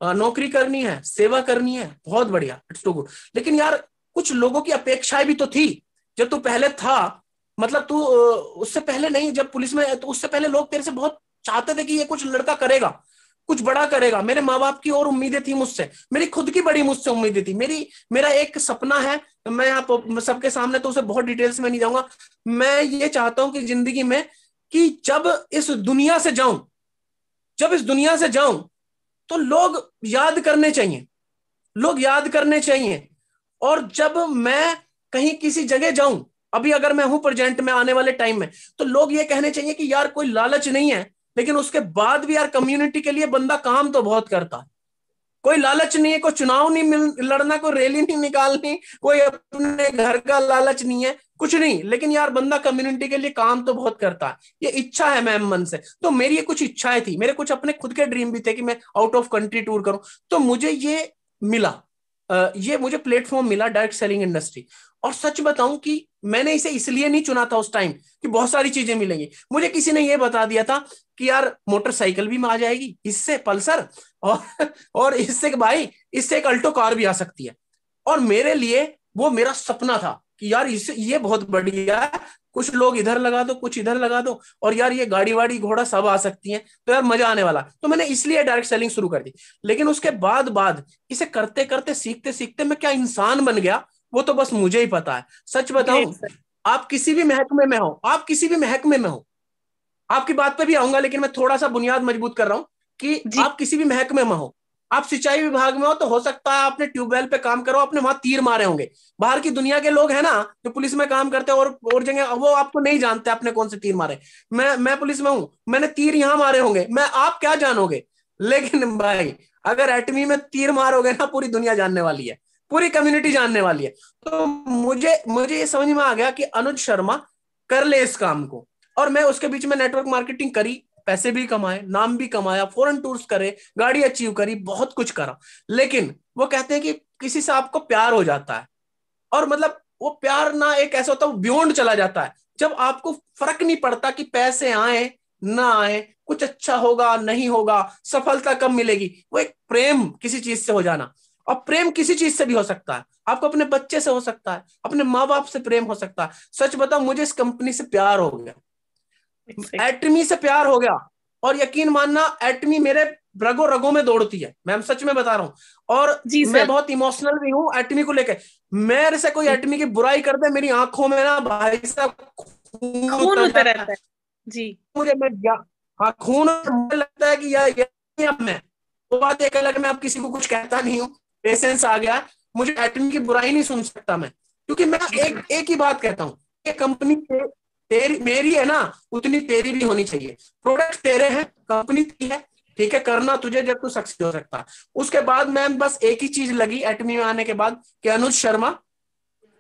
नौकरी करनी है, सेवा करनी है, बहुत बढ़िया, इट्स टू गुड, लेकिन यार कुछ लोगों की अपेक्षाएं भी तो थी। जब तू पहले था, मतलब तू उससे पहले नहीं, जब पुलिस में, तो उससे पहले लोग तेरे से बहुत चाहते थे कि ये कुछ लड़का करेगा, कुछ बड़ा करेगा। मेरे माँ बाप की और उम्मीदें थी मुझसे, मेरी खुद की बड़ी मुझसे उम्मीदें थी। मेरा एक सपना है, मैं यहाँ सबके सामने तो उसे बहुत डिटेल्स में नहीं जाऊंगा। मैं ये चाहता हूं कि जिंदगी में, कि जब इस दुनिया से जाऊं तो लोग याद करने चाहिए, लोग याद करने चाहिए। और जब मैं कहीं किसी जगह जाऊं, अभी अगर मैं हूं प्रेजेंट में, आने वाले टाइम में, तो लोग ये कहने चाहिए कि यार कोई लालच नहीं है, लेकिन उसके बाद भी यार कम्युनिटी के लिए बंदा काम तो बहुत करता है। कोई लालच नहीं है, कोई चुनाव नहीं लड़ना, कोई रैली नहीं निकालनी, कोई अपने घर का लालच नहीं है, कुछ नहीं, लेकिन यार बंदा कम्युनिटी के लिए काम तो बहुत करता है। ये इच्छा है मैम मन से। तो मेरी ये कुछ इच्छाएं थी, मेरे कुछ अपने खुद के ड्रीम भी थे कि मैं आउट ऑफ कंट्री टूर करूं। तो मुझे ये मिला, ये मुझे प्लेटफॉर्म मिला, डायरेक्ट सेलिंग इंडस्ट्री। और सच बताऊं कि मैंने इसे इसलिए नहीं चुना था उस टाइम कि बहुत सारी चीजें मिलेंगी। मुझे किसी ने ये बता दिया था कि यार मोटरसाइकिल भी आ जाएगी इससे, पल्सर, और इससे भाई, इससे एक अल्टो कार भी आ सकती है। और मेरे लिए वो मेरा सपना था कि यार इससे ये बहुत बढ़िया है, कुछ लोग इधर लगा दो, कुछ इधर लगा दो, और यार ये गाड़ी वाड़ी घोड़ा सब आ सकती है, तो यार मजा आने वाला। तो मैंने इसलिए डायरेक्ट सेलिंग शुरू कर दी। लेकिन उसके बाद इसे करते करते, सीखते सीखते मैं क्या इंसान बन गया, वो तो बस मुझे ही पता है। सच बताऊं, आप किसी भी महकमे में हो, आपकी बात पे भी आऊंगा, लेकिन मैं थोड़ा सा बुनियाद मजबूत कर रहा हूं कि आप किसी भी महकमे में हो, आप सिंचाई विभाग में हो, तो हो सकता है आपने ट्यूबवेल पे काम करो, आपने वहां तीर मारे होंगे। बाहर की दुनिया के लोग हैं ना, जो पुलिस में काम करते हैं और जगह, वो आपको नहीं जानते आपने कौन से तीर मारे। मैं पुलिस में हूं, मैंने तीर यहां मारे होंगे, आप क्या जानोगे। लेकिन भाई अगर एटमी में तीर मारोगे ना, पूरी दुनिया जानने वाली है, पूरी कम्युनिटी जानने वाली है। तो मुझे ये समझ में आ गया कि अनुज शर्मा कर ले इस काम को। और मैं उसके बीच में नेटवर्क मार्केटिंग करी, पैसे भी कमाए, नाम भी कमाया, फॉरेन टूर्स करे, गाड़ी अचीव करी, बहुत कुछ करा। लेकिन वो कहते हैं कि किसी से आपको प्यार हो जाता है, और मतलब वो प्यार ना एक ऐसा होता है, बियॉन्ड चला जाता है, जब आपको फर्क नहीं पड़ता कि पैसे आए ना आए, कुछ अच्छा होगा नहीं होगा, सफलता कब मिलेगी। वो एक प्रेम किसी चीज से हो जाना, और प्रेम किसी चीज से भी हो सकता है, आपको अपने बच्चे से हो सकता है, अपने माँ बाप से प्रेम हो सकता है। सच बताओ, मुझे इस कंपनी से प्यार हो गया, एटमी से प्यार हो गया, और यकीन मानना एटमी मेरे रगों रगों में दौड़ती है, मैं सच में बता रहा हूं। और मैं बहुत इमोशनल भी हूं एटमी को लेकर। मेरे से कोई एटमी की बुराई कर दे, मेरी आंखों में ना भाई साहब खून उतर आता है जी। मुझे खून, मुझे लगता है कि यार अब मैं, वो बात एक अलग, मैं अब किसी को कुछ कहता नहीं हूँ, पेशेंस आ गया, मुझे एटमी की बुराई नहीं सुन सकता मैं, क्योंकि मैं एक ही बात कहता हूँ, ये कंपनी तेरी मेरी है ना, उतनी तेरी भी होनी चाहिए। प्रोडक्ट तेरे हैं, कंपनी की है, ठीक है, करना तुझे जब तू सक्सेस हो सकता है। उसके बाद मैं बस एक ही चीज लगी एटमी में आने के बाद, कि अनुज शर्मा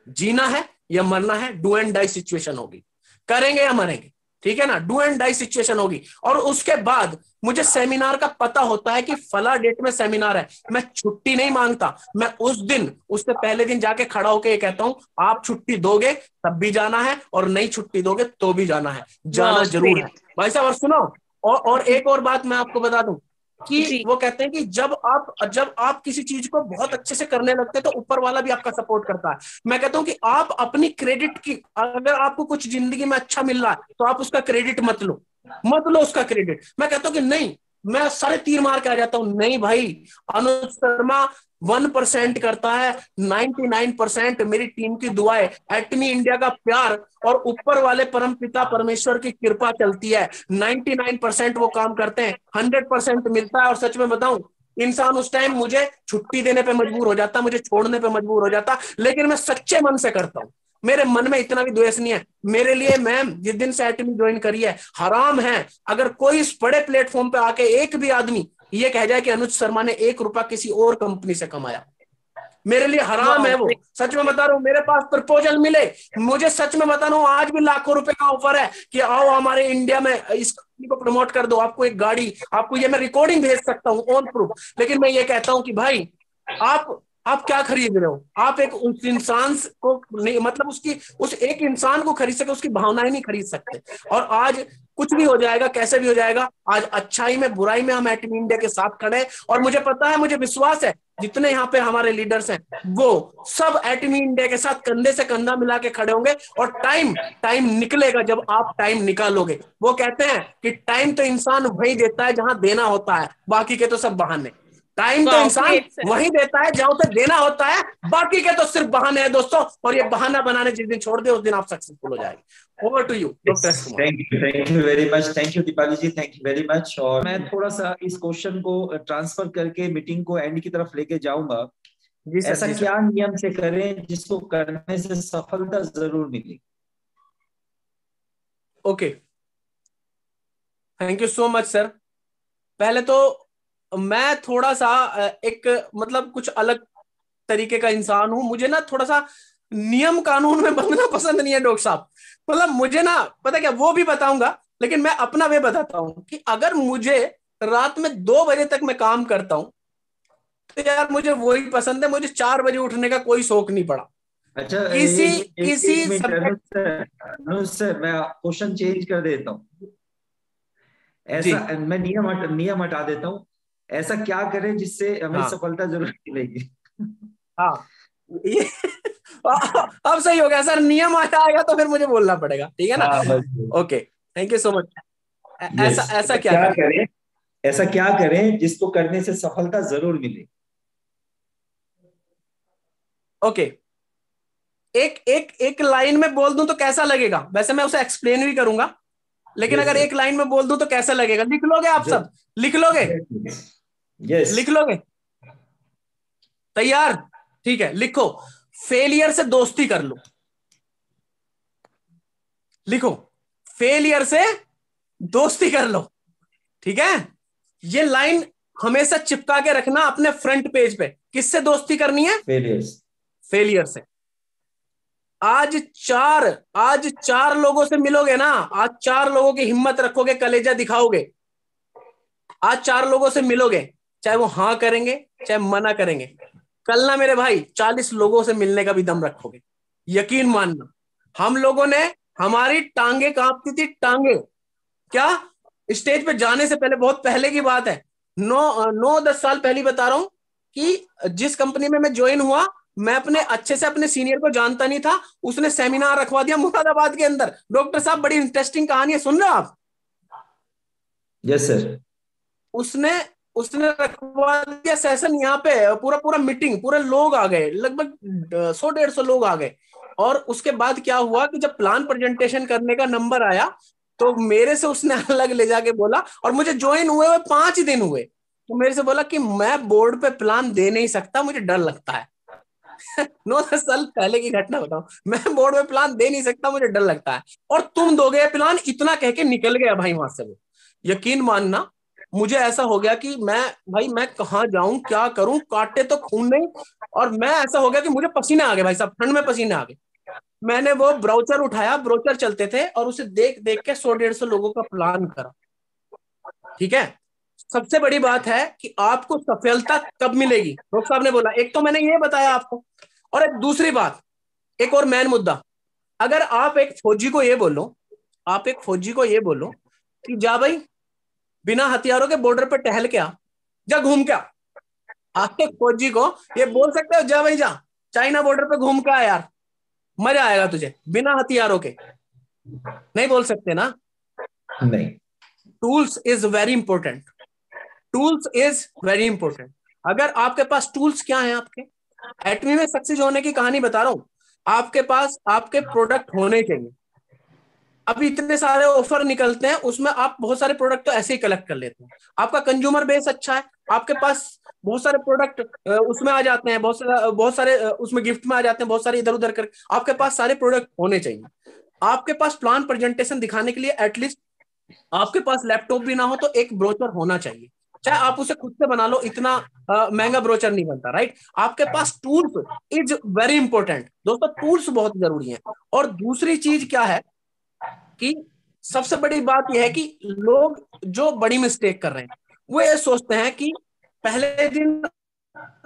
जीना है या मरना है, डू एंड डाई सिचुएशन होगी, करेंगे या मरेंगे, ठीक है ना, डू एंड डाई सिचुएशन होगी। और उसके बाद मुझे सेमिनार का पता होता है कि फला डेट में सेमिनार है, मैं छुट्टी नहीं मांगता, मैं उस दिन, उससे पहले दिन जाके खड़ा होके ये कहता हूं, आप छुट्टी दोगे तब भी जाना है, और नहीं छुट्टी दोगे तो भी जाना है, जाना जरूर है भाई साहब। और सुनो, और एक और बात मैं आपको बता दूं कि वो कहते हैं कि जब आप किसी चीज को बहुत अच्छे से करने लगते हैं, तो ऊपर वाला भी आपका सपोर्ट करता है। मैं कहता हूं कि आप अपनी क्रेडिट की, अगर आपको कुछ जिंदगी में अच्छा मिल रहा है, तो आप उसका क्रेडिट मत लो उसका क्रेडिट। मैं कहता हूं कि नहीं, मैं सारे तीर मार के आ जाता हूं, नहीं भाई, अनुज शर्मा 1% करता है, 99% मेरी टीम की दुआएं, एटमी इंडिया का प्यार, और ऊपर वाले परम पिता परमेश्वर की कृपा चलती है। 99% वो काम करते हैं, 100% मिलता है। और सच में बताऊं, इंसान उस टाइम मुझे छुट्टी देने पे मजबूर हो जाता, मुझे छोड़ने पे मजबूर हो जाता, लेकिन मैं सच्चे मन से करता हूं, मेरे मन में इतना भी द्वेष नहीं है। मेरे लिए मैम जिस दिन से एटमी ज्वाइन करी है, हराम है अगर कोई इस बड़े प्लेटफॉर्म पे आके एक भी आदमी ये कह जाए कि अनुज शर्मा ने 1 रुपया किसी और कंपनी से कमाया। मेरे लिए हराम है वो, सच में बता रहा हूँ। मेरे पास प्रपोजल मिले, मुझे सच में बता रहा हूँ आज भी लाखों रुपए का ऑफर है कि आओ हमारे इंडिया में इस कंपनी को प्रमोट कर दो, आपको एक गाड़ी, आपको ये मैं रिकॉर्डिंग भेज सकता हूँ ऑन प्रूफ। लेकिन मैं ये कहता हूँ कि भाई आप क्या खरीद रहे हो? आप एक उस इंसान को नहीं, मतलब उसकी उस एक इंसान को खरीद सके, उसकी भावनाएं नहीं खरीद सकते। और आज कुछ भी हो जाएगा, कैसे भी हो जाएगा, आज अच्छाई में बुराई में हम एटमी इंडिया के साथ खड़े हैं। और मुझे पता है, मुझे विश्वास है जितने यहाँ पे हमारे लीडर्स हैं वो सब एटमी इंडिया के साथ कंधे से कंधा मिला के खड़े होंगे। और टाइम निकलेगा जब आप टाइम निकालोगे। वो कहते हैं कि टाइम तो इंसान वही देता है जहां देना होता है, बाकी के तो सब बहाने। टाइम तो इंसान वही देता है जहां उसे देना होता है, बाकी के तो सिर्फ बहाने हैं दोस्तों। और ये बहाना बनाने जिस दिन छोड़ दे उस दिन आप सक्सेसफुल हो जाएंगे। Over to you doctor Kumar. Thank you very much, thank you Deepali ji, thank you very much. और मैं थोड़ा सा इस क्वेश्चन को ट्रांसफर करके मीटिंग को एंड की तरफ लेके जाऊंगा। ऐसा क्या नियम से करें जिसको करने से सफलता जरूर मिले? Okay, thank you so much sir. पहले तो मैं थोड़ा सा एक मतलब कुछ अलग तरीके का इंसान हूं। मुझे ना थोड़ा सा नियम कानून में बनना पसंद नहीं है डॉक्टर साहब। मतलब मुझे ना पता क्या, वो भी बताऊंगा, लेकिन मैं अपना वे बताता हूं कि अगर मुझे रात में 2 बजे तक मैं काम करता हूं तो यार मुझे वही पसंद है। मुझे 4 बजे उठने का कोई शौक नहीं पड़ा। अच्छा, किसी अनुज सर मैं क्वेश्चन चेंज कर देता हूँ। ऐसा मैं नियम हटा देता हूँ। ऐसा क्या करें जिससे हमें सफलता जरूर मिलेगी? हाँ ये अब सही हो गया सर, नियम आ जाएगा तो फिर मुझे बोलना पड़ेगा, ठीक है ना? Okay, thank you so much. ऐसा क्या करें? ऐसा क्या करें जिसको करने से सफलता जरूर मिले? ओके, एक लाइन में बोल दूं तो कैसा लगेगा? वैसे मैं उसे एक्सप्लेन भी करूंगा, लेकिन अगर एक लाइन में बोल दूं तो कैसा लगेगा? लिख लोगे आप सब? लिख लोगे? लिख लोगे? तैयार? ठीक है, लिखो, फेलियर से दोस्ती कर लो। लिखो, फेलियर से दोस्ती कर लो। ठीक है, ये लाइन हमेशा चिपका के रखना अपने फ्रंट पेज पे। किससे दोस्ती करनी है? फेलियर से। आज चार लोगों से मिलोगे ना, आज 4 लोगों की हिम्मत रखोगे, कलेजा दिखाओगे। आज 4 लोगों से मिलोगे, चाहे वो हाँ करेंगे चाहे मना करेंगे। कल ना मेरे भाई 40 लोगों से मिलने का भी दम रखोगे। यकीन मानना, हम लोगों ने, हमारी टांगे कांपती थी, टांगे। क्या? स्टेज पे जाने से पहले, बहुत पहले की बात है, 9-10 साल पहले बता रहा हूं कि जिस कंपनी में मैं ज्वाइन हुआ, मैं अपने अच्छे से अपने सीनियर को जानता नहीं था। उसने सेमिनार रखवा दिया मुरादाबाद के अंदर। डॉक्टर साहब बड़ी इंटरेस्टिंग कहानी है, सुन रहे हो आप? Yes sir. उसने रखवा दिया सेशन यहाँ पे, पूरा मीटिंग, पूरे लोग आ गए, लगभग 100-150 लोग आ गए। और उसके बाद क्या हुआ कि जब प्लान प्रेजेंटेशन करने का नंबर आया तो मेरे से उसने अलग ले जाके बोला, और मुझे ज्वाइन हुए 5 दिन हुए, तो मेरे से बोला कि मैं बोर्ड पे प्लान दे नहीं सकता, मुझे डर लगता है। 9-10 साल पहले की घटना बताऊं, मैं बोर्ड में प्लान दे नहीं सकता, मुझे डर लगता है, और तुम दोगे प्लान, इतना कह के निकल गया भाई वहां से वो। यकीन मानना, मुझे ऐसा हो गया कि मैं कहाँ जाऊं, क्या करूं, काटे तो खून नहीं। और मैं ऐसा हो गया कि मुझे पसीने आ गए भाई साहब, ठंड में पसीने आ गए। मैंने वो ब्राउचर उठाया, ब्राउचर चलते थे, और उसे देख देख के 100-150 लोगों का प्लान करा। ठीक है, सबसे बड़ी बात है कि आपको सफलता कब मिलेगी। डॉक्टर साहब ने बोला, एक तो मैंने ये बताया आपको, और एक दूसरी बात, एक और मेन मुद्दा। अगर आप एक फौजी को ये बोलो कि जा भाई बिना हथियारों के बॉर्डर पर टहल के आ, जा घूम के आ, आप एक फौजी को ये बोल सकते हो, जा भाई जा चाइना बॉर्डर पे घूम के आ यार, मजा आएगा तुझे, बिना हथियारों के? नहीं बोल सकते ना? नहीं। Tools is very important. Tools is very important. अगर आपके पास टूल्स क्या है, आपके एटमी में सक्सेस होने की कहानी बता रहा हूं, आपके पास आपके प्रोडक्ट होने चाहिए। अभी इतने सारे ऑफर निकलते हैं, उसमें आप बहुत सारे प्रोडक्ट तो ऐसे ही कलेक्ट कर लेते हैं। आपका कंज्यूमर बेस अच्छा है, आपके पास बहुत सारे प्रोडक्ट उसमें आ जाते हैं, बहुत सारे उसमें गिफ्ट में आ जाते हैं, बहुत सारे इधर उधर कर, आपके पास सारे प्रोडक्ट होने चाहिए। आपके पास प्लान प्रेजेंटेशन दिखाने के लिए एटलीस्ट आपके पास लैपटॉप भी ना हो तो एक ब्रोचर होना चाहिए, चाहे आप उसे खुद से बना लो, इतना महंगा ब्रोचर नहीं बनता, राइट। आपके पास टूल्स इज वेरी इंपॉर्टेंट दोस्तों, टूल्स बहुत जरूरी है। और दूसरी चीज क्या है कि सबसे बड़ी बात यह है कि लोग जो बड़ी मिस्टेक कर रहे हैं वो ये सोचते हैं कि पहले दिन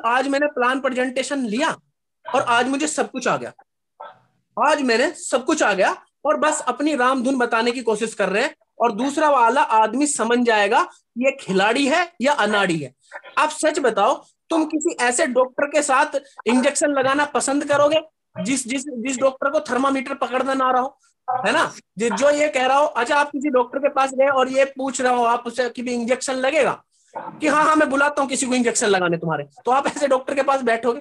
आज मैंने प्लान प्रेजेंटेशन लिया और आज मुझे सब कुछ आ गया, आज मैंने सब कुछ आ गया और बस अपनी रामधुन बताने की कोशिश कर रहे हैं, और दूसरा वाला आदमी समझ जाएगा ये खिलाड़ी है या अनाड़ी है। आप सच बताओ, तुम किसी ऐसे डॉक्टर के साथ इंजेक्शन लगाना पसंद करोगे जिस जिस जिस डॉक्टर को थर्मामीटर पकड़ना ना रहा हो, है ना, जो ये कह रहा हो। अच्छा, आप किसी डॉक्टर के पास गए और ये पूछ रहे हो आप उसे कि भी इंजेक्शन लगेगा, कि हाँ हाँ मैं बुलाता हूँ किसी को इंजेक्शन लगाने तुम्हारे, तो आप ऐसे डॉक्टर के पास बैठोगे?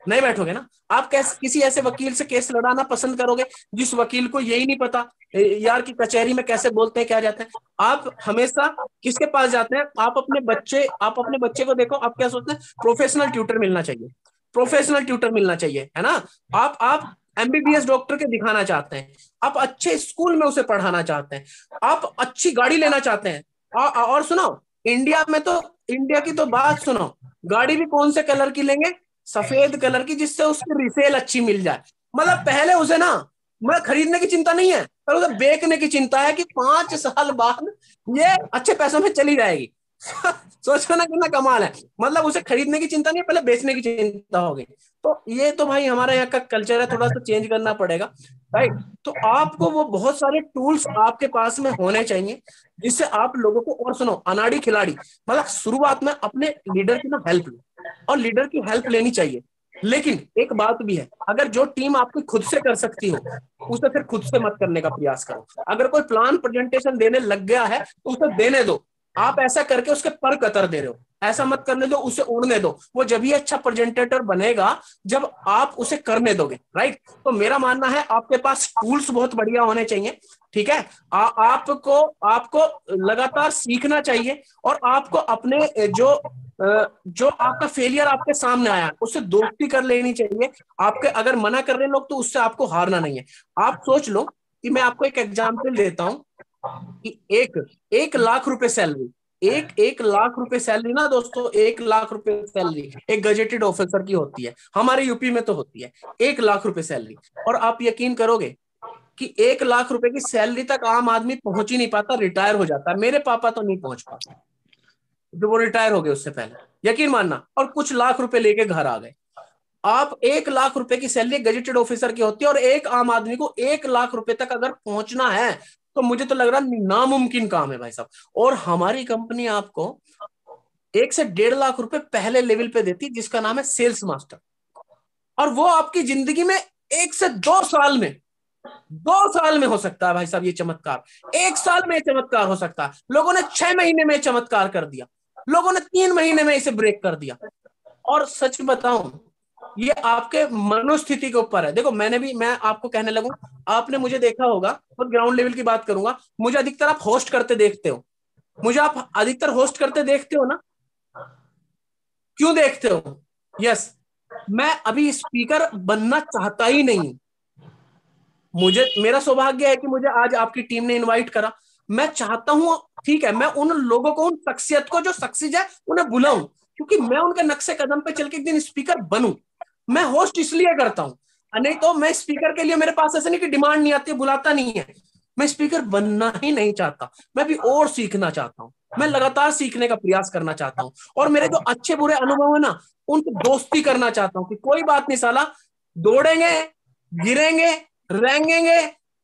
नहीं बैठोगे ना। आप किसी ऐसे वकील से केस लड़ाना पसंद करोगे जिस वकील को यही नहीं पता यार कि कचहरी में कैसे बोलते हैं, क्या जाते हैं। आप हमेशा किसके पास जाते हैं? आप अपने बच्चे को देखो, आप क्या सोचते हैं? प्रोफेशनल ट्यूटर मिलना चाहिए, प्रोफेशनल ट्यूटर मिलना चाहिए, है ना। आप एमबीबीएस डॉक्टर के दिखाना चाहते हैं, आप अच्छे स्कूल में उसे पढ़ाना चाहते हैं, आप अच्छी गाड़ी लेना चाहते हैं। और सुनो, इंडिया में तो, इंडिया की तो बात सुनो, गाड़ी भी कौन से कलर की लेंगे? सफेद कलर की, जिससे उसकी रिसेल अच्छी मिल जाए। मतलब पहले उसे ना मैं खरीदने की चिंता नहीं है, पर उसे बेचने की चिंता है कि 5 साल बाद ये अच्छे पैसों में चली जाएगी। सोचो ना कितना कमाल है। मतलब उसे खरीदने की चिंता नहीं है, पहले बेचने की चिंता होगी। तो ये तो भाई हमारे यहाँ का कल्चर है, थोड़ा सा चेंज करना पड़ेगा, राइट। तो आपको वो बहुत सारे टूल्स आपके पास में होने चाहिए जिससे आप लोगों को, और सुनो, अनाड़ी खिलाड़ी, मतलब शुरुआत में अपने लीडर की ना हेल्प लो, और लीडर की हेल्प लेनी चाहिए। लेकिन एक बात भी है, अगर जो टीम आपकी खुद से कर सकती हो उसे फिर खुद से मत करने का प्रयास करो। अगर कोई प्लान प्रेजेंटेशन देने लग गया है तो उसे देने दो, आप ऐसा करके उसके पर कतर दे रहे हो, ऐसा मत करने दो, उसे उड़ने दो। वो जब ही अच्छा प्रेजेंटेटर बनेगा जब आप उसे करने दोगे, राइट। तो मेरा मानना है आपके पास टूल्स बहुत बढ़िया होने चाहिए, ठीक है। आपको लगातार सीखना चाहिए, और आपको अपने जो आपका फेलियर आपके सामने आया उससे दोस्ती कर लेनी चाहिए। आपके अगर मना कर रहे हैं लोग तो उससे आपको हारना नहीं है। आप सोच लो कि मैं आपको एक एग्जांपल देता हूं कि 1 लाख रुपए सैलरी, एक लाख रुपए सैलरी ना दोस्तों, 1 लाख रुपए सैलरी एक गजेटेड ऑफिसर की होती है, हमारे यूपी में तो होती है 1 लाख रुपए सैलरी। और आप यकीन करोगे कि 1 लाख रुपए की सैलरी तक आम आदमी पहुंच ही नहीं पाता, रिटायर हो जाता है। मेरे पापा तो नहीं पहुंच पाते, जो वो रिटायर हो गए उससे पहले, यकीन मानना, और कुछ लाख रुपए लेके घर आ गए। आप 1 लाख रुपए की सैलरी गजेटेड ऑफिसर की होती है, और एक आम आदमी को 1 लाख रुपए तक अगर पहुंचना है तो मुझे तो लग रहा नामुमकिन काम है भाई साहब। और हमारी कंपनी आपको 1 से 1.5 लाख रुपए पहले लेवल पे देती है, जिसका नाम है सेल्स मास्टर। और वो आपकी जिंदगी में 1 से 2 साल में, 2 साल में हो सकता है भाई साहब ये चमत्कार, 1 साल में चमत्कार हो सकता है। लोगों ने 6 महीने में चमत्कार कर दिया, लोगों ने 3 महीने में इसे ब्रेक कर दिया। और सच बताऊं, ये आपके मनोस्थिति के ऊपर है। देखो मैं आपको कहने लगूं, आपने मुझे देखा होगा, और ग्राउंड लेवल की बात करूंगा, मुझे अधिकतर आप होस्ट करते देखते हो, मुझे आप अधिकतर होस्ट करते देखते हो ना, क्यों देखते हो? यस, मैं अभी स्पीकर बनना चाहता ही नहीं। मेरा सौभाग्य है कि मुझे आज आपकी टीम ने इनवाइट करा। मैं चाहता हूं, ठीक है, मैं उन लोगों को, उन शख्सियत को जो सक्सेस है उन्हें बुलाऊं, क्योंकि मैं उनके नक्शे कदम पे चल के एक दिन स्पीकर बनूं। मैं होस्ट इसलिए करता हूं, नहीं तो मैं स्पीकर के लिए, मेरे पास ऐसा नहीं कि डिमांड नहीं आती, बुलाता नहीं है। मैं स्पीकर बनना ही नहीं चाहता, मैं भी और सीखना चाहता हूं, मैं लगातार सीखने का प्रयास करना चाहता हूं। और मेरे जो अच्छे बुरे अनुभव है ना, उनकी दोस्ती करना चाहता हूं कि कोई बात नहीं साला, दौड़ेंगे, गिरेंगे, रेंगेंगे,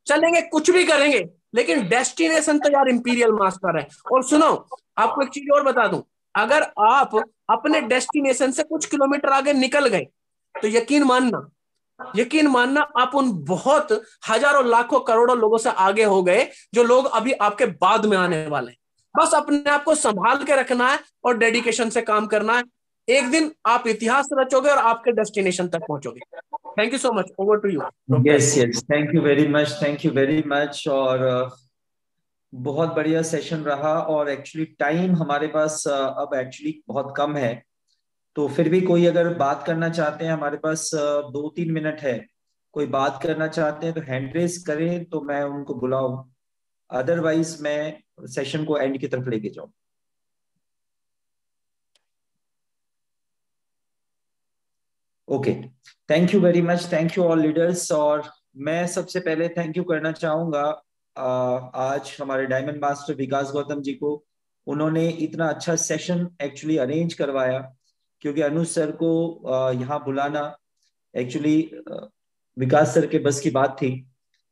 चलेंगे, कुछ भी करेंगे, लेकिन डेस्टिनेशन तो यार इंपीरियल मास्टर है। और सुनो, आपको एक चीज और बता दूं, अगर आप अपने डेस्टिनेशन से कुछ किलोमीटर आगे निकल गए तो यकीन मानना आप उन बहुत हजारों लाखों करोड़ों लोगों से आगे हो गए, जो लोग अभी आपके बाद में आने वाले हैं। बस अपने आप को संभाल के रखना है और डेडिकेशन से काम करना है। एक दिन आप इतिहास रचोगे और आपके डेस्टिनेशन तक पहुंचोगे। Thank you so much, over to you. Yes, thank you very much. और बहुत बढ़िया सेशन रहा, और एक्चुअली टाइम हमारे पास अब एक्चुअली बहुत कम है, तो फिर भी कोई अगर बात करना चाहते हैं, हमारे पास 2-3 मिनट है, कोई बात करना चाहते हैं तो हैंड रेस करें तो मैं उनको बुलाऊं, अदरवाइज मैं सेशन को एंड की तरफ लेके जाऊं। Okay, thank you very much, thank you all leaders. और मैं सबसे पहले थैंक यू करना चाहूंगा आज हमारे डायमंड मास्टर विकास गौतम जी को। उन्होंने इतना अच्छा सेशन एक्चुअली अरेंज करवाया, क्योंकि अनुज सर को यहाँ बुलाना एक्चुअली विकास सर के बस की बात थी।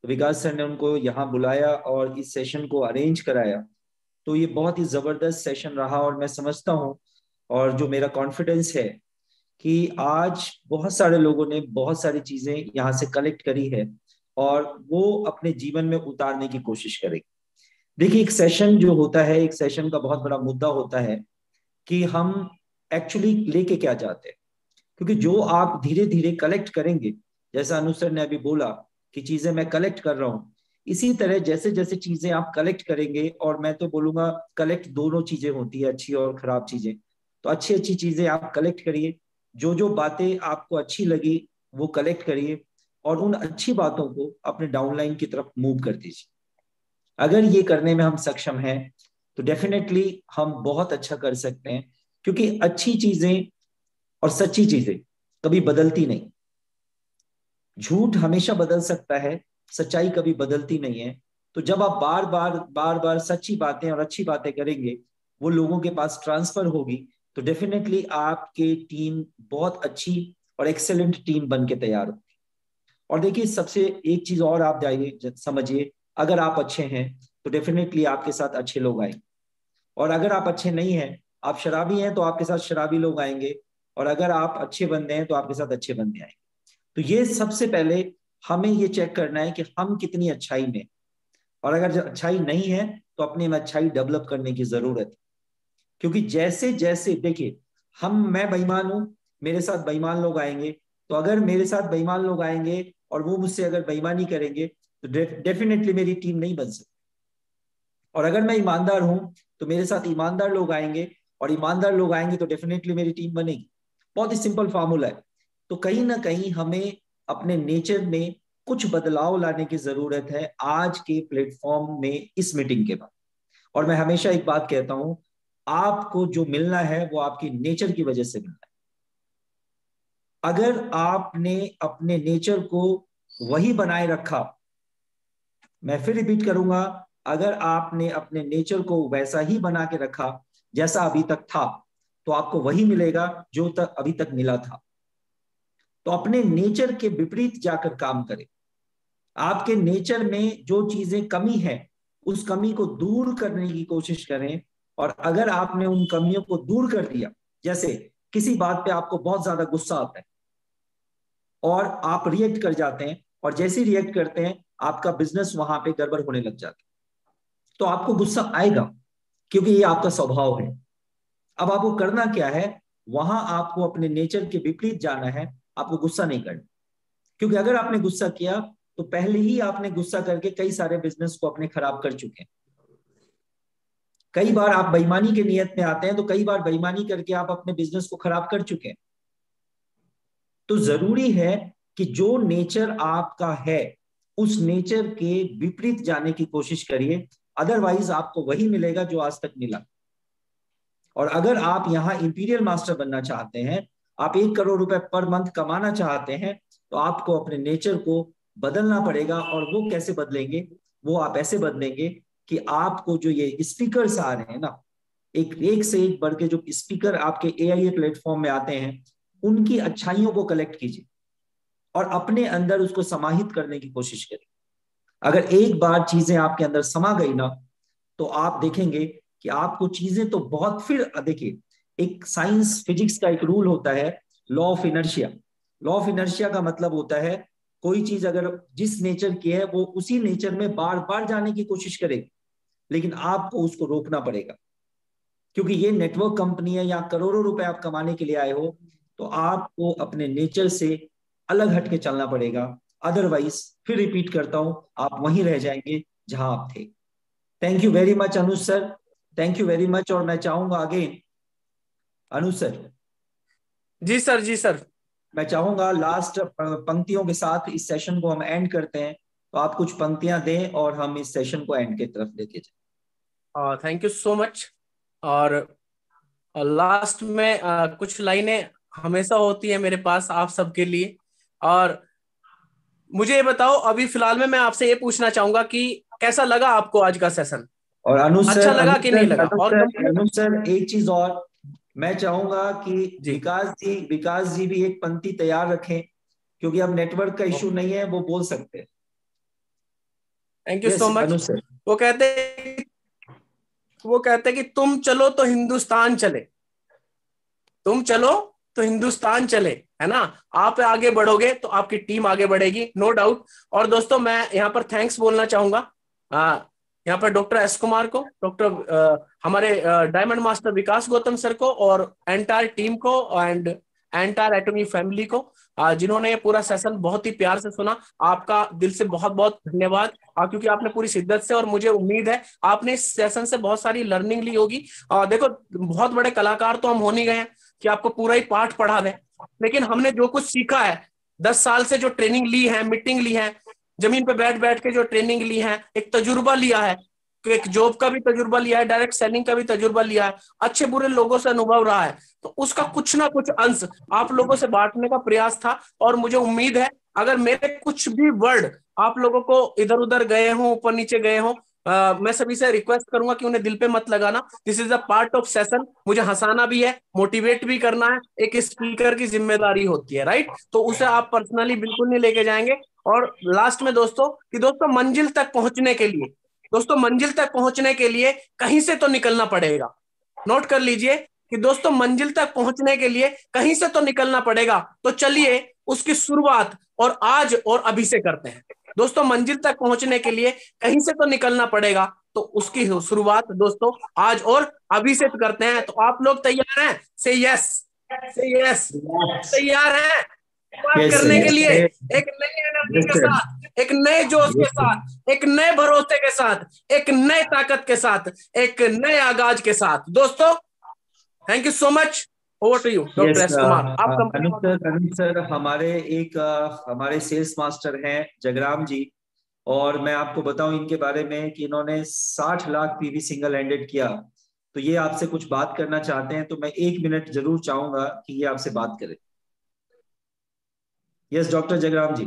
विकास सर ने उनको यहाँ बुलाया और इस सेशन को अरेंज कराया। तो ये बहुत ही जबरदस्त सेशन रहा, और मैं समझता हूँ और जो मेरा कॉन्फिडेंस है कि आज बहुत सारे लोगों ने बहुत सारी चीजें यहाँ से कलेक्ट करी है और वो अपने जीवन में उतारने की कोशिश करेंगे। देखिए, एक सेशन जो होता है, एक सेशन का बहुत बड़ा मुद्दा होता है कि हम एक्चुअली लेके क्या चाहते हैं। क्योंकि जो आप धीरे धीरे कलेक्ट करेंगे, जैसा अनुज सर ने अभी बोला कि चीजें मैं कलेक्ट कर रहा हूँ, इसी तरह जैसे जैसे चीजें आप कलेक्ट करेंगे, और मैं तो बोलूंगा कलेक्ट दोनों चीजें होती है, अच्छी और खराब चीजें। तो अच्छी अच्छी चीजें आप कलेक्ट करिए, जो जो बातें आपको अच्छी लगी वो कलेक्ट करिए, और उन अच्छी बातों को अपने डाउनलाइन की तरफ मूव कर दीजिए। अगर ये करने में हम सक्षम हैं तो डेफिनेटली हम बहुत अच्छा कर सकते हैं, क्योंकि अच्छी चीजें और सच्ची चीजें कभी बदलती नहीं। झूठ हमेशा बदल सकता है, सच्चाई कभी बदलती नहीं है। तो जब आप बार बार सच्ची बातें और अच्छी बातें करेंगे, वो लोगों के पास ट्रांसफर होगी, तो डेफिनेटली आपकी टीम बहुत अच्छी और एक्सेलेंट टीम बन के तैयार होगी। और देखिए, सबसे एक चीज और आप जाइए समझिए, अगर आप अच्छे हैं तो डेफिनेटली आपके साथ अच्छे लोग आएंगे, और अगर आप अच्छे नहीं हैं, आप शराबी हैं, तो आपके साथ शराबी लोग आएंगे, और अगर आप अच्छे बंदे हैं तो आपके साथ अच्छे बंदे आएंगे। तो ये सबसे पहले हमें ये चेक करना है कि हम कितनी अच्छाई में, और अगर अच्छाई नहीं है तो अपने में अच्छाई डेवलप करने की जरूरत है। क्योंकि जैसे जैसे देखिए, मैं बेईमान हूं, मेरे साथ बेईमान लोग आएंगे, तो अगर मेरे साथ बेईमान लोग आएंगे और वो मुझसे अगर बेईमानी करेंगे तो डेफिनेटली मेरी टीम नहीं बन सकती। और अगर मैं ईमानदार हूं तो मेरे साथ ईमानदार लोग आएंगे, और ईमानदार लोग आएंगे तो डेफिनेटली मेरी टीम बनेगी। बहुत ही सिंपल फार्मूला है। तो कहीं ना कहीं हमें अपने नेचर में कुछ बदलाव लाने की जरूरत है आज के प्लेटफॉर्म में, इस मीटिंग के बाद। और मैं हमेशा एक बात कहता हूं, आपको जो मिलना है वो आपकी नेचर की वजह से मिलना है। अगर आपने अपने नेचर को वही बनाए रखा, मैं फिर रिपीट करूंगा, अगर आपने अपने नेचर को वैसा ही बना के रखा जैसा अभी तक था, तो आपको वही मिलेगा जो तक अभी तक मिला था। तो अपने नेचर के विपरीत जाकर काम करें। आपके नेचर में जो चीजें कमी है, उस कमी को दूर करने की कोशिश करें। और अगर आपने उन कमियों को दूर कर दिया, जैसे किसी बात पे आपको बहुत ज्यादा गुस्सा आता है और आप रिएक्ट कर जाते हैं, और जैसे रिएक्ट करते हैं आपका बिजनेस वहां पे गड़बड़ होने लग जाता है, तो आपको गुस्सा आएगा, क्योंकि ये आपका स्वभाव है। अब आपको करना क्या है, वहां आपको अपने नेचर के विपरीत जाना है, आपको गुस्सा नहीं करना। क्योंकि अगर आपने गुस्सा किया तो पहले ही आपने गुस्सा करके कई सारे बिजनेस को अपने खराब कर चुके हैं। कई बार आप बेईमानी के नियत में आते हैं, तो कई बार बेईमानी करके आप अपने बिजनेस को खराब कर चुके हैं। तो जरूरी है कि जो नेचर आपका है, उस नेचर के विपरीत जाने की कोशिश करिए, अदरवाइज आपको वही मिलेगा जो आज तक मिला। और अगर आप यहाँ इंपीरियल मास्टर बनना चाहते हैं, आप 1 करोड़ रुपए पर मंथ कमाना चाहते हैं, तो आपको अपने नेचर को बदलना पड़ेगा। और वो कैसे बदलेंगे, वो आप ऐसे बदलेंगे कि आपको जो ये स्पीकर्स आ रहे हैं ना, एक से एक बढ़ के जो स्पीकर आपके एआईए प्लेटफॉर्म में आते हैं, उनकी अच्छाइयों को कलेक्ट कीजिए और अपने अंदर उसको समाहित करने की कोशिश करिए। अगर एक बार चीजें आपके अंदर समा गई ना, तो आप देखेंगे कि आपको चीजें तो बहुत, फिर देखिए, एक साइंस फिजिक्स का एक रूल होता है, law of inertia. Law of inertia का मतलब होता है, कोई चीज अगर जिस नेचर की है वो उसी नेचर में बार बार जाने की कोशिश करेगी, लेकिन आपको उसको रोकना पड़ेगा। क्योंकि ये नेटवर्क कंपनी है, या करोड़ों रुपए आप कमाने के लिए आए हो, तो आपको अपने नेचर से अलग हटके चलना पड़ेगा। अदरवाइज, फिर रिपीट करता हूं, आप वहीं रह जाएंगे जहां आप थे। Thank you very much Anuj sir, thank you very much. और मैं चाहूंगा अगेन अनुज सर, जी सर, जी सर। मैं चाहूंगा लास्ट पंक्तियों के साथ इस सेशन को हम एंड करते हैं, तो आप कुछ पंक्तियां दें और हम इस सेशन को एंड की तरफ लेके जाएं। Thank you so much. और लास्ट में कुछ लाइनें हमेशा होती है मेरे पास आप सबके लिए। और मुझे ये बताओ, अभी फिलहाल में मैं आपसे ये पूछना चाहूंगा कि कैसा लगा आपको आज का सेशन? और अनुज अच्छा सर, लगा कि नहीं लगा? और अनुज सर एक चीज और मैं चाहूंगा कि जी, विकास जी भी एक पंक्ति तैयार रखें, क्योंकि अब नेटवर्क का इशू नहीं है, वो बोल सकते हैं। Thank you yes so much. Anuj sir. वो कहते कि तुम चलो तो हिंदुस्तान चले, तुम चलो तो हिंदुस्तान चले, है ना? आप आगे बढ़ोगे तो आपकी टीम आगे बढ़ेगी, नो डाउट। और दोस्तों मैं यहाँ पर थैंक्स बोलना चाहूंगा यहाँ पर डॉक्टर एस कुमार को, हमारे डायमंड मास्टर विकास गौतम सर को, और एंटायर टीम को, एंड एंटायर एटॉमी फैमिली को, जिन्होंने ये पूरा सेशन बहुत ही प्यार से सुना। आपका दिल से बहुत बहुत धन्यवाद, क्योंकि आपने पूरी शिद्दत से, और मुझे उम्मीद है आपने इस सेशन से बहुत सारी लर्निंग ली होगी। देखो, बहुत बड़े कलाकार तो हम हो नहीं गए हैं कि आपको पूरा ही पाठ पढ़ा दें, लेकिन हमने जो कुछ सीखा है, 10 साल से जो ट्रेनिंग ली है, मीटिंग ली है, जमीन पे बैठ बैठ के जो ट्रेनिंग ली है, एक तजुर्बा लिया है, एक जॉब का भी तजुर्बा लिया है, डायरेक्ट सेलिंग का भी तजुर्बा लिया है, अच्छे बुरे लोगों से अनुभव रहा है, तो उसका कुछ ना कुछ अंश आप लोगों से बांटने का प्रयास था। और मुझे उम्मीद है अगर मेरे कुछ भी वर्ड आप लोगों को इधर उधर गए हों, ऊपर नीचे गए हों, मैं सभी से रिक्वेस्ट करूंगा कि उन्हें दिल पे मत लगाना। This is a part of session. मुझे हंसाना भी है, मोटिवेट भी करना है, एक स्पीकर की जिम्मेदारी होती है, राइट? तो उसे आप पर्सनली बिल्कुल नहीं लेके जाएंगे। और लास्ट में दोस्तों मंजिल तक पहुंचने के लिए, मंजिल तक पहुंचने के लिए कहीं से तो निकलना पड़ेगा। नोट कर लीजिए कि दोस्तों मंजिल तक पहुंचने के लिए कहीं से तो निकलना पड़ेगा। तो चलिए उसकी शुरुआत और आज और अभी से करते हैं। दोस्तों मंजिल तक पहुंचने के लिए कहीं से तो निकलना पड़ेगा, तो उसकी शुरुआत दोस्तों आज और अभी से करते हैं। तो आप लोग तैयार हैं? से यस, से यस, तैयार हैं बात करने के लिए? एक नई एनर्जी के साथ, एक नए जोश के साथ, एक नए भरोसे के साथ, एक नए ताकत के साथ, एक नए आगाज के साथ। दोस्तों thank you so much. Over to you doctor S Kumar. आप अनुज सर हमारे सेल्स मास्टर हैं जगराम जी, और मैं आपको बताऊं इनके बारे में कि इन्होंने 60 लाख पीवी सिंगल हैंडेड किया। तो ये आपसे कुछ बात करना चाहते हैं, तो मैं 1 मिनट जरूर चाहूंगा कि ये आपसे बात करें। Yes doctor Jagram ji.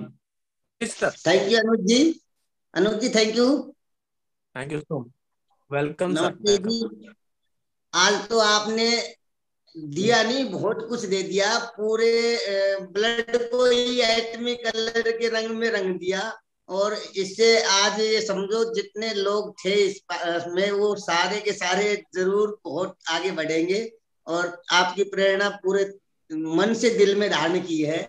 Thank you Anuj ji. Anuj ji thank you. Thank you so much, welcome sir. नमस्ते जी। आज तो आपने दिया नहीं, बहुत कुछ दे दिया, पूरे ब्लड को ही एटमी कलर के रंग में रंग दिया। और इससे आज ये समझो जितने लोग थे इसमें, वो सारे के सारे जरूर बहुत आगे बढ़ेंगे। और आपकी प्रेरणा पूरे मन से दिल में धारण की है।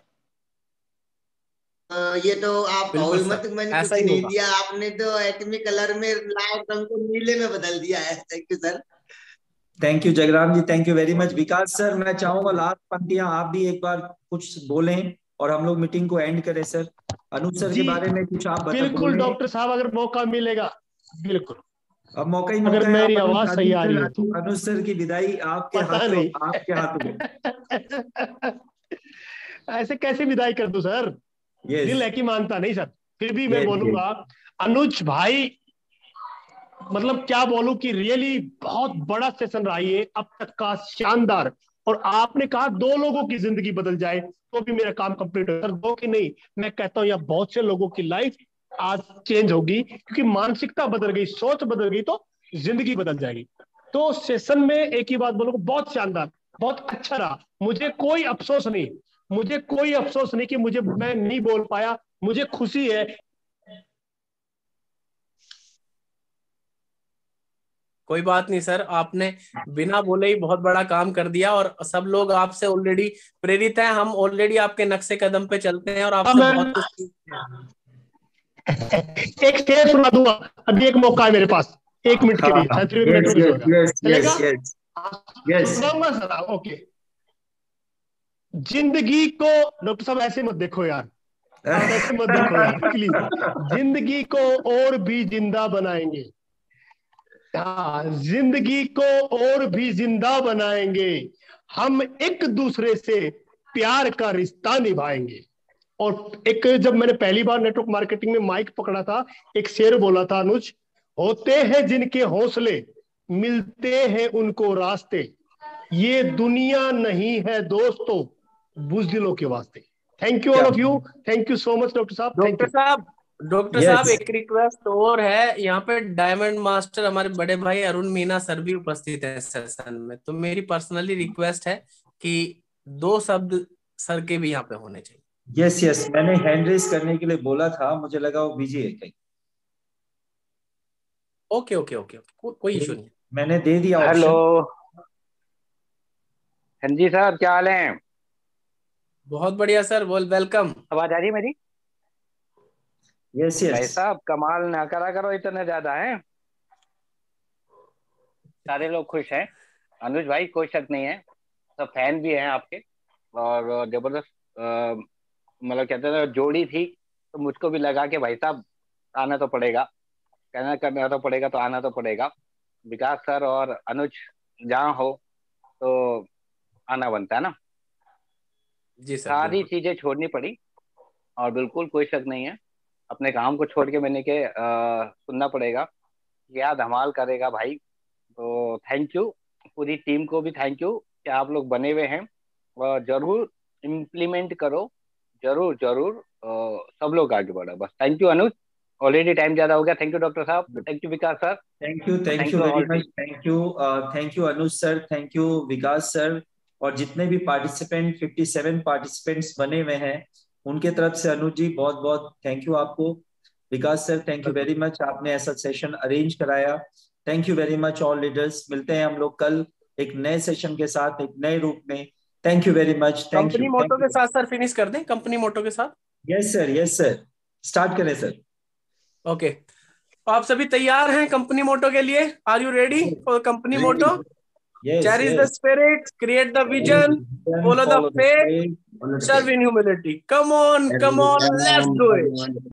ये तो आप मत, मैंने कुछ नहीं दिया, आपने तो एटमी कलर में लाल रंग को नीले में बदल दिया है। Thank you sir. Thank you Jagram ji, thank you very much. Vikas sir मैं चाहूंगा लास्ट पंक्तियां आप भी एक बार कुछ बोलें और हम लोग मीटिंग को एंड करें। सर अनुज सर के बारे में कुछ आप बताएं। बिल्कुल डॉक्टर साहब, अगर मौका मिलेगा बिल्कुल। अब मौका ही अगर मेरी आवाज सही आ रही है तो अनुज सर की विदाई आपके हाथों में। ऐसे कैसे विदाई कर दूं सर? दिल है कि मानता नहीं सर। फिर भी मैं बोलूंगा अनुज भाई, मतलब क्या बोलूं कि रियली बहुत बड़ा सेशन रहा ये अब तक का, शानदार। और आपने कहा 2 लोगों की जिंदगी बदल जाए तो भी मेरा काम कंप्लीट हो। सर 2 की नहीं, मैं कहता हूं या बहुत से लोगों की लाइफ आज चेंज होगी, क्योंकि मानसिकता बदल गई, सोच बदल गई तो जिंदगी बदल जाएगी। तो सेशन में एक ही बात बोलूंगा, बहुत शानदार, बहुत अच्छा रहा। मुझे कोई अफसोस नहीं, कि मैं नहीं बोल पाया। मुझे खुशी है। कोई बात नहीं सर, आपने बिना बोले ही बहुत बड़ा काम कर दिया, और सब लोग आपसे ऑलरेडी प्रेरित हैं। हम ऑलरेडी आपके नक्शे कदम पे चलते हैं और आपसे बहुत कुछ। एक शेर सुना दूंगा, अभी एक मौका है मेरे पास, 1 मिनट के लिए, शायद 1 मिनट सुनाऊंगा सर। ओके। जिंदगी को, डॉक्टर साहब ऐसे मत देखो यार, ऐसे मत देखो यार प्लीज। जिंदगी को और भी जिंदा बनाएंगे, हाँ, जिंदगी को और भी जिंदा बनाएंगे हम, एक दूसरे से प्यार का रिश्ता निभाएंगे। और एक जब मैंने पहली बार नेटवर्क मार्केटिंग में माइक पकड़ा था, एक शेर बोला था अनुज, होते हैं जिनके हौसले, मिलते हैं उनको रास्ते, ये दुनिया नहीं है दोस्तों, बुज़दिलों के वास्ते। Thank you all of you, thank you so much doctor साहब। थैंक यू डॉक्टर साहब, एक रिक्वेस्ट और है, यहाँ पे डायमंड मास्टर हमारे बड़े भाई अरुण मीना सर भी उपस्थित है सेशन में, तो मेरी पर्सनली रिक्वेस्ट है कि 2 शब्द सर के भी यहाँ पे होने चाहिए। यस यस, मैंने हैंड रेज करने के लिए बोला था, मुझे लगा वो बिजी है कहीं। ओके ओके ओके, कोई इशू नहीं, मैंने दे दिया। हेलो, हाँ जी सर, क्या हाल है? बहुत बढ़िया सर, वेलकम। आवाज आ रही है मेरी? यस यस भाई साहब, कमाल ना करा करो, इतने ज्यादा है, सारे लोग खुश हैं। अनुज भाई, कोई शक नहीं है, सब फैन भी हैं आपके, और जबरदस्त मतलब कहते हैं जोड़ी थी, तो मुझको भी लगा कि भाई साहब आना तो पड़ेगा, कहना करना तो पड़ेगा, तो आना तो पड़ेगा। विकास सर और अनुज जहाँ हो तो आना बनता है ना। जी सर, सारी चीजें छोड़नी पड़ी, और बिल्कुल कोई शक नहीं है, अपने काम को छोड़ के मैंने के सुनना पड़ेगा, क्या धमाल करेगा भाई। तो थैंक यू, पूरी टीम को भी थैंक यू कि आप लोग बने हुए हैं, और जरूर इम्प्लीमेंट करो, जरूर जरूर सब लोग आगे बढ़ो बस। Thank you Anuj, already time ज्यादा हो गया। थैंक यू डॉक्टर साहब, thank you Vikas sir, thank you very much, thank you Anuj sir, thank you Vikas sir, और जितने भी पार्टिसिपेंट 57 पार्टिसिपेंट्स बने हुए हैं उनके तरफ से अनुज जी बहुत बहुत थैंक यू आपको। Vikas sir thank you very much, आपने ऐसा सेशन अरेंज कराया। Thank you very much all leaders, मिलते हैं हम लोग कल एक नए सेशन के साथ, एक नए रूप में। Thank you very much, thank company you. Motto के साथ सर फिनिश कर दें, कंपनी मोटो के साथ। यस सर, स्टार्ट करें सर। ओके, आप सभी तैयार हैं कंपनी मोटो के लिए? Are you ready for company motto? Cherish the spirit, create the vision, follow the faith, serve in humility. Come on, let's do it.